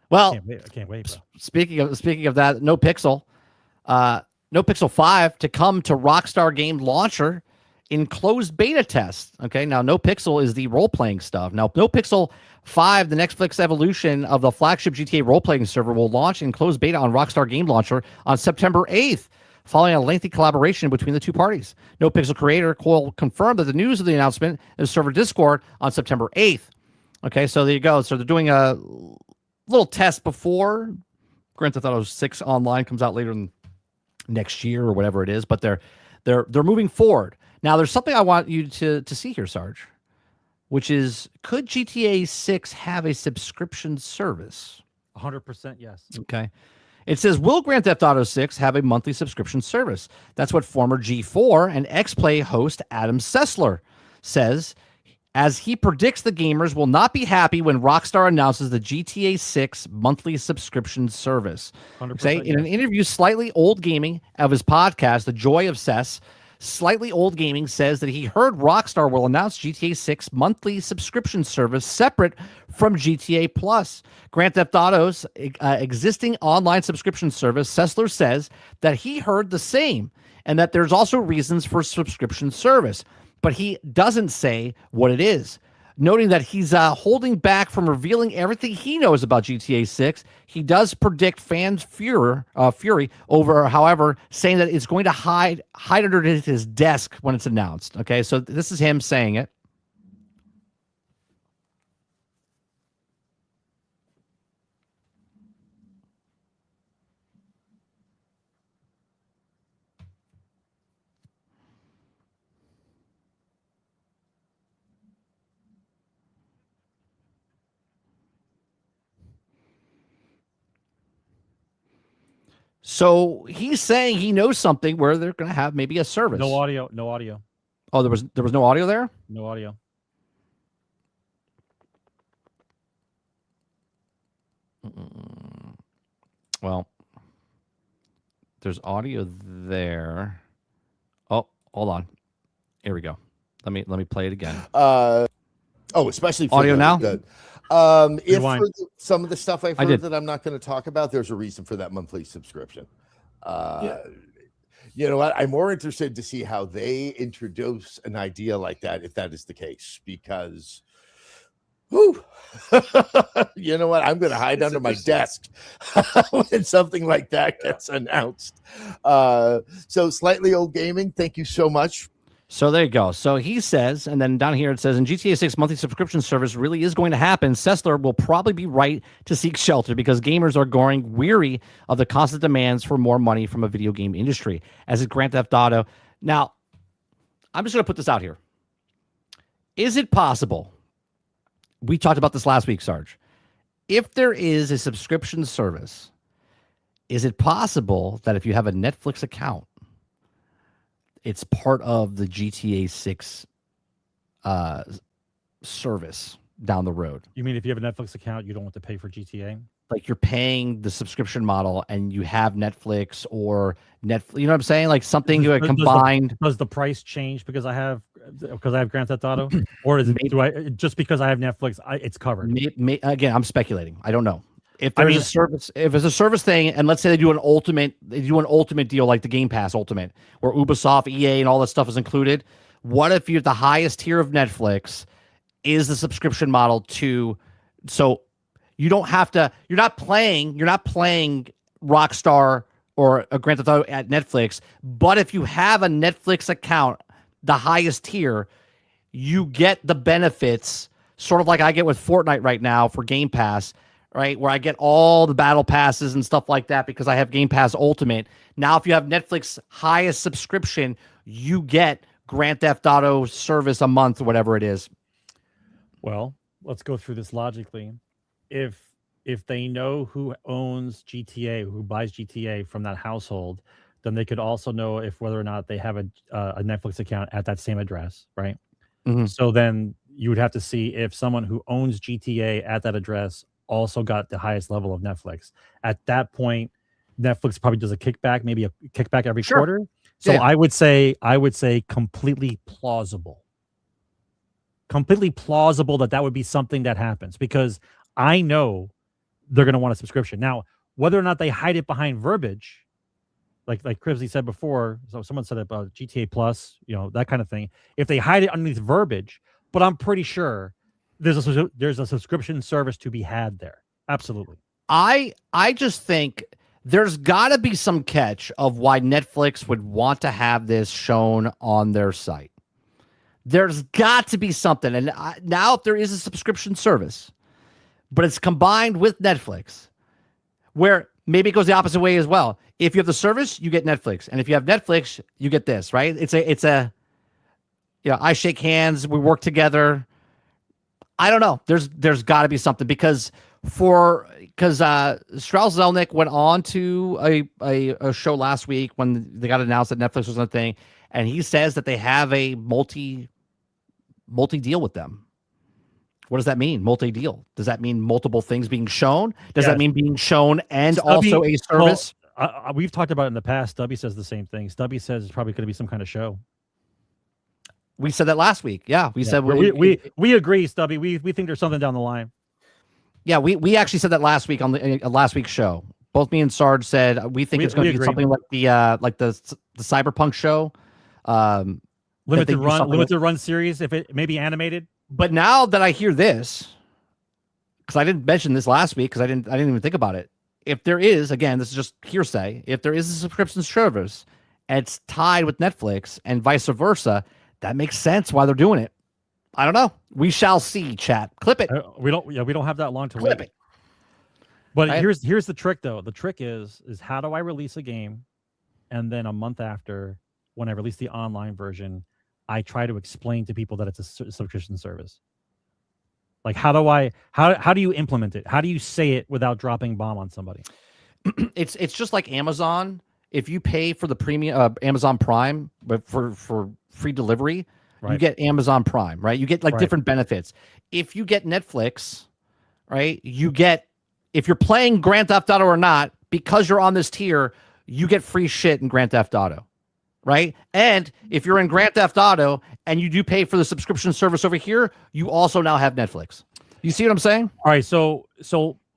B: Well,
C: I can't wait, bro.
B: Speaking of that, No Pixel 5 to come to Rockstar game launcher in closed beta test. Okay, now No Pixel is the role-playing stuff. Now, No Pixel 5, the Netflix evolution of the flagship GTA role-playing server, will launch in closed beta on Rockstar game launcher on September 8th, following a lengthy collaboration between the two parties. No Pixel creator Cole confirmed that the news of the announcement is server Discord on September 8th. Okay, so there you go. So they're doing a little test before Grand Theft Auto 6 Online comes out later in next year or whatever it is, but they're moving forward. Now, there's something I want you to see here, Sarge, which is, could GTA 6 have a subscription service?
C: 100% yes.
B: Okay. It says, will Grand Theft Auto 6 have a monthly subscription service? That's what former G4 and X-Play host Adam Sessler says, as he predicts the gamers will not be happy when Rockstar announces the GTA 6 monthly subscription service. Okay? In an interview, Slightly Old Gaming of his podcast, The Joy of Cess, Slightly Old Gaming says that he heard Rockstar will announce GTA 6 monthly subscription service separate from GTA Plus. Grand Theft Auto's existing online subscription service, Sessler says that he heard the same and that there's also reasons for subscription service, but he doesn't say what it is. Noting that he's holding back from revealing everything he knows about GTA 6, he does predict fans' fury over, however, saying that it's going to hide under his desk when it's announced. Okay, so this is him saying it. So he's saying he knows something where they're going to have maybe a service.
C: No audio.
B: Oh, there was no audio there?
C: No audio.
B: Well, there's audio there. Oh, hold on. Here we go. Let me play it again.
D: Especially for
B: audio now.
D: If
C: Rewind.
D: for some of the stuff I've
B: I
D: heard
B: did.
D: that I'm not going to talk about, there's a reason for that monthly subscription. You know what? I'm more interested to see how they introduce an idea like that, if that is the case, because whew, you know what? I'm going to hide under my desk when something like that gets announced. So Slightly Old Gaming, thank you so much.
B: So there you go. So he says, and then down here it says, in GTA 6 monthly subscription service really is going to happen. Sessler will probably be right to seek shelter because gamers are growing weary of the constant demands for more money from a video game industry, as is Grand Theft Auto. Now, I'm just going to put this out here. Is it possible? We talked about this last week, Sarge. If there is a subscription service, is it possible that if you have a Netflix account, it's part of the GTA 6 service down the road?
C: You mean if you have a Netflix account, you don't want to pay for GTA?
B: Like you're paying the subscription model and you have Netflix or Netflix, you know what I'm saying? Like something to combined.
C: Does the price change because I have Grand Theft Auto, or is it just because I have Netflix? It's covered.
B: Again, I'm speculating. I don't know. If there's a service, if it's a service thing, and let's say they do an ultimate deal like the Game Pass Ultimate, where Ubisoft, EA, and all that stuff is included. What if you're the highest tier of Netflix is the subscription model too? So you don't have to. You're not playing Rockstar or a Grand Theft Auto at Netflix. But if you have a Netflix account, the highest tier, you get the benefits, sort of like I get with Fortnite right now for Game Pass. Right, where I get all the battle passes and stuff like that because I have Game Pass Ultimate. Now, if you have Netflix highest subscription, you get Grand Theft Auto service a month or whatever it is.
C: Well, let's go through this logically. If they know who owns GTA, who buys GTA from that household, then they could also know if whether or not they have a Netflix account at that same address, right?
B: Mm-hmm.
C: So then you would have to see if someone who owns GTA at that address also got the highest level of Netflix. At that point, Netflix probably does a kickback, maybe a kickback every quarter. So yeah. I would say completely plausible. Completely plausible that would be something that happens because I know they're going to want a subscription. Now, whether or not they hide it behind verbiage, like Cribsy said before, so someone said about GTA Plus, that kind of thing. If they hide it underneath verbiage, but I'm pretty sure there's a subscription service to be had there. Absolutely.
B: I just think there's got to be some catch of why Netflix would want to have this shown on their site. There's got to be something. And now if there is a subscription service, but it's combined with Netflix, where maybe it goes the opposite way as well. If you have the service, you get Netflix. And if you have Netflix, you get this, right? It's a I shake hands, we work together. I don't know. There's got to be something because Strauss Zelnick went on to a show last week when they got announced that Netflix was a thing, and he says that they have a multi deal with them. What does that mean? Multi deal? Does that mean multiple things being shown? Does that mean being shown and
C: Stubby,
B: also a service?
C: Well, we've talked about it in the past. Stubby says the same thing. Stubby says it's probably going to be some kind of show.
B: We said that last week. Yeah, we said
C: we agree, Stubby. We think there's something down the line.
B: Yeah, we actually said that last week on the last week's show. Both me and Sarge said we think it's going to be something like the Cyberpunk show,
C: limited run series. If it may be animated.
B: But now that I hear this, because I didn't mention this last week because I didn't even think about it. If there is, again, this is just hearsay. If there is a subscription service and it's tied with Netflix and vice versa. That makes sense why they're doing it. I don't know. We shall see, chat. Clip it.
C: We don't have that long to wait.
B: It.
C: But here's the trick though. The trick is how do I release a game and then a month after when I release the online version, I try to explain to people that it's a subscription service. Like how do you implement it? How do you say it without dropping bomb on somebody?
B: It's just like Amazon. If you pay for the premium Amazon Prime, but for free delivery, you get Amazon Prime, right? You get different benefits. If you get Netflix, right, you get, if you're playing Grand Theft Auto or not, because you're on this tier, you get free shit in Grand Theft Auto, right? And if you're in Grand Theft Auto and you do pay for the subscription service over here, you also now have Netflix. You see what I'm saying?
C: All right, so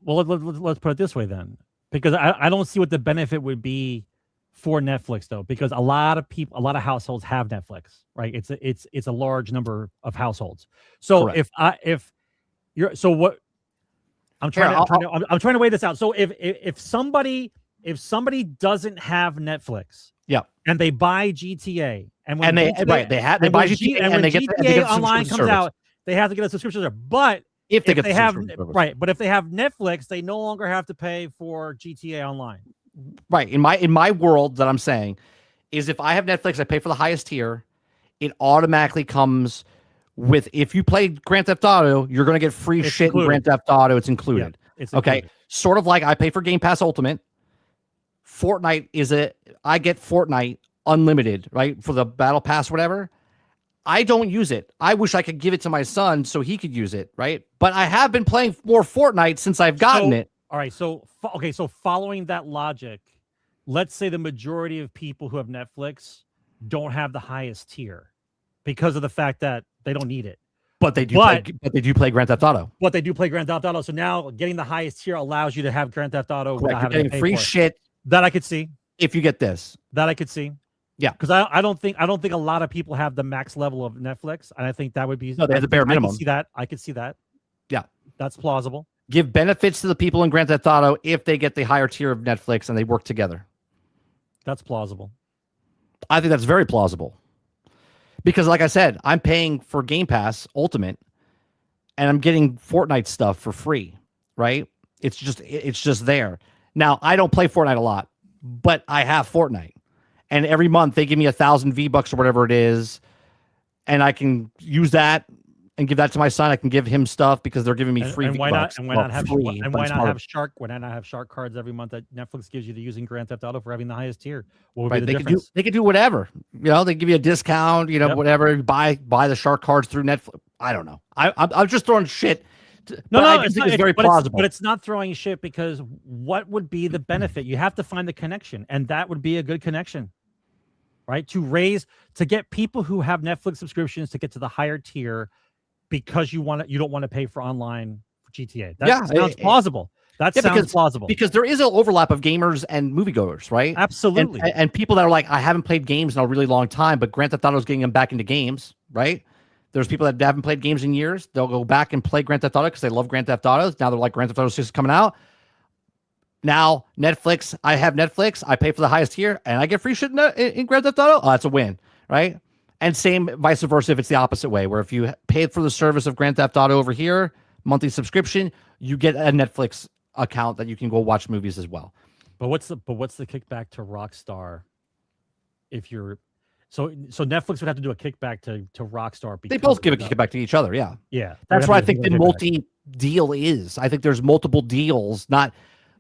C: well, let's put it this way then, because I don't see what the benefit would be for Netflix though, because a lot of households have Netflix, right? It's a large number of households. So
B: Correct.
C: if you're so what I'm trying I'm trying to weigh this out. So if somebody doesn't have Netflix,
B: yeah,
C: and they buy GTA, and when
B: they buy GTA, and they get
C: GTA Online comes out, they have to get a subscription service. But
B: if they
C: have right, but if they have Netflix, they no longer have to pay for GTA Online.
B: Right. In my world that I'm saying is if I have Netflix, I pay for the highest tier. It automatically comes with, if you play Grand Theft Auto, you're going to get free shit included. In Grand Theft Auto. It's included. Yeah, it's included. Okay. Sort of like I pay for Game Pass Ultimate. Fortnite I get Fortnite unlimited, right? For the Battle Pass, whatever. I don't use it. I wish I could give it to my son so he could use it, right? But I have been playing more Fortnite since I've gotten it.
C: All right, so following that logic, let's say the majority of people who have Netflix don't have the highest tier because of the fact that they don't need it.
B: But they do play Grand Theft Auto.
C: But they do play Grand Theft Auto. So now getting the highest tier allows you to have Grand Theft Auto without
B: having to pay free shit.
C: That I could see.
B: If you get this.
C: That I could see.
B: Yeah,
C: because I don't think a lot of people have the max level of Netflix, and I think that would be
B: no. They have the bare minimum.
C: I could see that.
B: Yeah,
C: that's plausible.
B: Give benefits to the people in Grand Theft Auto if they get the higher tier of Netflix and they work together.
C: That's plausible.
B: I think that's very plausible. Because, like I said, I'm paying for Game Pass Ultimate, and I'm getting Fortnite stuff for free. Right? It's just there. Now I don't play Fortnite a lot, but I have Fortnite. And every month they give me 1,000 V-Bucks or whatever it is, and I can use that and give that to my son. I can give him stuff because they're giving me free V-Bucks.
C: Why not have shark cards every month that Netflix gives you to using Grand Theft Auto for having the highest tier? What would be the difference?
B: They could do whatever. They give you a discount. Whatever. Buy the shark cards through Netflix. I don't know. I'm just throwing shit. It's very plausible.
C: But it's not throwing shit, because what would be the benefit? You have to find the connection, and that would be a good connection. Right, to get people who have Netflix subscriptions to get to the higher tier, because you don't want to pay for online for GTA. That sounds plausible. That sounds plausible,
B: because there is an overlap of gamers and moviegoers, right?
C: Absolutely.
B: And people that are like, I haven't played games in a really long time, but Grand Theft Auto is getting them back into games, right? There's people that haven't played games in years. They'll go back and play Grand Theft Auto because they love Grand Theft Auto. Now they're like, Grand Theft Auto 6 is coming out. Now, Netflix, I have Netflix, I pay for the highest tier, and I get free shit in Grand Theft Auto. Oh, that's a win, right? And same vice versa if it's the opposite way, where if you paid for the service of Grand Theft Auto over here, monthly subscription, you get a Netflix account that you can go watch movies as well.
C: But what's the kickback to Rockstar if you're so Netflix would have to do a kickback to Rockstar?
B: They both give a kickback to each other, yeah.
C: Yeah.
B: That's why I think the multi-deal is. I think there's multiple deals, not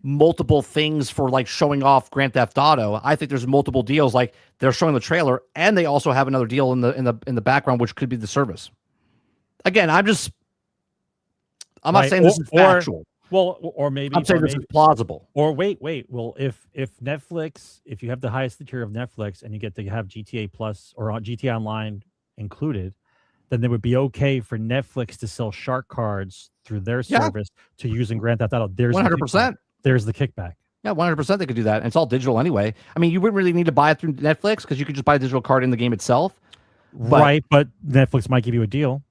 B: multiple things for like showing off Grand Theft Auto. I think there's multiple deals, like they're showing the trailer, and they also have another deal in the background, which could be the service. Again, I'm not saying this is factual.
C: Or maybe
B: I'm saying this is plausible.
C: Or wait. Well, if Netflix, if you have the highest tier of Netflix and you get to have GTA Plus or GTA Online included, then it would be okay for Netflix to sell shark cards through their service to using Grand Theft Auto. There's
B: 100%.
C: There's the kickback.
B: Yeah, 100% they could do that. And it's all digital anyway. I mean, you wouldn't really need to buy it through Netflix because you could just buy a digital card in the game itself.
C: Right, but Netflix might give you a deal.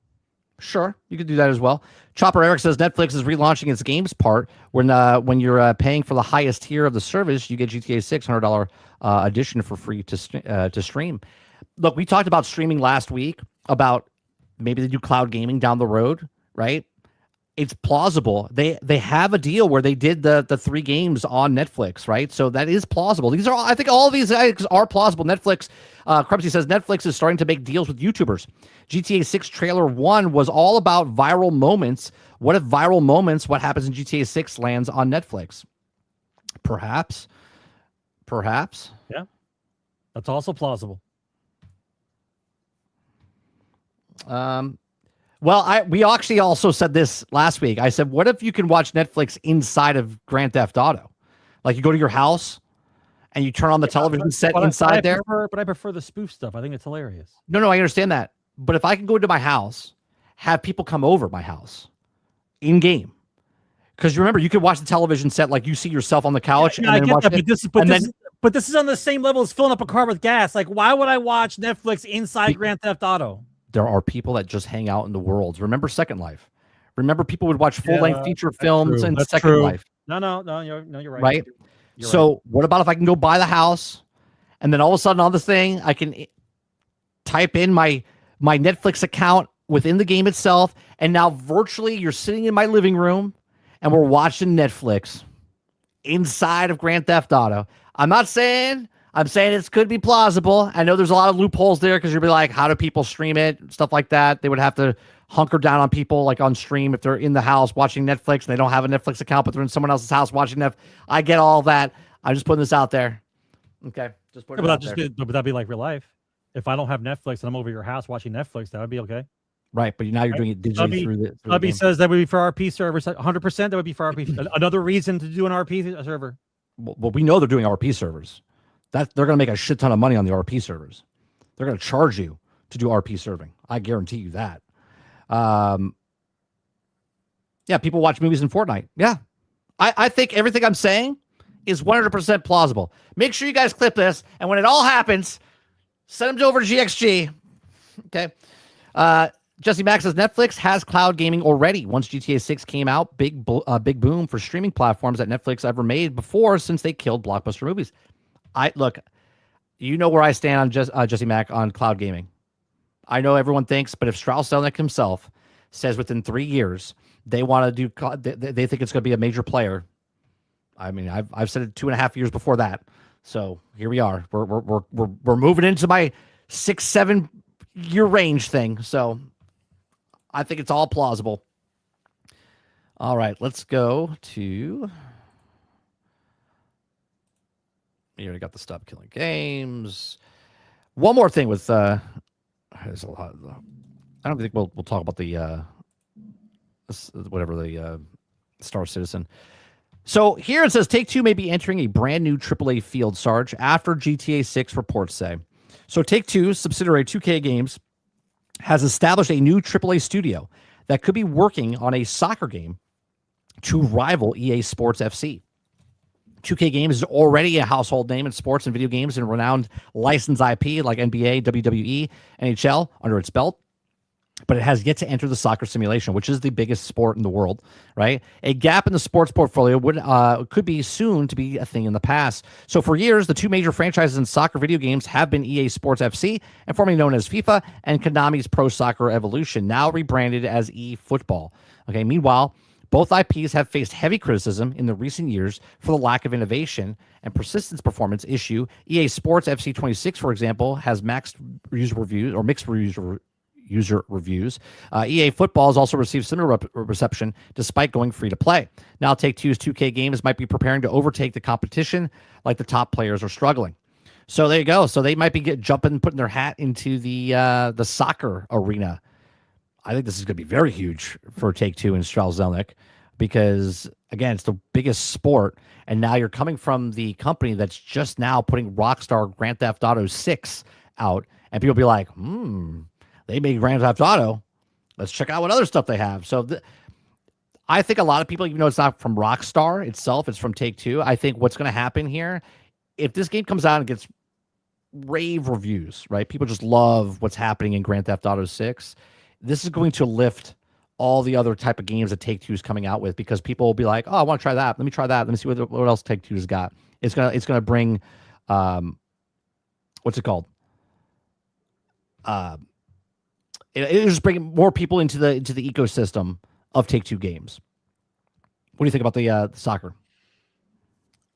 B: Sure, you could do that as well. Chopper Eric says Netflix is relaunching its games part. When you're paying for the highest tier of the service, you get GTA 6 $100 edition for free to stream. Look, we talked about streaming last week, about maybe they do cloud gaming down the road, right? It's plausible. They have a deal where they did the 3 games on Netflix, right? So that is plausible. These are, I think, all of these are plausible. Netflix, Krupsy says Netflix is starting to make deals with YouTubers. GTA 6 trailer 1 was all about viral moments. What if viral moments, what happens in GTA 6 lands on Netflix? Perhaps.
C: Yeah, that's also plausible.
B: Well, we actually also said this last week. I said, what if you can watch Netflix inside of Grand Theft Auto? Like you go to your house and you turn on the television set inside there.
C: But I prefer the spoof stuff. I think it's hilarious.
B: No, I understand that. But if I can go into my house, have people come over my house, in game. Because remember, you could watch the television set like you see yourself on the couch.
C: Yeah,
B: and
C: I
B: then
C: get
B: watch
C: that,
B: it,
C: but this is on the same level as filling up a car with gas. Like, why would I watch Netflix inside Grand Theft Auto?
B: There are people that just hang out in the worlds. Remember Second Life. Remember people would watch full-length feature films in Second Life.
C: No, you're right.
B: Right? So what about if I can go buy the house, and then all of a sudden on this thing, I can type in my Netflix account within the game itself, and now virtually you're sitting in my living room, and we're watching Netflix inside of Grand Theft Auto. I'm saying it could be plausible. I know there's a lot of loopholes there because you'll be like, how do people stream it? Stuff like that. They would have to hunker down on people like on stream if they're in the house watching Netflix and they don't have a Netflix account, but they're in someone else's house watching Netflix. I get all that. I'm just putting this out there. Okay. Just put it out there.
C: But that'd be like real life. If I don't have Netflix and I'm over your house watching Netflix, that would be okay.
B: Right, but now you're doing it digitally through the
C: Hubby says that would be for RP servers. 100% that would be for RP. Another reason to do an RP server.
B: Well, we know they're doing RP servers. That they're going to make a shit ton of money on the RP servers. They're going to charge you to do RP serving. I guarantee you that. Yeah, people watch movies in Fortnite. Yeah, I think everything I'm saying is 100% plausible. Make sure you guys clip this, and when it all happens, send them over to GXG. Okay. Jesse Mack says Netflix has cloud gaming already. Once GTA 6 came out, big boom for streaming platforms that Netflix ever made before since they killed blockbuster movies. Look, you know where I stand on Jesse Mack on cloud gaming. I know everyone thinks, but if Strauss-Zelnick himself says within 3 years they want to do, they think it's going to be a major player. I mean, I've said it 2.5 years before that. So here we are. We're moving into my 6-7 year range thing. So I think it's all plausible. All right, let's go to. You already got the Stop Killing Games. One more thing with there's a lot. I don't think we'll talk about the whatever the Star Citizen. So here it says Take-Two may be entering a brand new AAA field, Sarge, after GTA 6 reports say. So Take-Two, subsidiary 2K Games, has established a new AAA studio that could be working on a soccer game to rival EA Sports FC. 2K Games is already a household name in sports and video games and renowned licensed IP like NBA, WWE, NHL under its belt. But it has yet to enter the soccer simulation, which is the biggest sport in the world, right? A gap in the sports portfolio could be soon to be a thing in the past. So for years, the two major franchises in soccer video games have been EA Sports FC, and formerly known as FIFA, and Konami's Pro Soccer Evolution, now rebranded as eFootball. Okay. Meanwhile, both IPs have faced heavy criticism in the recent years for the lack of innovation and persistence performance issue. EA Sports FC 26, for example, has mixed user reviews. EA Football has also received similar reception despite going free to play. Now Take-Two's 2K Games might be preparing to overtake the competition like the top players are struggling. So there you go. So they might be putting their hat into the soccer arena. I think this is going to be very huge for Take-Two and Strauss-Zelnick because, again, it's the biggest sport. And now you're coming from the company that's just now putting Rockstar Grand Theft Auto 6 out. And people be like, they made Grand Theft Auto. Let's check out what other stuff they have. So I think a lot of people, even though it's not from Rockstar itself, it's from Take-Two. I think what's going to happen here, if this game comes out and gets rave reviews, right? People just love what's happening in Grand Theft Auto 6. This is going to lift all the other type of games that Take-Two is coming out with because people will be like, oh, I want to try that. Let me try that. Let me see what else Take-Two has got. It's gonna bring, what's it called? It'll just bring more people into the ecosystem of Take-Two games. What do you think about the soccer?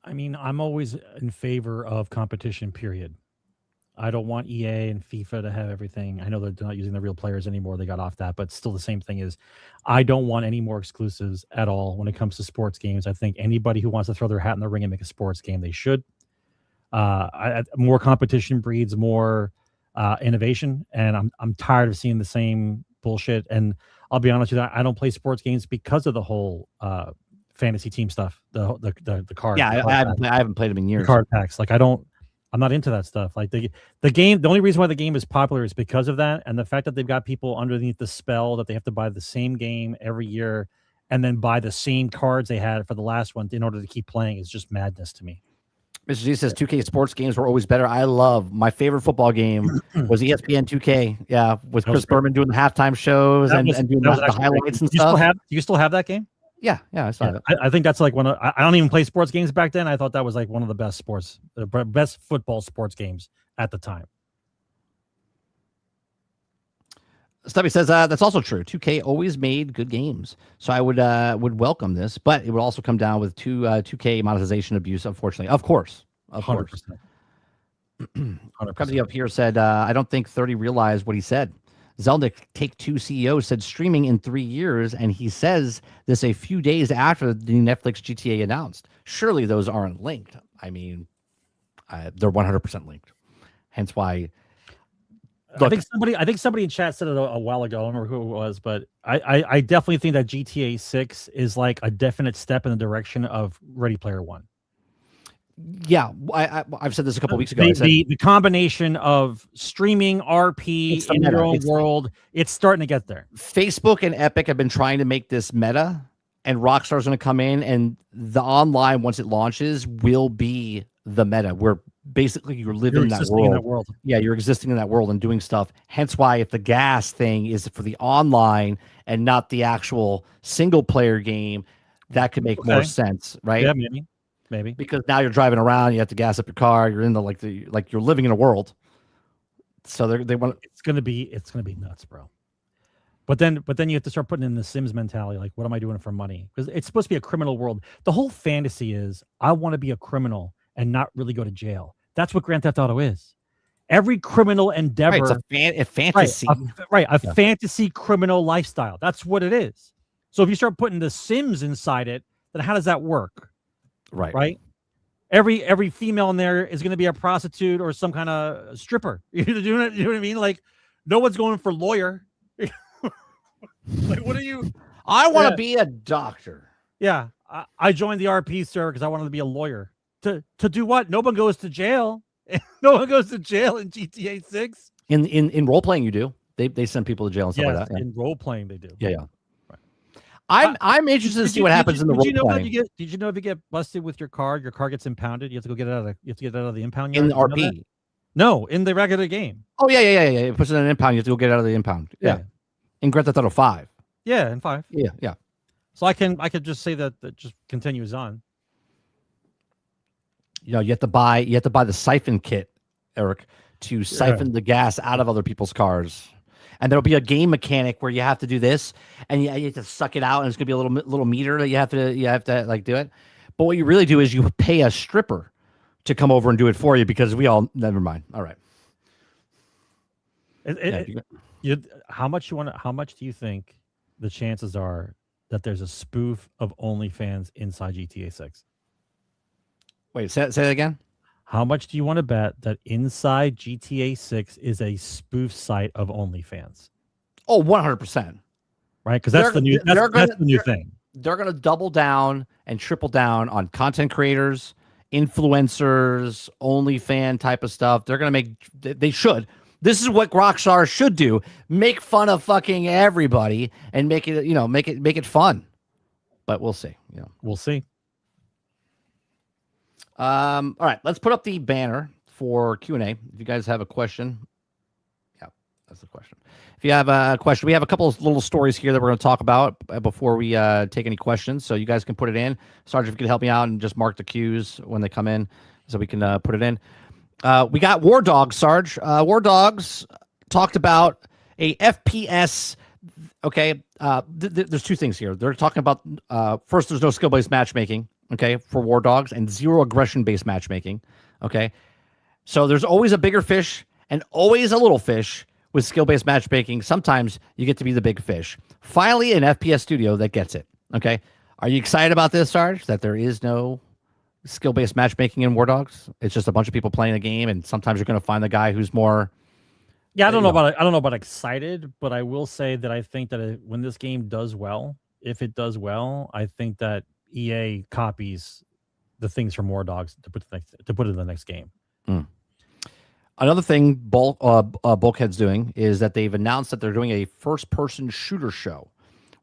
C: I mean, I'm always in favor of competition, period. I don't want EA and FIFA to have everything. I know they're not using the real players anymore. They got off that, but still the same thing is I don't want any more exclusives at all when it comes to sports games. I think anybody who wants to throw their hat in the ring and make a sports game, they should. More competition breeds more innovation, and I'm tired of seeing the same bullshit. And I'll be honest with you, I don't play sports games because of the whole fantasy team stuff, the card.
B: Yeah, I haven't played them in years.
C: The card packs, like I'm not into that stuff. Like the game, the only reason why the game is popular is because of that, and the fact that they've got people underneath the spell that they have to buy the same game every year, and then buy the same cards they had for the last one in order to keep playing is just madness to me.
B: Mr. G says 2K sports games were always better. I love my favorite football game was ESPN 2K. Yeah, with Chris Berman doing the halftime shows and doing the highlights and stuff.
C: Do you still have that game?
B: Yeah, I saw it.
C: I think that's like one of. I don't even play sports games back then. I thought that was like one of the best best football sports games at the time.
B: Stubby says that's also true. 2K always made good games, so I would welcome this, but it would also come down with 2K monetization abuse. Unfortunately, of course.
C: 100%.
B: Company up here said I don't think 30 realized what he said. Zelnick Take-Two CEO said streaming in 3 years, and he says this a few days after the Netflix GTA announced. Surely those aren't linked. I mean, they're 100% linked. Hence why. Look,
C: I think somebody in chat said it a while ago. I don't remember who it was, but I definitely think that GTA 6 is like a definite step in the direction of Ready Player One.
B: Yeah, I've said this a couple weeks ago.
C: The combination of streaming, RP, in your own world, it's starting to get there.
B: Facebook and Epic have been trying to make this meta, and Rockstar's going to come in, and the online, once it launches, will be the meta, where basically you're living in that world. Yeah, you're existing in that world and doing stuff. Hence why if the gas thing is for the online and not the actual single player game, that could make more sense, right?
C: Yeah, maybe.
B: Because now you're driving around, you have to gas up your car, you're in the you're living in a world. So they want
C: it's gonna be nuts, bro. But then you have to start putting in the Sims mentality, like, what am I doing for money? Because it's supposed to be a criminal world. The whole fantasy is I want to be a criminal and not really go to jail. That's what Grand Theft Auto is. Every criminal endeavor,
B: it's a fantasy,
C: fantasy criminal lifestyle. That's what it is. So if you start putting the Sims inside it, then how does that work? Right. Every female in there is going to be a prostitute or some kind of stripper. You know what I mean? Like, no one's going for lawyer. Like, what are you?
B: I want to be a doctor.
C: Yeah, I joined the RP server because I wanted to be a lawyer. To do what? No one goes to jail. No one goes to jail in GTA 6.
B: In role playing, you do. They send people to jail and stuff like that. Yeah.
C: In role playing, they do.
B: Yeah. Right. I'm interested to see what happens in the role playing.
C: Did you know if you get busted with your car gets impounded? You have to go get it out of the impound
B: yard. In the RP.
C: No, in the regular game.
B: Oh yeah. It puts it in an impound. You have to go get it out of the impound. Yeah. In Grand Theft Auto 5.
C: Yeah, in 5.
B: Yeah.
C: So I could just say that just continues on.
B: You know, you have to buy the siphon kit, Eric, to siphon the gas out of other people's cars. And there'll be a game mechanic where you have to do this, and you have to suck it out, and it's gonna be a little meter that you have to like do it. But what you really do is you pay a stripper to come over and do it for you, because never mind. All right.
C: How much do you think the chances are that there's a spoof of OnlyFans inside GTA 6?
B: Wait, say that again.
C: How much do you want to bet that inside GTA 6 is a spoof site of OnlyFans?
B: Oh, 100%.
C: Right? Because that's the new thing.
B: They're going to double down and triple down on content creators, influencers, OnlyFan type of stuff. They're going to they should. This is what Rockstar should do. Make fun of fucking everybody and make it fun. But we'll see.
C: We'll see.
B: All right, let's put up the banner for Q&A. If you guys have a question, that's the question. If you have a question, we have a couple of little stories here that we're going to talk about before we take any questions. So you guys can put it in. Sarge, if you could help me out and just mark the cues when they come in so we can put it in. We got War Dogs, Sarge. War Dogs talked about a FPS. Okay, there's two things here. They're talking about, first, there's no skill-based matchmaking. Okay, for War Dogs, and zero aggression-based matchmaking. Okay, so there's always a bigger fish and always a little fish with skill-based matchmaking. Sometimes you get to be the big fish. Finally, an FPS studio that gets it. Okay, are you excited about this, Sarge? That there is no skill-based matchmaking in War Dogs? It's just a bunch of people playing the game, and sometimes you're going to find the guy who's more.
C: Yeah, I don't know about excited, but I will say that I think that when this game does well, if it does well, I think that EA copies the things from War Dogs to put it in the next game.
B: Another thing Bulkhead's doing is that they've announced that they're doing a first-person shooter show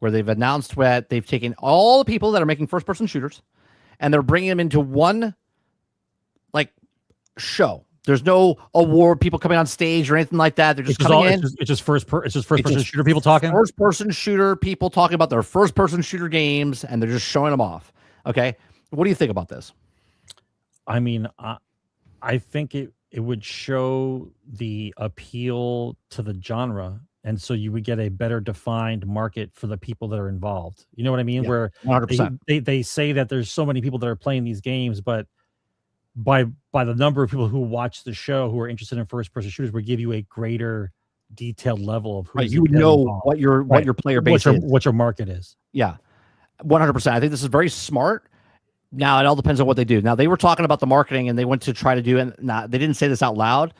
B: where they've announced that they've taken all the people that are making first-person shooters, and they're bringing them into one like show. There's no award people coming on stage or anything like that. They're just coming in.
C: It's just first-person shooter people talking.
B: First-person shooter people talking about their first-person shooter games, and they're just showing them off. Okay, what do you think about this?
C: I mean, I think it would show the appeal to the genre, and so you would get a better defined market for the people that are involved. You know what I mean?
B: Yeah,
C: where
B: 100%.
C: they say that there's so many people that are playing these games, but by the number of people who watch the show who are interested in first person shooters would give you a greater detailed level of who
B: you know what your player base is,
C: what your market is.
B: Yeah, 100%. I think this is very smart. Now it all depends on what they do. Now they were talking about the marketing, and they went to try to do, and they didn't say this out loud,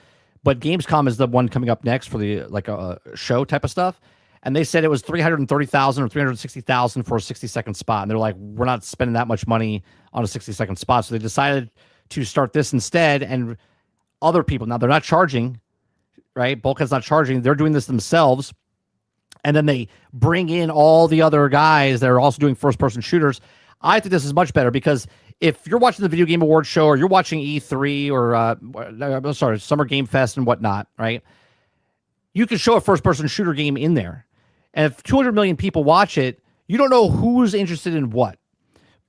B: but Gamescom is the one coming up next for the like a show type of stuff, and they said it was 330,000 or 360,000 for a 60-second spot, and they're like, we're not spending that much money on a 60-second spot, so they decided to start this instead. And other people, now they're not charging, right? Bulkhead's not charging; they're doing this themselves, and then they bring in all the other guys that are also doing first-person shooters. I think this is much better because if you're watching the Video Game Awards show or you're watching E3 or Summer Game Fest and whatnot, right? You can show a first-person shooter game in there. And if 200 million people watch it, you don't know who's interested in what.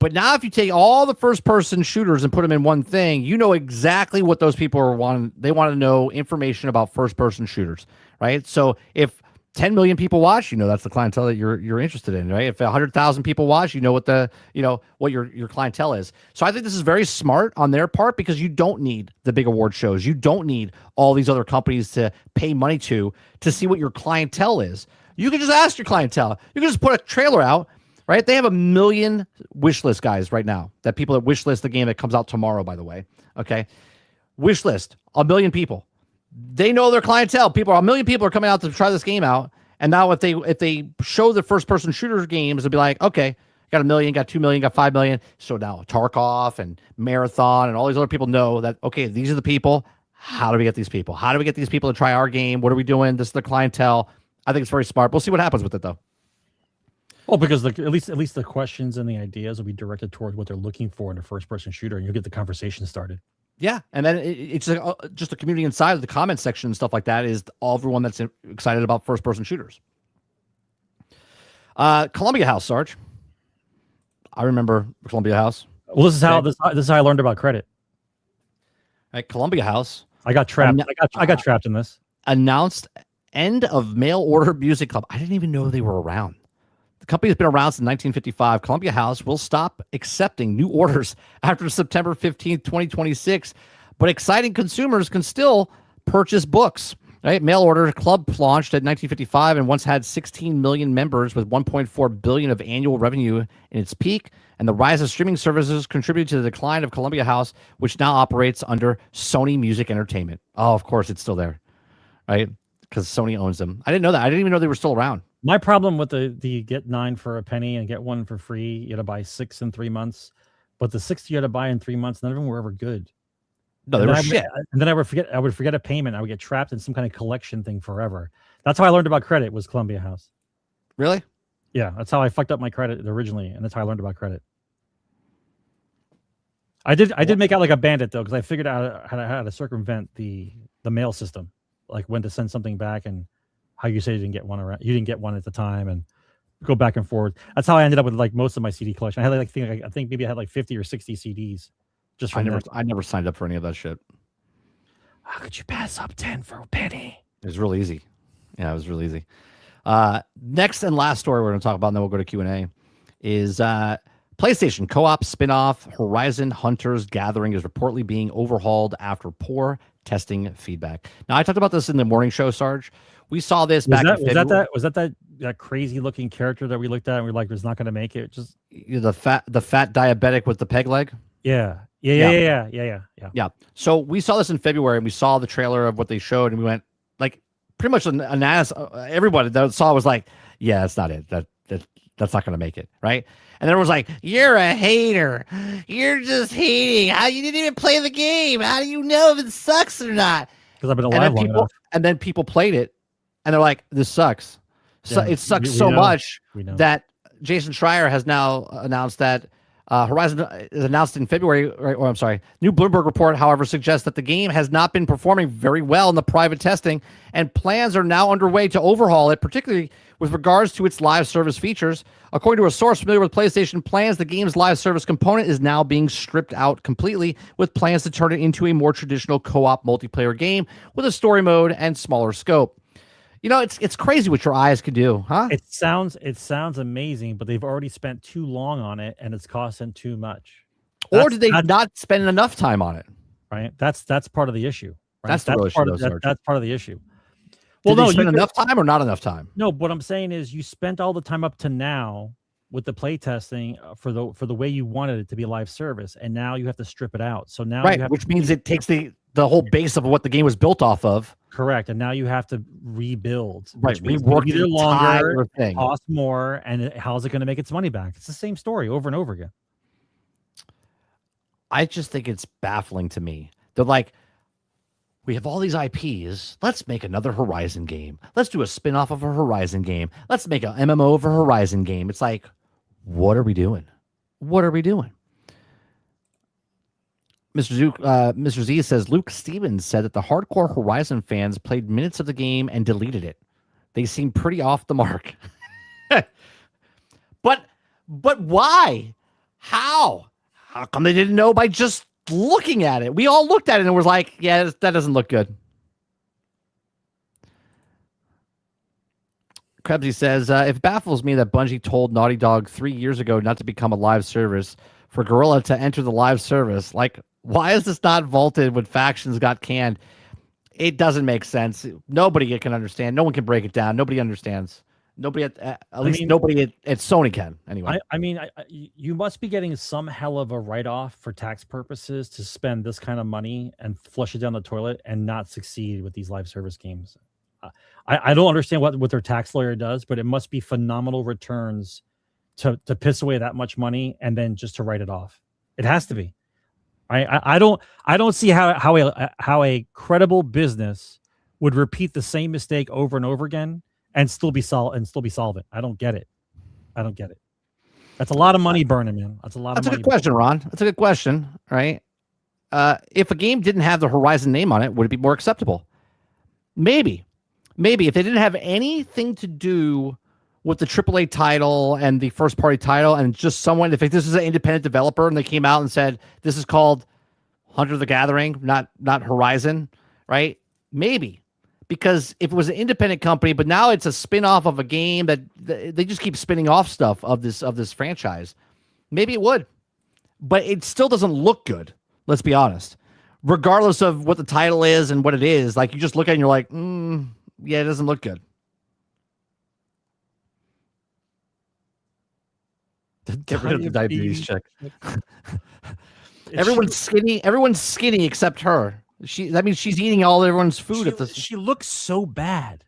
B: But now if you take all the first-person shooters and put them in one thing, you know exactly what those people are wanting. They want to know information about first-person shooters, right? So if 10 million people watch, you know that's the clientele that you're interested in, right? If 100,000 people watch, you know what your clientele is. So I think this is very smart on their part because you don't need the big award shows. You don't need all these other companies to pay money to see what your clientele is. You can just ask your clientele. You can just put a trailer out, right? They have 1 million wish list guys right now, that people that wish list the game that comes out tomorrow, by the way. Okay. Wish list, 1 million people. They know their clientele. 1 million people are coming out to try this game out. And now if they show the first person shooter games, they'll be like, okay, got 1 million, got 2 million, got 5 million. So now Tarkov and Marathon and all these other people know that, okay, these are the people. How do we get these people? How do we get these people to try our game? What are we doing? This is the clientele. I think it's very smart. We'll see what happens with it though.
C: Well, because at least the questions and the ideas will be directed towards what they're looking for in a first person shooter, and you'll get the conversation started.
B: Yeah, and then it's just the community inside of the comment section and stuff like that is everyone that's excited about first-person shooters. Columbia House, Sarge. I remember Columbia House.
C: Well, this is how I learned about credit.
B: At Columbia House,
C: I got trapped. I got trapped in this.
B: Announced end of mail order music club. I didn't even know they were around. The company has been around since 1955. Columbia House will stop accepting new orders after September 15th, 2026, but exciting consumers can still purchase books. Right? Mail order club launched at 1955 and once had 16 million members with 1.4 billion of annual revenue in its peak. And the rise of streaming services contributed to the decline of Columbia House, which now operates under Sony Music Entertainment. Oh, of course, it's still there, right? Because Sony owns them. I didn't know that. I didn't even know they were still around.
C: My problem with the get 9 for a penny and get 1 for free, you had to buy 6 in 3 months, but the 6 you had to buy in 3 months, none of them were ever good.
B: No, they were shit.
C: And then I would forget a payment. I would get trapped in some kind of collection thing forever. That's how I learned about credit was Columbia House.
B: Really?
C: Yeah, that's how I fucked up my credit originally, and that's how I learned about credit. I did make out like a bandit though, because I figured out how to circumvent the mail system, like when to send something back and how you say you didn't get one around. You didn't get one at the time, and go back and forth. That's how I ended up with like most of my CD collection. I had I think maybe I had like 50 or 60 CDs. Just from
B: I never signed up for any of that shit.
C: How could you pass up 10 for a penny?
B: It was real easy. Yeah, it was real easy. Next and last story we're going to talk about, and then we'll go to Q&A, is PlayStation co-op spinoff Horizon Hunters Gathering is reportedly being overhauled after poor testing feedback. Now, I talked about this in the morning show, Sarge. We saw this back in February.
C: Was that crazy looking character that we looked at and we were like, was not going to make it? Just
B: the fat diabetic with the peg leg?
C: Yeah.
B: So we saw this in February, and we saw the trailer of what they showed, and we went like pretty much everybody that saw was like, yeah, that's not it. That's not going to make it, right? And then it was like, you're a hater. You're just hating. How you didn't even play the game? How do you know if it sucks or not?
C: Because I've been alive long enough.
B: And then people played it, and they're like, this sucks. So
C: Yeah,
B: it sucks
C: we
B: so
C: know.
B: much
C: We know.
B: that Jason Schreier has now announced that Horizon is announced in February, or I'm sorry, new Bloomberg report, however, suggests that the game has not been performing very well in the private testing, and plans are now underway to overhaul it, particularly with regards to its live service features. According to a source familiar with PlayStation plans, the game's live service component is now being stripped out completely, with plans to turn it into a more traditional co-op multiplayer game with a story mode and smaller scope. You know, it's crazy what your eyes can do, huh?
C: It sounds amazing, but they've already spent too long on it, and it's costing too much.
B: Or did they not spend enough time on it?
C: Right. That's part of the issue. Right?
B: That's the real issue, though, Sarge.
C: That's part of the issue.
B: Well, did they spend enough time or not enough time?
C: No, what I'm saying is you spent all the time up to now with the play testing for the way you wanted it to be live service, and now you have to strip it out. So now
B: right, which means it takes the whole base of what the game was built off of.
C: Correct, and now you have to rebuild.
B: Right, rework the longer thing,
C: cost more, and how's it going to make its money back? It's the same story over and over again.
B: I just think it's baffling to me. They're like, we have all these IPs. Let's make another Horizon game. Let's do a spin-off of a Horizon game. Let's make an MMO of a Horizon game. It's like, what are we doing? What are we doing? Mr. Z says, Luke Stevens said that the hardcore Horizon fans played minutes of the game and deleted it. They seem pretty off the mark. But why? How come they didn't know by just looking at it? We all looked at it and was like, yeah, that doesn't look good. Krebsy says, it baffles me that Bungie told Naughty Dog 3 years ago not to become a live service for Guerrilla to enter the live service. Like, why is this not vaulted when Factions got canned? It doesn't make sense. Nobody can understand. No one can break it down. Nobody understands. Nobody nobody at Sony can anyway.
C: You must be getting some hell of a write-off for tax purposes to spend this kind of money and flush it down the toilet and not succeed with these live service games. I don't understand what their tax lawyer does, but it must be phenomenal returns to piss away that much money and then just to write it off. It has to be. I don't see how a credible business would repeat the same mistake over and over again and still be solvent. I don't get it. That's a lot of money burning, man. That's a lot of money.
B: That's a good question, Ron. That's a good question, right? If a game didn't have the Horizon name on it, would it be more acceptable? Maybe if they didn't have anything to do with the AAA title and the first party title, and just someone, if this is an independent developer and they came out and said, this is called Hunter the Gathering, not Horizon, right? Maybe. Because if it was an independent company, but now it's a spin-off of a game that they just keep spinning off stuff of this franchise, maybe it would. But it still doesn't look good, let's be honest. Regardless of what the title is and what it is, like you just look at it and you're like, yeah, it doesn't look good. Get rid of the diabetes check. Everyone's skinny except her. That means she's eating all everyone's food.
E: She looks so bad.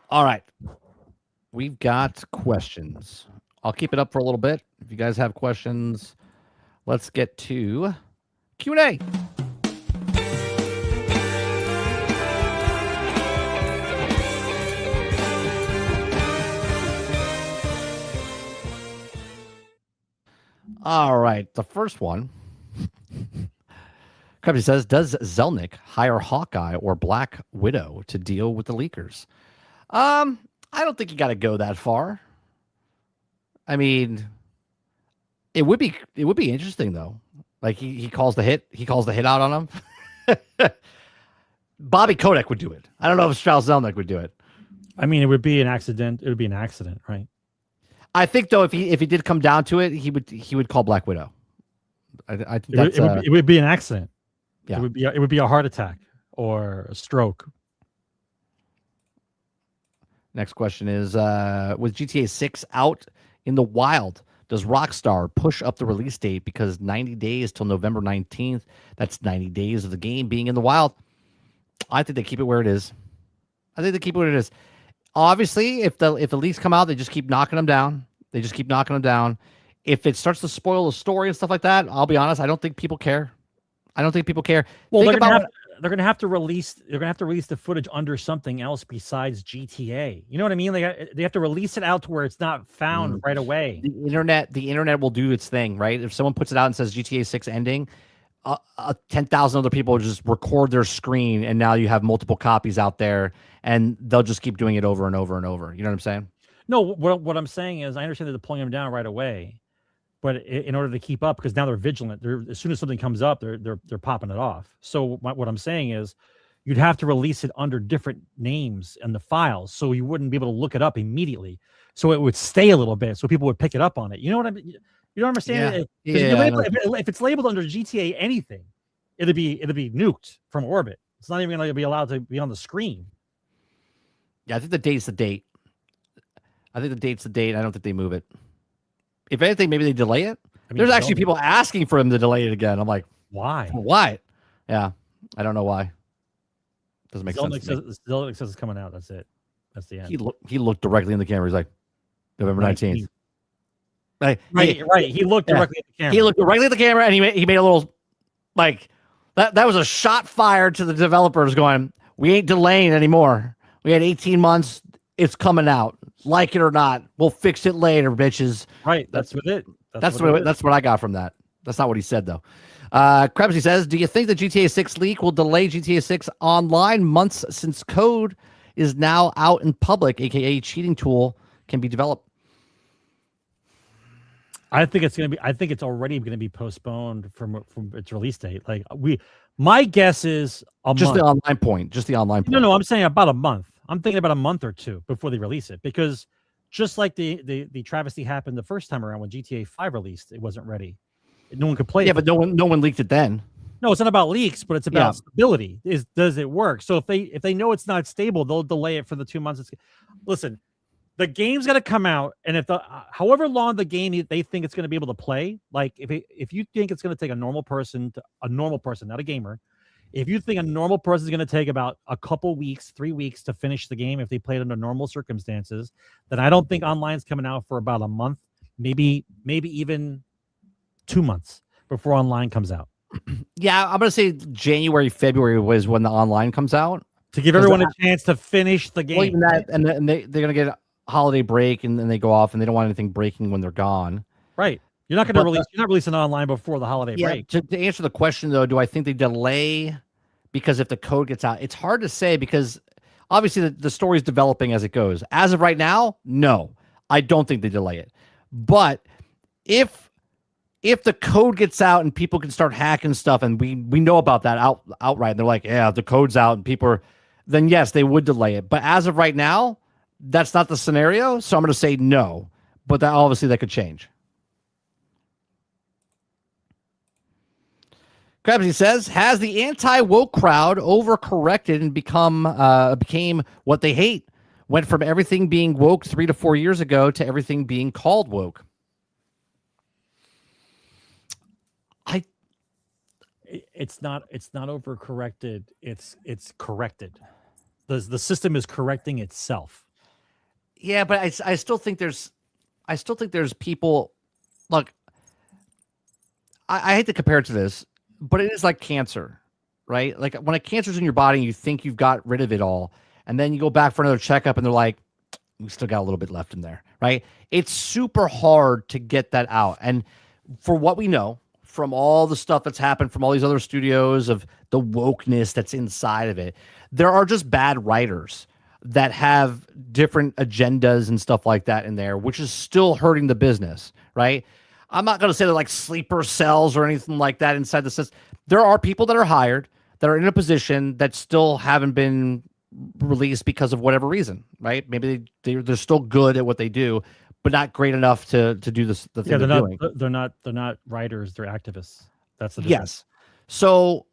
B: All right. We've got questions. I'll keep it up for a little bit. If you guys have questions, let's get to Q&A. All right, the first one. Krebsy says, does Zelnick hire Hawkeye or Black Widow to deal with the leakers? I don't think you got to go that far. I mean, it would be interesting though. Like he calls the hit out on him. Bobby Kotick would do it. I don't know if Strauss Zelnick would do it.
C: I mean, it would be an accident. It would be an accident, right?
B: I think though, if he did come down to it, he would call Black Widow. I think
C: it would be an accident.
B: Yeah,
C: it would be a heart attack or a stroke.
B: Next question is, with GTA 6 out in the wild, does Rockstar push up the release date because 90 days till November 19th? That's 90 days of the game being in the wild. I think they keep it where it is. Obviously, if the leaks come out, they just keep knocking them down. If it starts to spoil the story and stuff like that, I'll be honest, I don't think people care.
C: Well, they're gonna have to release the footage under something else besides GTA. You know what I mean? They have to release it out to where it's not found right away.
B: The internet will do its thing, right? If someone puts it out and says GTA 6 ending, 10,000 other people just record their screen, and now you have multiple copies out there, and they'll just keep doing it over and over and over. You know what I'm saying?
C: No, what I'm saying is, I understand they're pulling them down right away, but in order to keep up, because now they're vigilant. As soon as something comes up, they're popping it off. So what I'm saying is, you'd have to release it under different names in the files, so you wouldn't be able to look it up immediately. So it would stay a little bit, so people would pick it up on it. You know what I mean? You don't understand? If it's labeled under GTA anything, it'd be nuked from orbit. It's not even going to be allowed to be on the screen.
B: Yeah, I think the date's the date. I think the date's the date. I don't think they move it. If anything, maybe they delay it. I mean, there's actually people asking for him to delay it again. I'm like,
C: why?
B: Why? Yeah, I don't know why. Doesn't make sense.
C: Zelda says it's coming out. That's it. That's the end.
B: He looked directly in the camera. He's like, November 19th.
C: Right. He looked directly at the camera.
B: He looked directly at the camera, and he made a little, like, that was a shot fired to the developers going, we ain't delaying anymore. We had 18 months. It's coming out. Like it or not. We'll fix it later, bitches.
C: Right. That's what it.
B: That's what I got from that. That's not what he said, though. Krebsy says, do you think the GTA 6 leak will delay GTA 6 online months since code is now out in public, aka cheating tool can be developed?
C: I think it's already going to be postponed from its release date. Like my guess is
B: just the online point.
C: No, I'm saying about a month. I'm thinking about a month or two before they release it, because just like the travesty happened the first time around when GTA 5 released, it wasn't ready. No one could play it.
B: Yeah, but no one leaked it then.
C: No, it's not about leaks, but it's about stability. Does it work? So if they know it's not stable, they'll delay it for the 2 months. Listen, the game's got to come out, and if however long the game they think it's going to be able to play, like if you think it's going to take a normal person, not a gamer, if you think a normal person is going to take about a couple weeks, 3 weeks to finish the game if they played under normal circumstances, then I don't think online's coming out for about a month, maybe even 2 months before online comes out.
B: Yeah, I'm going to say January, February was when the online comes out.
C: To give everyone a chance to finish the game.
B: Well, even that, and they're going to get holiday break, and then they go off, and they don't want anything breaking when they're gone.
C: Right. You're not going to release. You're not releasing online before the holiday break.
B: To answer the question though, do I think they delay because if the code gets out? It's hard to say because obviously the story is developing as it goes. As of right now, no, I don't think they delay it. But if the code gets out and people can start hacking stuff, and we know about that outright, and they're like, yeah, the code's out, and people are, then yes, they would delay it. But as of right now, that's not the scenario, so I'm going to say no. But that obviously that could change. Krabsy says, has the anti-woke crowd overcorrected and became what they hate? Went from everything being woke 3 to 4 years ago to everything being called woke.
C: It's not overcorrected. It's corrected. The system is correcting itself.
B: Yeah, but I still think there's people. Look, I hate to compare it to this, but it is like cancer, right? Like when a cancer's in your body and you think you've got rid of it all, and then you go back for another checkup and they're like, we still got a little bit left in there, right? It's super hard to get that out. And for what we know from all the stuff that's happened from all these other studios of the wokeness that's inside of it, there are just bad writers that have different agendas and stuff like that in there, which is still hurting the business, right? I'm not going to say they're like sleeper cells or anything like that inside the system. There are people that are hired that are in a position that still haven't been released because of whatever reason, right? Maybe they're still good at what they do, but not great enough to do this. The thing
C: they're not writers. They're activists. That's the difference.
B: Yes. So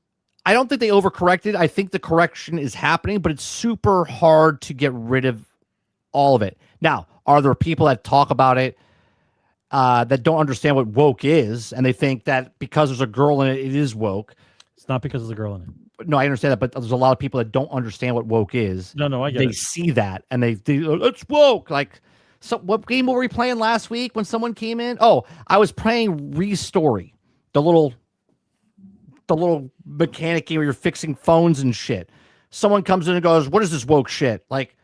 B: I don't think they overcorrected. I think the correction is happening, but it's super hard to get rid of all of it. Now, are there people that talk about it that don't understand what woke is, and they think that because there's a girl in it, it is woke?
C: It's not because there's a girl in it.
B: No, I understand that, but there's a lot of people that don't understand what woke is.
C: No, I get it.
B: They see that, and they it's woke. Like, so what game were we playing last week when someone came in? Oh, I was playing Restory, the little the little mechanic game where you're fixing phones and shit. Someone comes in and goes, "What is this woke shit?" Like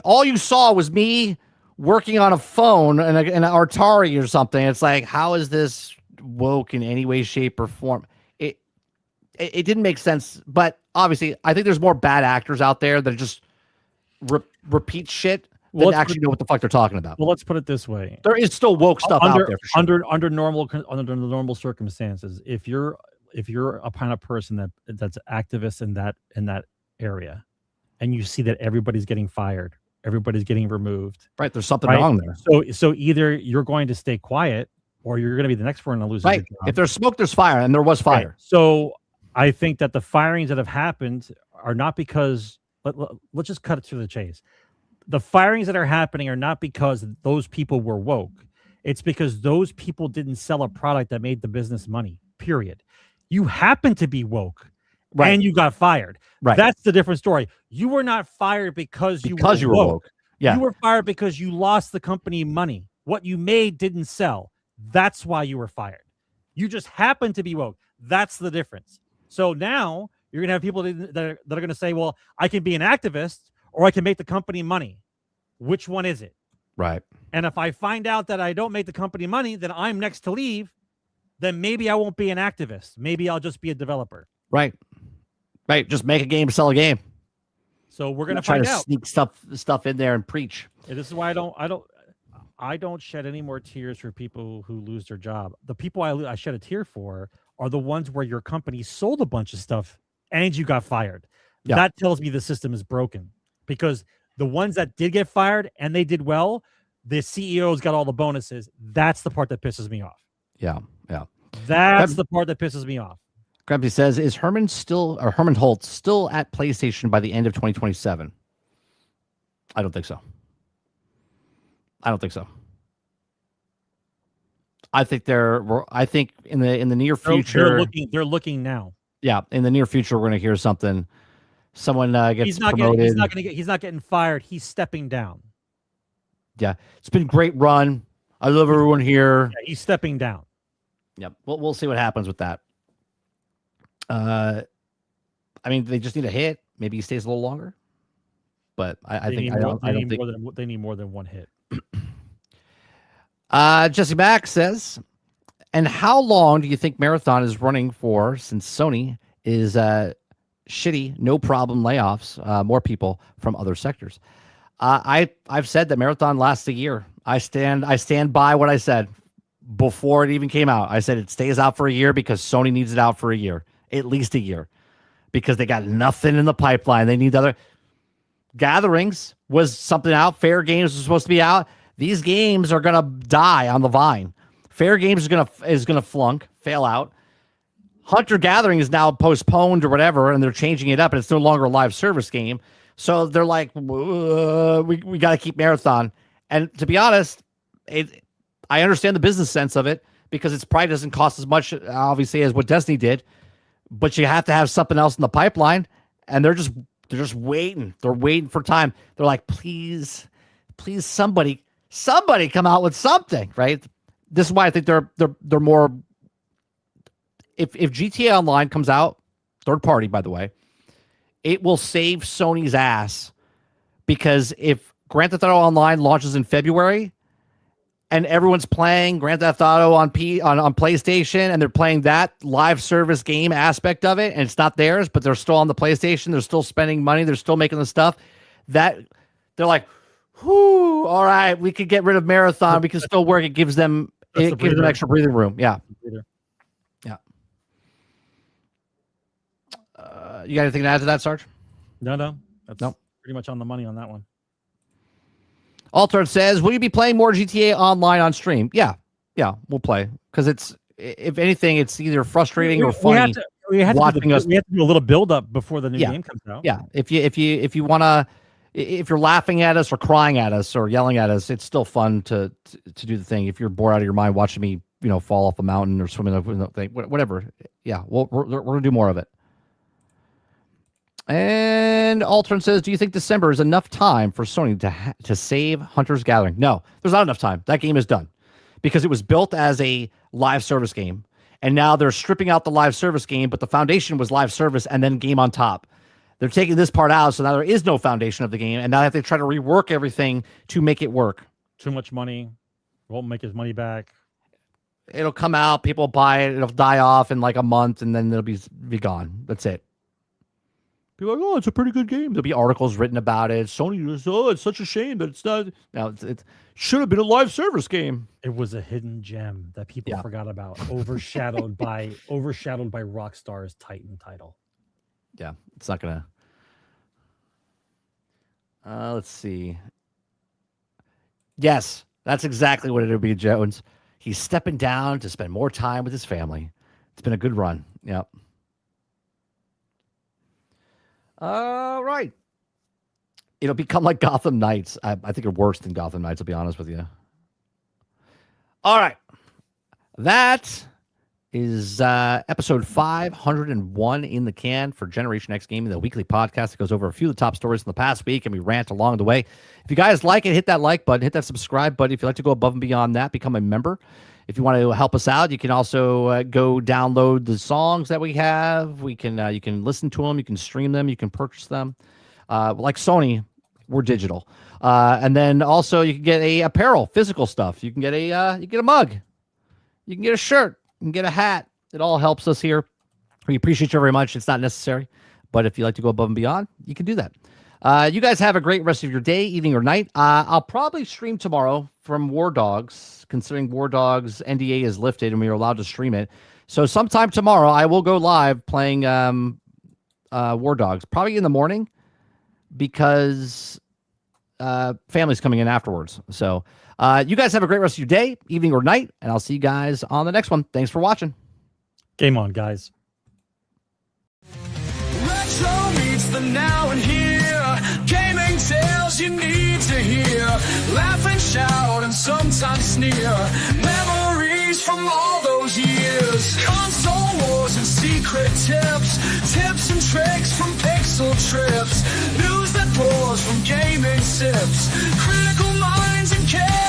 B: all you saw was me working on a phone and an Atari or something. It's like, how is this woke in any way, shape, or form? It didn't make sense. But obviously, I think there's more bad actors out there that just repeat shit than actually know what the fuck they're talking about.
C: Well, let's put it this way:
B: there is still woke stuff out there. For sure.
C: Under normal circumstances, if you're a kind of person that's activist in that area, and you see that everybody's getting fired, everybody's getting removed,
B: right? There's something wrong there.
C: So either you're going to stay quiet, or you're going to be the next one to lose.
B: Right. If there's smoke, there's fire, and there was fire.
C: Right. So I think that the firings that have happened are not because let's just cut it to the chase. The firings that are happening are not because those people were woke. It's because those people didn't sell a product that made the business money, period. You happen to be woke, right, and you got fired.
B: Right.
C: That's the different story. You were not fired because you were woke.
B: Yeah.
C: You were fired because you lost the company money. What you made didn't sell. That's why you were fired. You just happened to be woke. That's the difference. So now you're going to have people that are going to say, well, I can be an activist or I can make the company money. Which one is it?
B: Right.
C: And if I find out that I don't make the company money, then I'm next to leave, then maybe I won't be an activist. Maybe I'll just be a developer.
B: Right. Right. Just make a game, sell a game.
C: So we're going to find out.
B: Sneak stuff in there and preach.
C: And this is why I don't shed any more tears for people who lose their job. The people I shed a tear for are the ones where your company sold a bunch of stuff and you got fired. Yeah. That tells me the system is broken, because the ones that did get fired and they did well, the CEOs got all the bonuses. That's the part that pisses me off.
B: Yeah. Yeah.
C: That's the part that pisses me off.
B: Grumpy says, is Herman Holt still at PlayStation by the end of 2027? I don't think so. I think in the near future
C: they're looking now.
B: Yeah, in the near future we're going to hear something. Someone gets promoted.
C: He's not getting fired. He's stepping down.
B: Yeah, it's been a great run. I love everyone here.
C: Yeah, he's stepping down.
B: Yep. We'll see what happens with that. I mean, they just need a hit. Maybe he stays a little longer. But I don't think
C: they need more than one hit.
B: Jesse Mack says, and how long do you think Marathon is running for, since Sony is shitty, no problem layoffs, more people from other sectors? I've said that Marathon lasts a year. I stand by what I said before it even came out. I said it stays out for a year because Sony needs it out for a year, at least a year, because they got nothing in the pipeline. They need other gatherings. Was something out? Fair Games was supposed to be out. These games are gonna die on the vine. Fair Games is gonna flunk, fail out. Hunter Gathering is now postponed or whatever, and they're changing it up, and it's no longer a live service game. So they're like, we got to keep Marathon. And to be honest, I understand the business sense of it, because it probably doesn't cost as much, obviously, as what Destiny did. But you have to have something else in the pipeline, and they're just waiting. They're waiting for time. They're like, please, somebody come out with something, right? This is why I think they're more. If GTA Online comes out, third party, by the way, it will save Sony's ass, because if Grand Theft Auto Online launches in February and everyone's playing Grand Theft Auto on PlayStation, and they're playing that live service game aspect of it, and it's not theirs, but they're still on the PlayStation, they're still spending money, they're still making the stuff, that they're like, whoo, all right, we could get rid of Marathon, we can still work. It gives them extra breathing room. Yeah. Yeah. You got anything to add to that, Sarge?
C: No. That's pretty much on the money on that one.
B: Altered says, will you be playing more GTA Online on stream? Yeah, we'll play, because it's, if anything, it's either frustrating or funny.
C: We have to do a little build up before the new game comes out.
B: Yeah, if you're laughing at us or crying at us or yelling at us, it's still fun to do the thing. If you're bored out of your mind watching me, fall off a mountain or swimming up the thing, whatever. Yeah, we're gonna do more of it. And Altern says, do you think December is enough time for Sony to save Hunter's Gathering? No, there's not enough time. That game is done, because it was built as a live service game, and now they're stripping out the live service game, but the foundation was live service and then game on top. They're taking this part out, so now there is no foundation of the game, and now they have to try to rework everything to make it work.
C: Too much money, won't make his money back.
B: It'll come out, people buy it, it'll die off in like a month, and then it'll be gone. That's it. People are like, oh, it's a pretty good game. There'll be articles written about it. Sony was, oh, it's such a shame that it's not. Now it should have been a live service game.
C: It was a hidden gem that people forgot about, overshadowed by Rockstar's Titan title.
B: Yeah, it's not gonna. Let's see. Yes, that's exactly what it'll be, Jones. He's stepping down to spend more time with his family. It's been a good run. Yep. All right. It'll become like Gotham Knights. I think it's worse than Gotham Knights, I'll be honest with you. All right. That is episode 501 in the can for Generation X Gaming, the weekly podcast that goes over a few of the top stories in the past week, and we rant along the way. If you guys like it, hit that like button, hit that subscribe button. If you'd like to go above and beyond that, become a member. If you want to help us out, you can also go download the songs that we have. You can listen to them, you can stream them, you can purchase them. Like Sony, we're digital. And then also you can get a apparel, physical stuff. You can get a mug, you can get a shirt, you can get a hat. It all helps us here. We appreciate you very much. It's not necessary, but if you like to go above and beyond, you can do that. You guys have a great rest of your day, evening, or night. I'll probably stream tomorrow from War Dogs, considering War Dogs NDA is lifted and we are allowed to stream it. So sometime tomorrow, I will go live playing War Dogs, probably in the morning, because family's coming in afterwards. So you guys have a great rest of your day, evening, or night, and I'll see you guys on the next one. Thanks for watching.
C: Game on, guys.
A: Retro meets the now and here. Gaming tales you need to hear. Laugh and shout and sometimes sneer. Memories from all those years. Console wars and secret tips. Tips and tricks from pixel trips. News that pours from gaming sips. Critical minds and chaos.